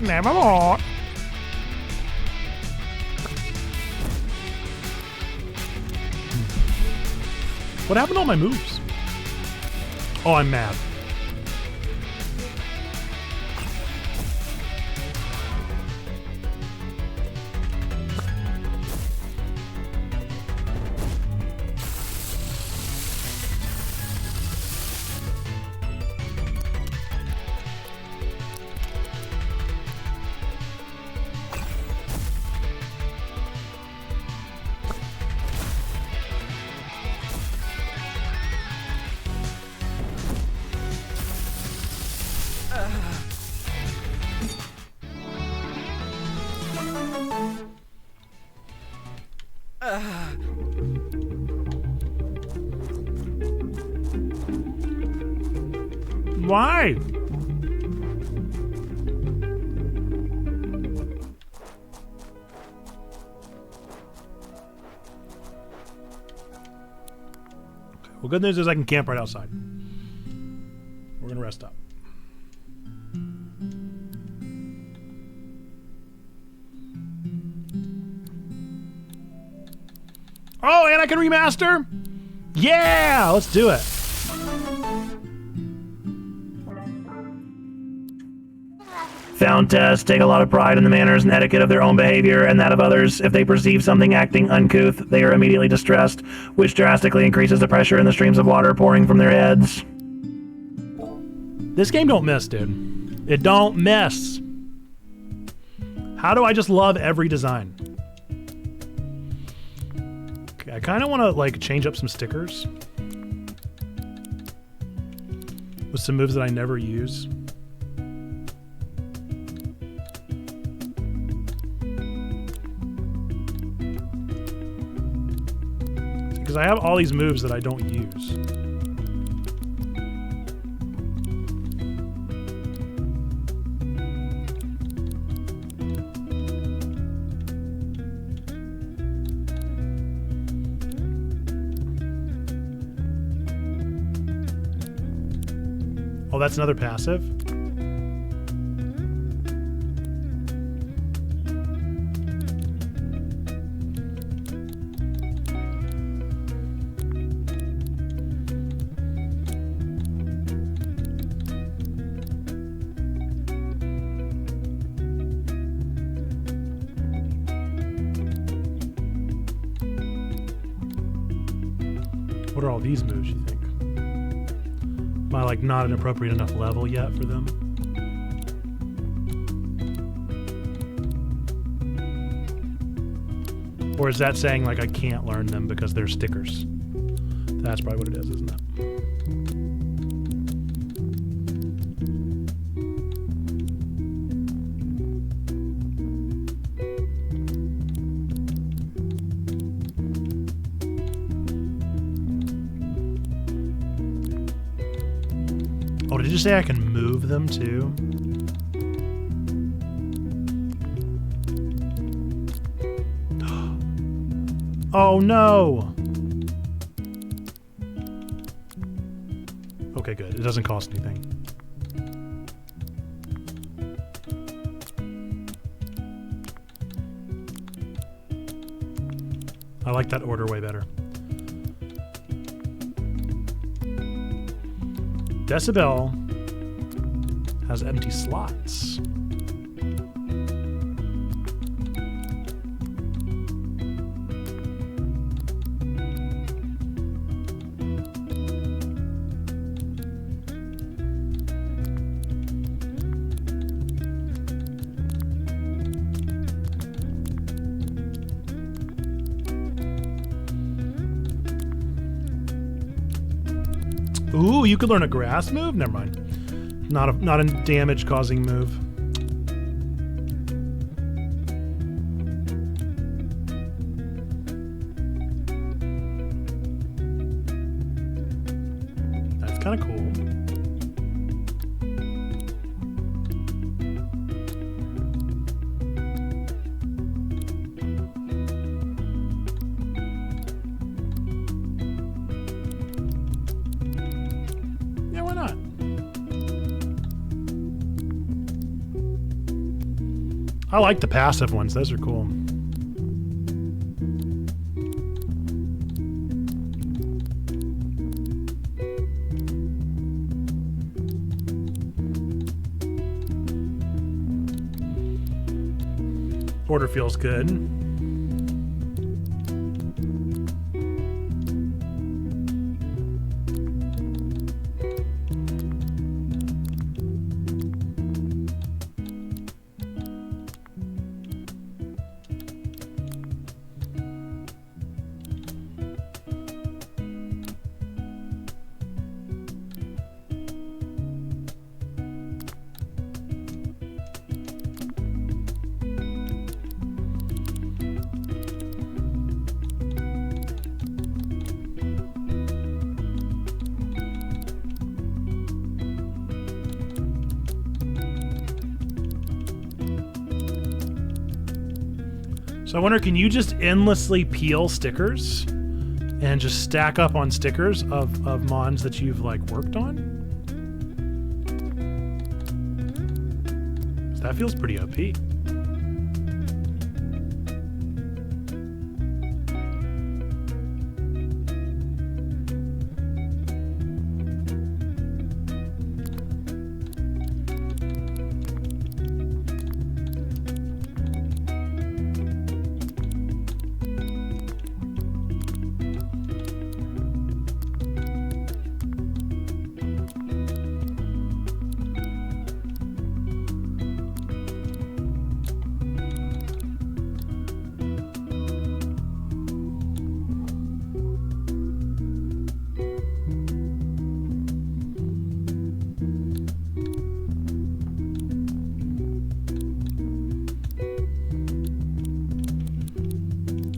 Nevermore. What happened to all my moves? Oh, I'm mad. Why? Well, good news is I can camp right outside. We're gonna rest up. Oh, and I can remaster? Yeah, let's do it. Found tests take a lot of pride in the manners and etiquette of their own behavior and that of others. If they perceive something acting uncouth, they are immediately distressed, which drastically increases the pressure in the streams of water pouring from their heads. This game don't miss, dude. It don't miss. How do I just love every design? Okay, I kind of want to like change up some stickers with some moves that I never use. because I have all these moves that I don't use. Oh, that's another passive. What are all these moves, you think? Am I like not an appropriate enough level yet for them? Or is that saying like I can't learn them because they're stickers? That's probably what it is, isn't it? Oh, did you say I can move them too? Oh no! Okay, good. It doesn't cost anything. I like that order way better. Decibel has empty slots. Ooh, you could learn a grass move? Never mind. Not a damage-causing move. That's kind of cool. Yeah, why not? I like the passive ones. Those are cool. Order feels good. So I wonder, can you just endlessly peel stickers and just stack up on stickers of mons that you've like worked on? So that feels pretty OP.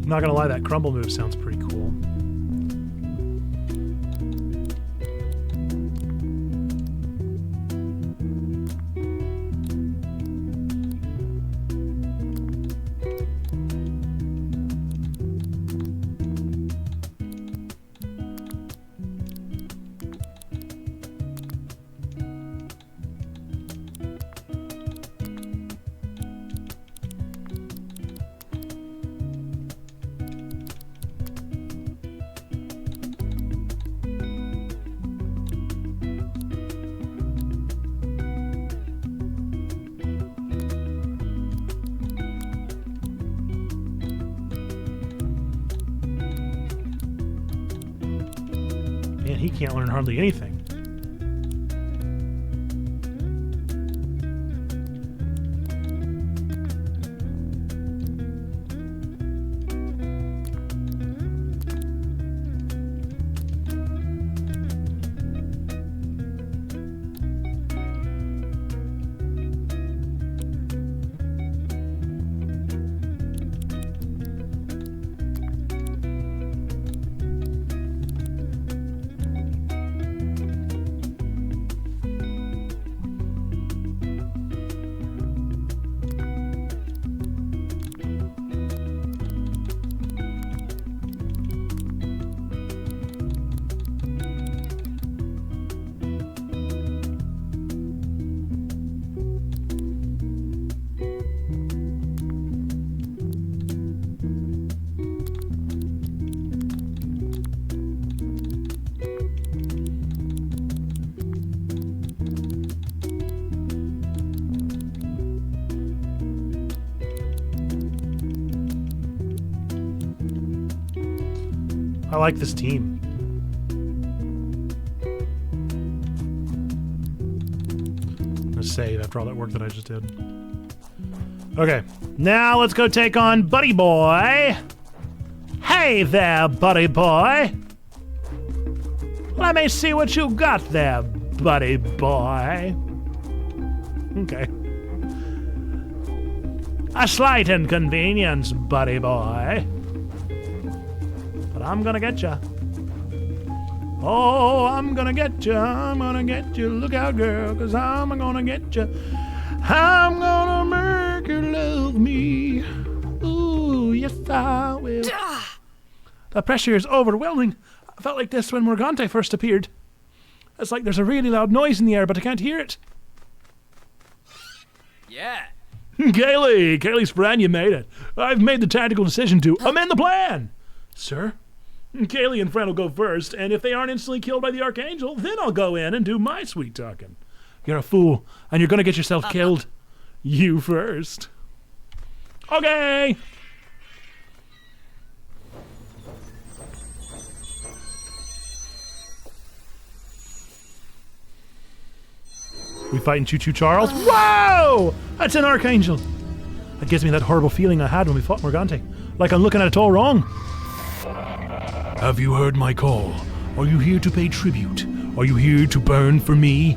I'm not gonna lie, that crumble move sounds pretty cool. Man, he can't learn hardly anything. I like this team. I'm gonna save after all that work that I just did. Okay, now let's go take on Buddy Boy. Hey there, Buddy Boy. Let me see what you got there, Buddy Boy. Okay. A slight inconvenience, Buddy Boy. But I'm gonna get ya. Oh, I'm gonna get ya. I'm gonna get you. Look out, girl, 'cause I'm gonna get ya. I'm gonna make you love me. Ooh, yes, I will. The pressure is overwhelming. I felt like this when Morgante first appeared. It's like there's a really loud noise in the air, but I can't hear it. Yeah. Kaylee Spran, you made it. I've made the tactical decision to amend the plan. Sir? Kaylee and Fran will go first, and if they aren't instantly killed by the Archangel, then I'll go in and do my sweet talking. You're a fool, and you're gonna get yourself killed. You first. Okay! We fighting Choo Choo Charles? Whoa! That's an Archangel! That gives me that horrible feeling I had when we fought Morgante. Like I'm looking at it all wrong. Have you heard my call? Are you here to pay tribute? Are you here to burn for me?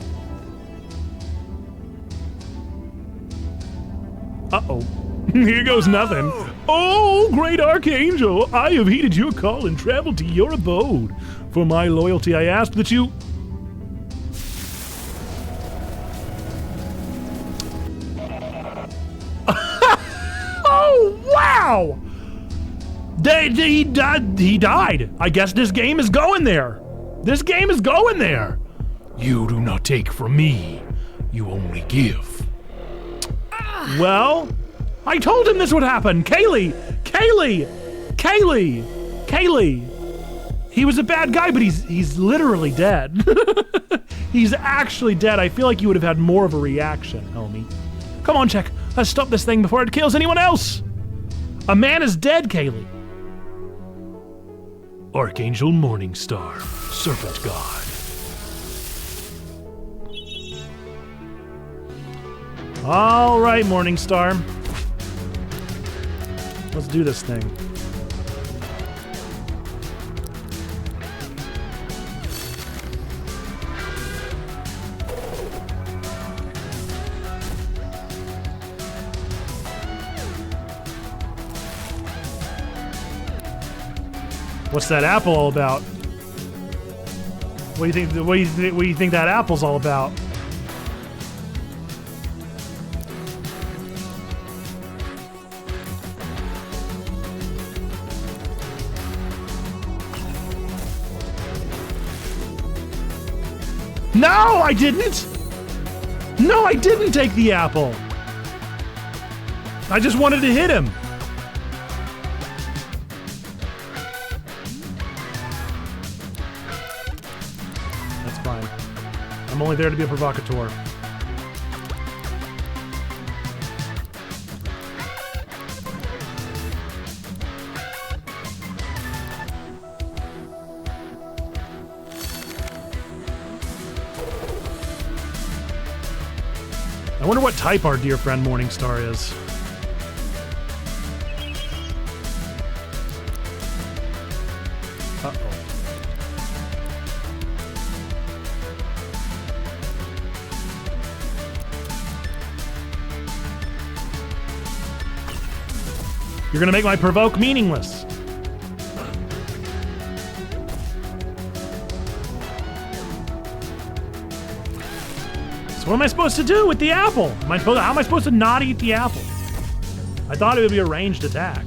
Uh-oh. Here goes nothing. Oh, great Archangel! I have heeded your call and traveled to your abode. For my loyalty, I ask that you... Oh, wow! He died. I guess this game is going there. This game is going there. You do not take from me. You only give. Well, I told him this would happen. Kaylee. He was a bad guy, but he's literally dead. He's actually dead. I feel like you would have had more of a reaction, homie. Come on, Check. Let's stop this thing before it kills anyone else. A man is dead, Kaylee. Archangel Morningstar, Serpent God. All right, Morningstar. Let's do this thing. What's that apple all about? What do you think? What do you think that apple's all about? No, I didn't. No, I didn't take the apple. I just wanted to hit him. I'm only there to be a provocateur. I wonder what type our dear friend Morningstar is. Uh-oh. You're gonna make my provoke meaningless. So what am I supposed to do with the apple? How am I supposed to not eat the apple? I thought it would be a ranged attack.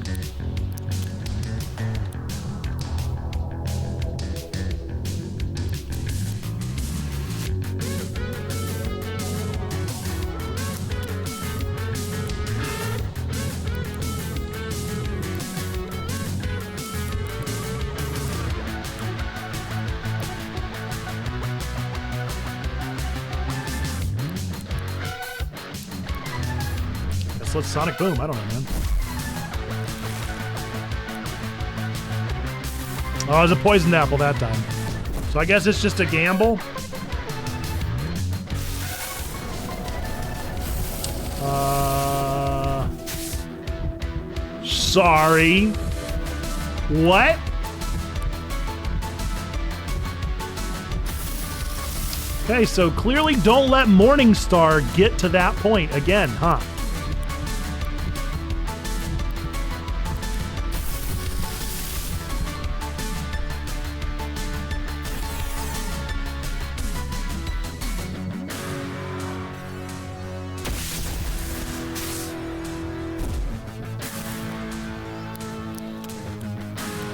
Let's Sonic Boom. I don't know, man. Oh, it was a poisoned apple that time. So I guess it's just a gamble. Sorry. What? Okay, so clearly don't let Morningstar get to that point again, huh?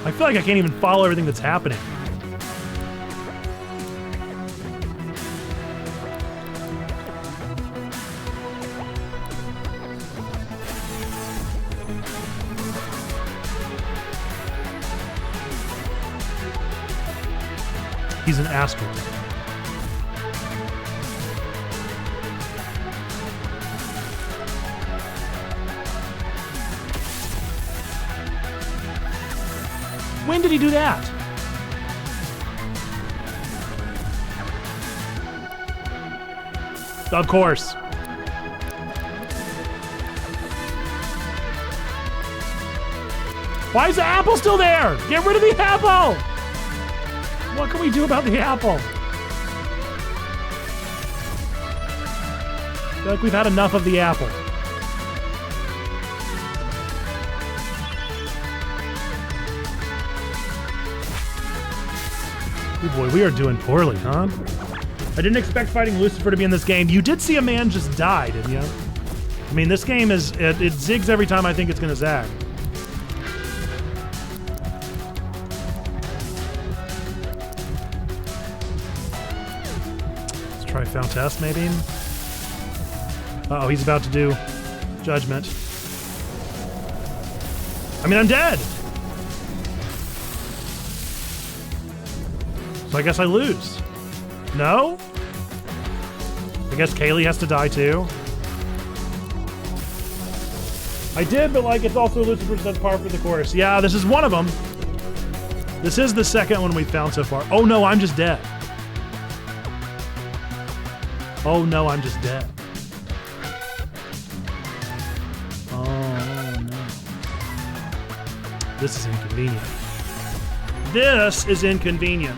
I feel like I can't even follow everything that's happening. He's an asteroid. When did he do that? Of course. Why is the apple still there? Get rid of the apple! What can we do about the apple? I feel like we've had enough of the apple. Oh boy, we are doing poorly, huh? I didn't expect fighting Lucifer to be in this game. You did see a man just die, didn't you? I mean, this game is, it zigs every time I think it's gonna zag. Let's try Fountess, maybe? Uh-oh, he's about to do Judgment. I mean, I'm dead! So I guess I lose. No? I guess Kaylee has to die too. I did, but like it's also Lucifer's that's par for the course. Yeah, this is one of them. This is the second one we've found so far. Oh no, I'm just dead. Oh no, I'm just dead. Oh no. This is inconvenient. This is inconvenient.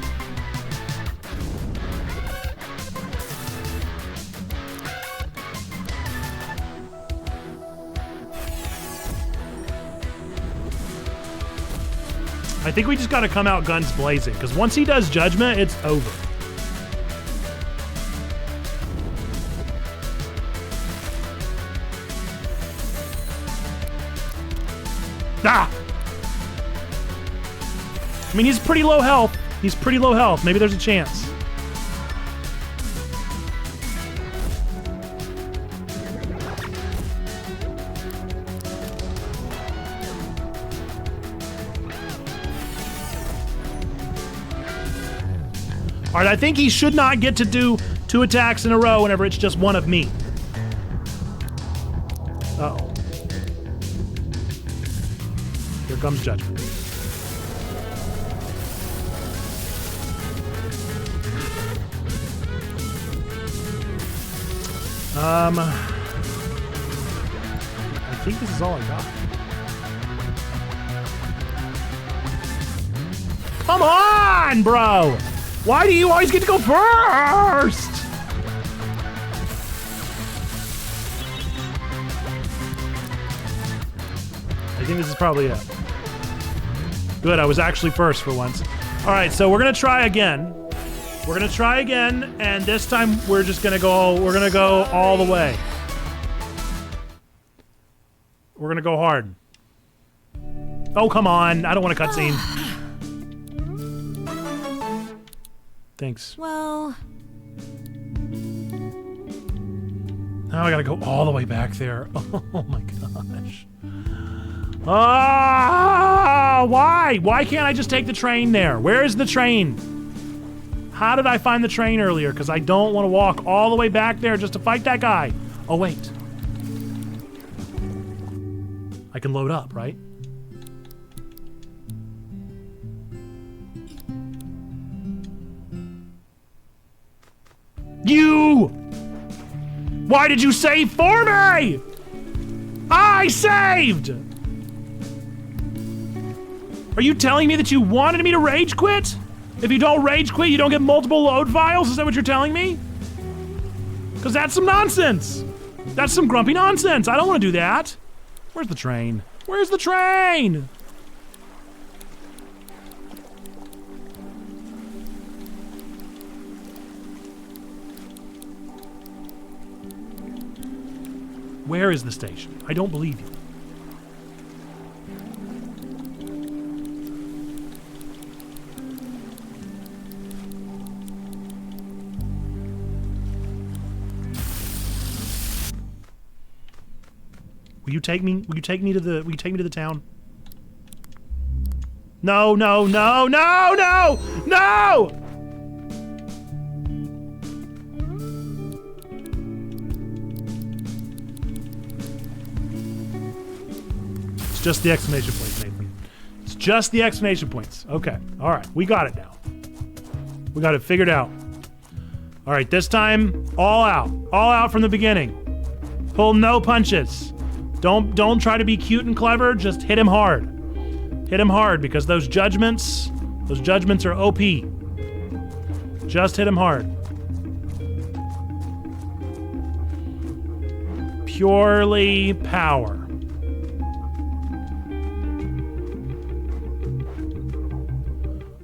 I think we just gotta come out guns blazing, because once he does Judgment, it's over. Ah! I mean, he's pretty low health. He's pretty low health. Maybe there's a chance. All right, I think he should not get to do 2 attacks in a row whenever it's just one of me. Uh-oh. Here comes Judgment. I think this is all I got. Come on, bro! Why do you always get to go first? I think this is probably it. Good, I was actually first for once. All right, so we're gonna try again. We're gonna try again, and this time we're just gonna go, we're gonna go all the way. We're gonna go hard. Oh, come on, I don't want a cutscene. Thanks. Well, Now I gotta go all the way back there. Oh my gosh. Ah, why? Why can't I just take the train there? Where is the train? How did I find the train earlier? Because I don't want to walk all the way back there just to fight that guy. Oh, wait. I can load up, right? You! Why did you save for me? I saved! Are you telling me that you wanted me to rage quit? If you don't rage quit, you don't get multiple load files? Is that what you're telling me? Because that's some nonsense. That's some grumpy nonsense. I don't want to do that. Where's the train? Where's the train? Where is the station? I don't believe you. Will you take me? Will you take me to the? Will you take me to the town? No! No! No! No! No! No! It's just the exclamation points, Nathan. It's just the exclamation points. Okay. All right. We got it now. We got it figured out. All right. This time, all out. All out from the beginning. Pull no punches. Don't try to be cute and clever, just hit him hard. Hit him hard because those judgments are OP. Just hit him hard. Purely power.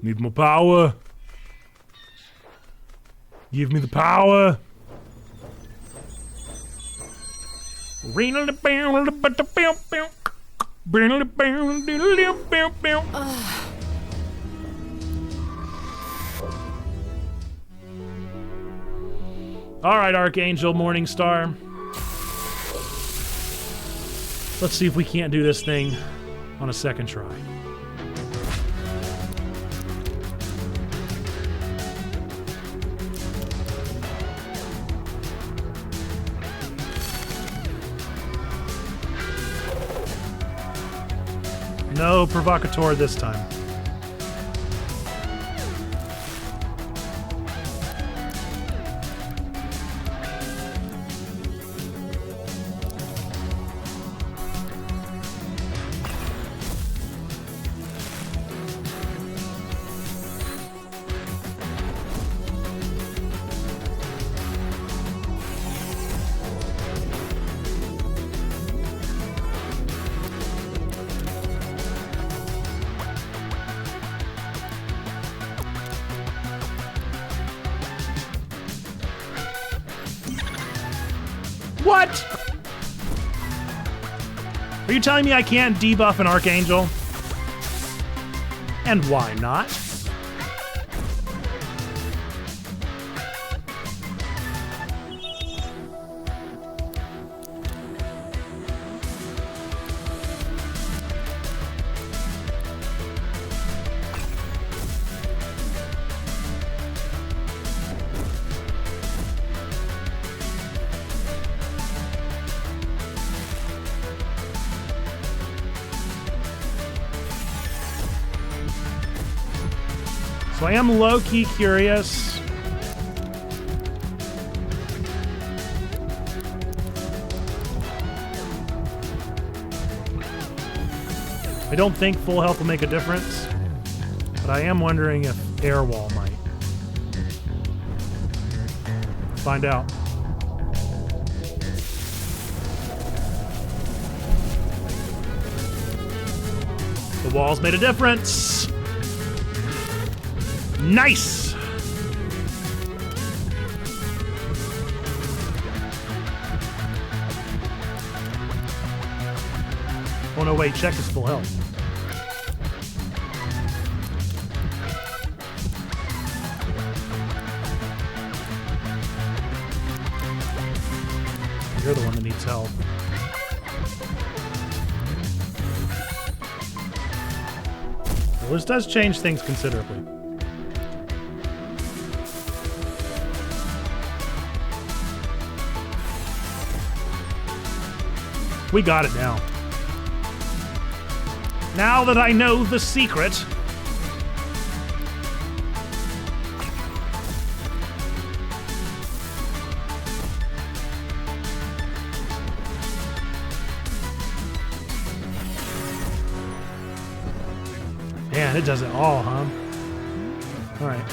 Need more power. Give me the power. All right, Archangel Morningstar. Let's see if we can't do this thing on a second try. No provocateur this time. What? Are you telling me I can't debuff an Archangel? And why not? So I am low-key curious. I don't think full health will make a difference, but I am wondering if air wall might. Find out. The walls made a difference. Nice. Oh no, wait, check his full health. You're the one that needs help. Well, this does change things considerably. We got it now. Now that I know the secret. Man, it does it all, huh? All right.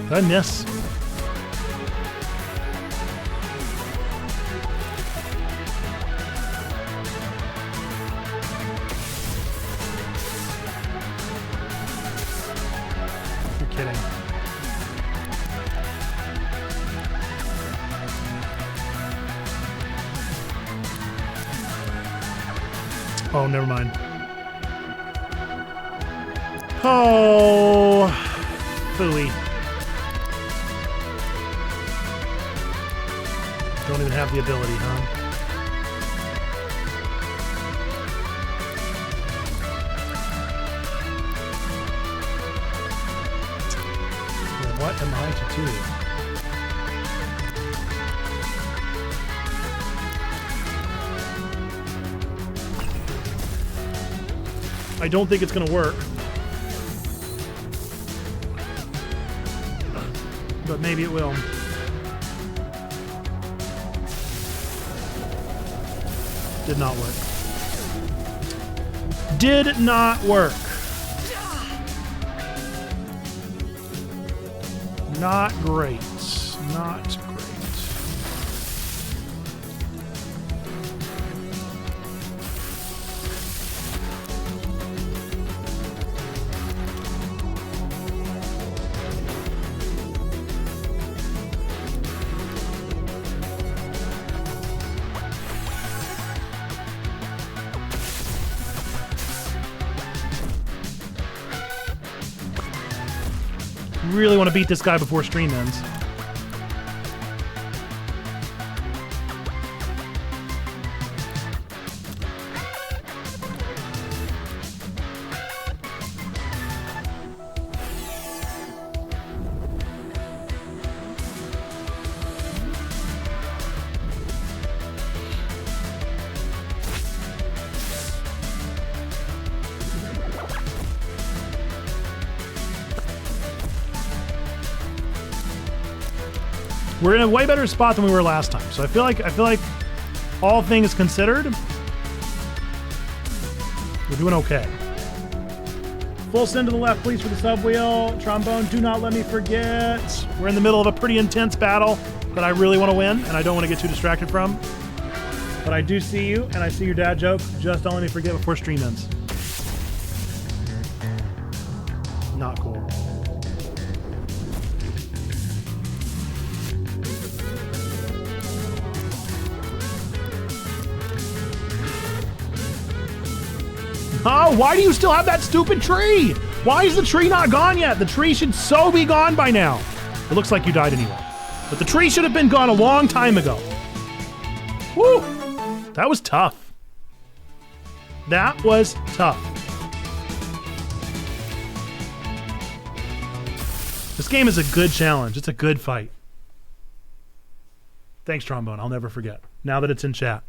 Did I miss? You're kidding. Oh, never mind. Oh, phooey. Don't even have the ability, huh? Well, what am I to do? I don't think it's gonna work. But maybe it will. Did not work. Did not work. Not great. Not great. Really want to beat this guy before stream ends. We're in a way better spot than we were last time. So I feel like all things considered, we're doing okay. Full send to the left, please, for the sub wheel. Trombone, do not let me forget. We're in the middle of a pretty intense battle that I really want to win and I don't want to get too distracted from. But I do see you and I see your dad joke. Just don't let me forget before stream ends. Not cool. Oh, why do you still have that stupid tree? Why is the tree not gone yet? The tree should so be gone by now. It looks like you died anyway. But the tree should have been gone a long time ago. Woo! That was tough. That was tough. This game is a good challenge. It's a good fight. Thanks, Trombone. I'll never forget. Now that it's in chat.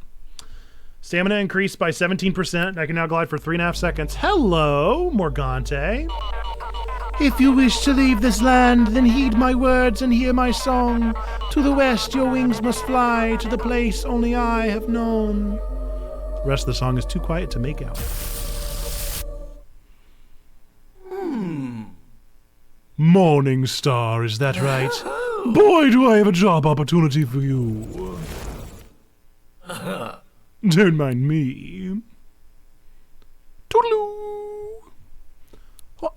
Stamina increased by 17%. I can now glide for 3.5 seconds. Hello, Morgante. If you wish to leave this land, then heed my words and hear my song. To the west your wings must fly, to the place only I have known. The rest of the song is too quiet to make out. Morning Star, is that right? Boy, do I have a job opportunity for you. Don't mind me. Toodaloo. What?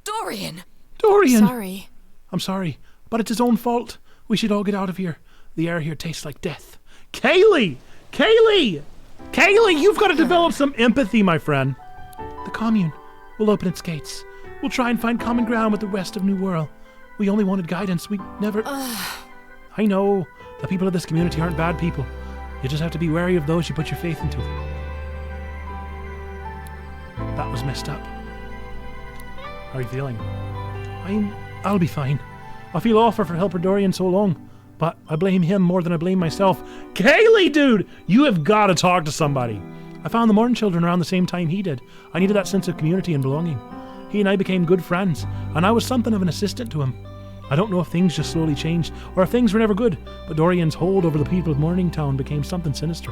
Dorian! Dorian! Sorry. I'm sorry, but it's his own fault. We should all get out of here. The air here tastes like death. Kaylee! Kaylee! Kaylee, you've got to develop some empathy, my friend. The commune will open its gates. We'll try and find common ground with the rest of New World. We only wanted guidance. We never... I know. The people of this community aren't bad people. You just have to be wary of those you put your faith into. That was messed up. How are you feeling? I'll be fine. I feel awful for helping Dorian so long, but I blame him more than I blame myself. Kaylee, dude! You have got to talk to somebody. I found the Morn children around the same time he did. I needed that sense of community and belonging. He and I became good friends, and I was something of an assistant to him. I don't know if things just slowly changed, or if things were never good, but Dorian's hold over the people of Morningtown became something sinister.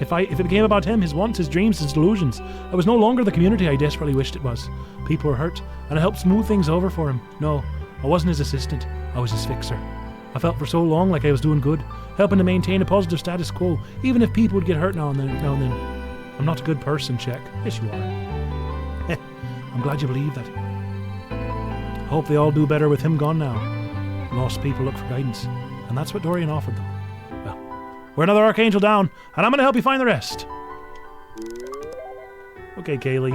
If it became about him, his wants, his dreams, his delusions, I was no longer the community I desperately wished it was. People were hurt, and I helped smooth things over for him. No, I wasn't his assistant, I was his fixer. I felt for so long like I was doing good, helping to maintain a positive status quo, even if people would get hurt now and then. I'm not a good person, Check. Yes, you are. I'm glad you believe that. I hope they all do better with him gone now. Lost people look for guidance, and that's what Dorian offered them. Well, we're another Archangel down, and I'm going to help you find the rest. Okay, Kaylee.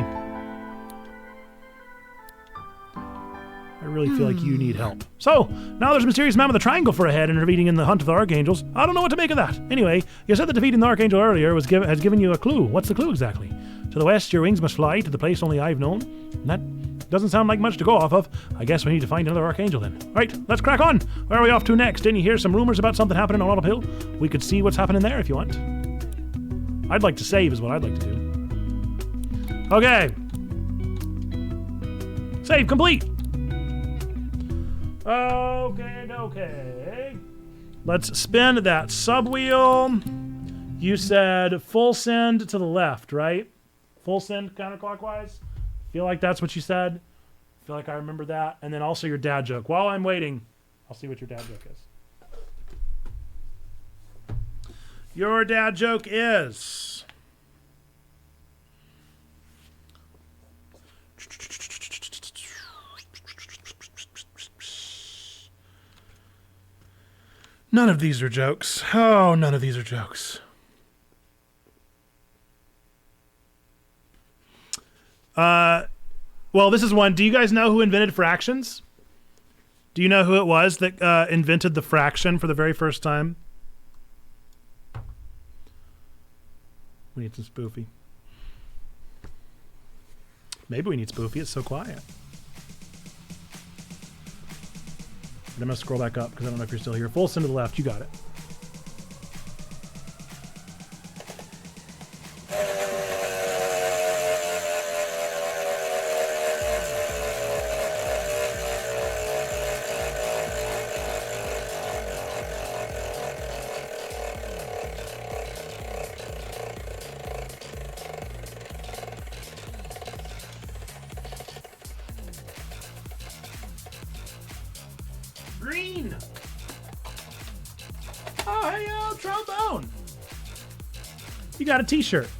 I really feel like you need help. So, now there's a mysterious man with a triangle for a head intervening in the hunt of the Archangels. I don't know what to make of that. Anyway, you said that defeating the Archangel earlier has given you a clue. What's the clue exactly? To the west, your wings must fly to the place only I've known. And that doesn't sound like much to go off of. I guess we need to find another Archangel then. Right, let's crack on. Where are we off to next? Didn't you hear some rumors about something happening on Olive Hill? We could see what's happening there if you want. I'd like to save is what I'd like to do. Okay. Save complete. Okay. Let's spin that sub wheel. You said full send to the left, right? Full send counterclockwise? Feel like that's what you said. Feel like I remember that. And then also your dad joke. While I'm waiting, I'll see what your dad joke is. Your dad joke is... None of these are jokes. Oh, none of these are jokes. Well, this is one. Do you guys know who invented fractions? Do you know who it was that invented the fraction for the very first time? We need some spoofy. Maybe we need spoofy. It's so quiet. I'm going to scroll back up because I don't know if you're still here. Full send to the left. You got it. Green. Oh, hey, trombone. You got a t-shirt.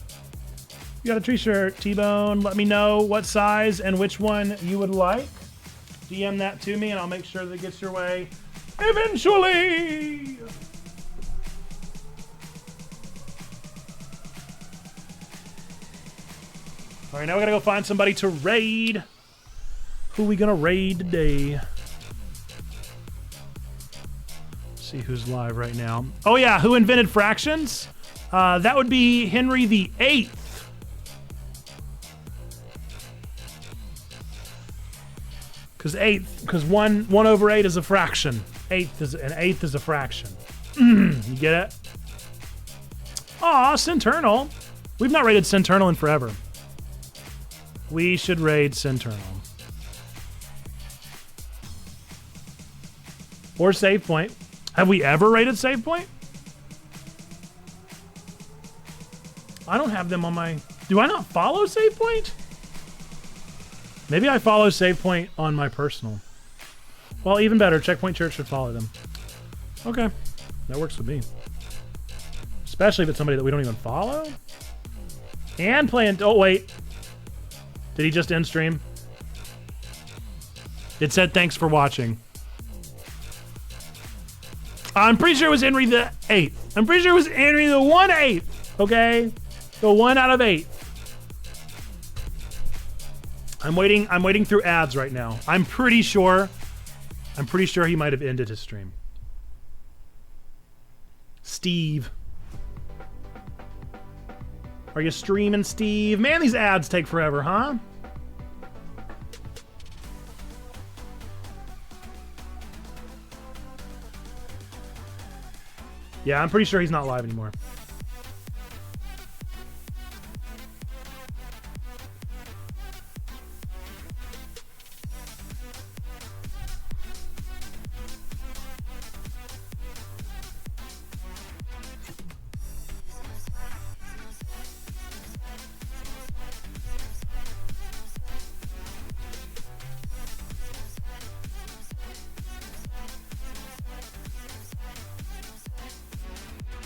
You got a t-shirt, T-Bone. Let me know what size and which one you would like. DM that to me and I'll make sure that it gets your way eventually. All right, now we gotta go find somebody to raid. Who are we gonna raid today? See who's live right now. Oh yeah, who invented fractions? That would be Henry VIII. Because one over 8 is a fraction. An eighth is a fraction. You get it? Aw, Centurnal. We've not raided Centurnal in forever. We should raid Centurnal. Or Save Point. Have we ever raided Save Point? I don't have them on my... Do I not follow Save Point? Maybe I follow Save Point on my personal. Well, even better. Checkpoint Church should follow them. Okay. That works with me. Especially if it's somebody that we don't even follow. And playing... Oh, wait. Did he just end stream? It said thanks for watching. I'm pretty sure it was Henry the 8th. I'm pretty sure it was Henry the 1/8. Okay? The 1 out of 8. I'm waiting through ads right now. I'm pretty sure he might have ended his stream. Steve. Are you streaming, Steve? Man, these ads take forever, huh? Yeah, I'm pretty sure he's not live anymore.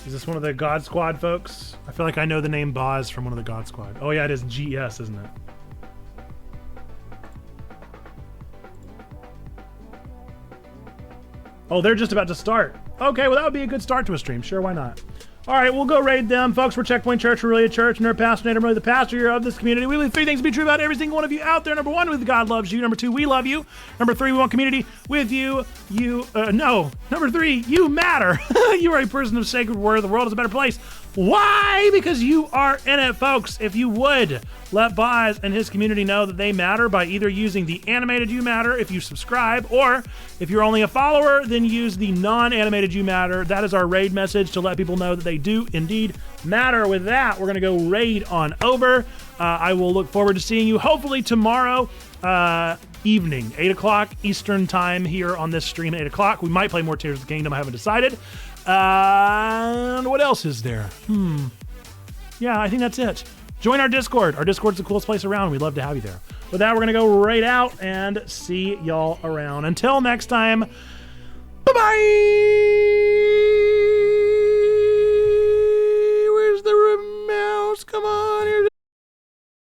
Is this one of the God Squad folks? I feel like I know the name Boz from one of the God Squad. Oh yeah, it is GS, isn't it? Oh, they're just about to start. Okay, well that would be a good start to a stream. Sure, why not? All right, we'll go raid them. Folks, we're Checkpoint Church. We're really a church. Nerd Pastor, I'm really the pastor here of this community. We believe 3 things to be true about every single one of you out there. Number 1, with God loves you. Number 2, we love you. Number 3, we want community with you. Number 3, you matter. You are a person of sacred word. The world is a better place. Why? Because you are in it, folks. If you would, let Boz and his community know that they matter by either using the animated You Matter if you subscribe, or if you're only a follower, then use the non-animated You Matter. That is our raid message to let people know that they do indeed matter. With that, we're going to go raid on over. I will look forward to seeing you hopefully tomorrow evening, 8 o'clock Eastern time here on this stream at 8 o'clock. We might play more Tears of the Kingdom. I haven't decided. And what else is there? Yeah, I think that's it. Join our Discord. Our Discord's the coolest place around. We'd love to have you there. With that, we're going to go right out and see y'all around. Until next time, bye-bye! Where's the mouse? Come on!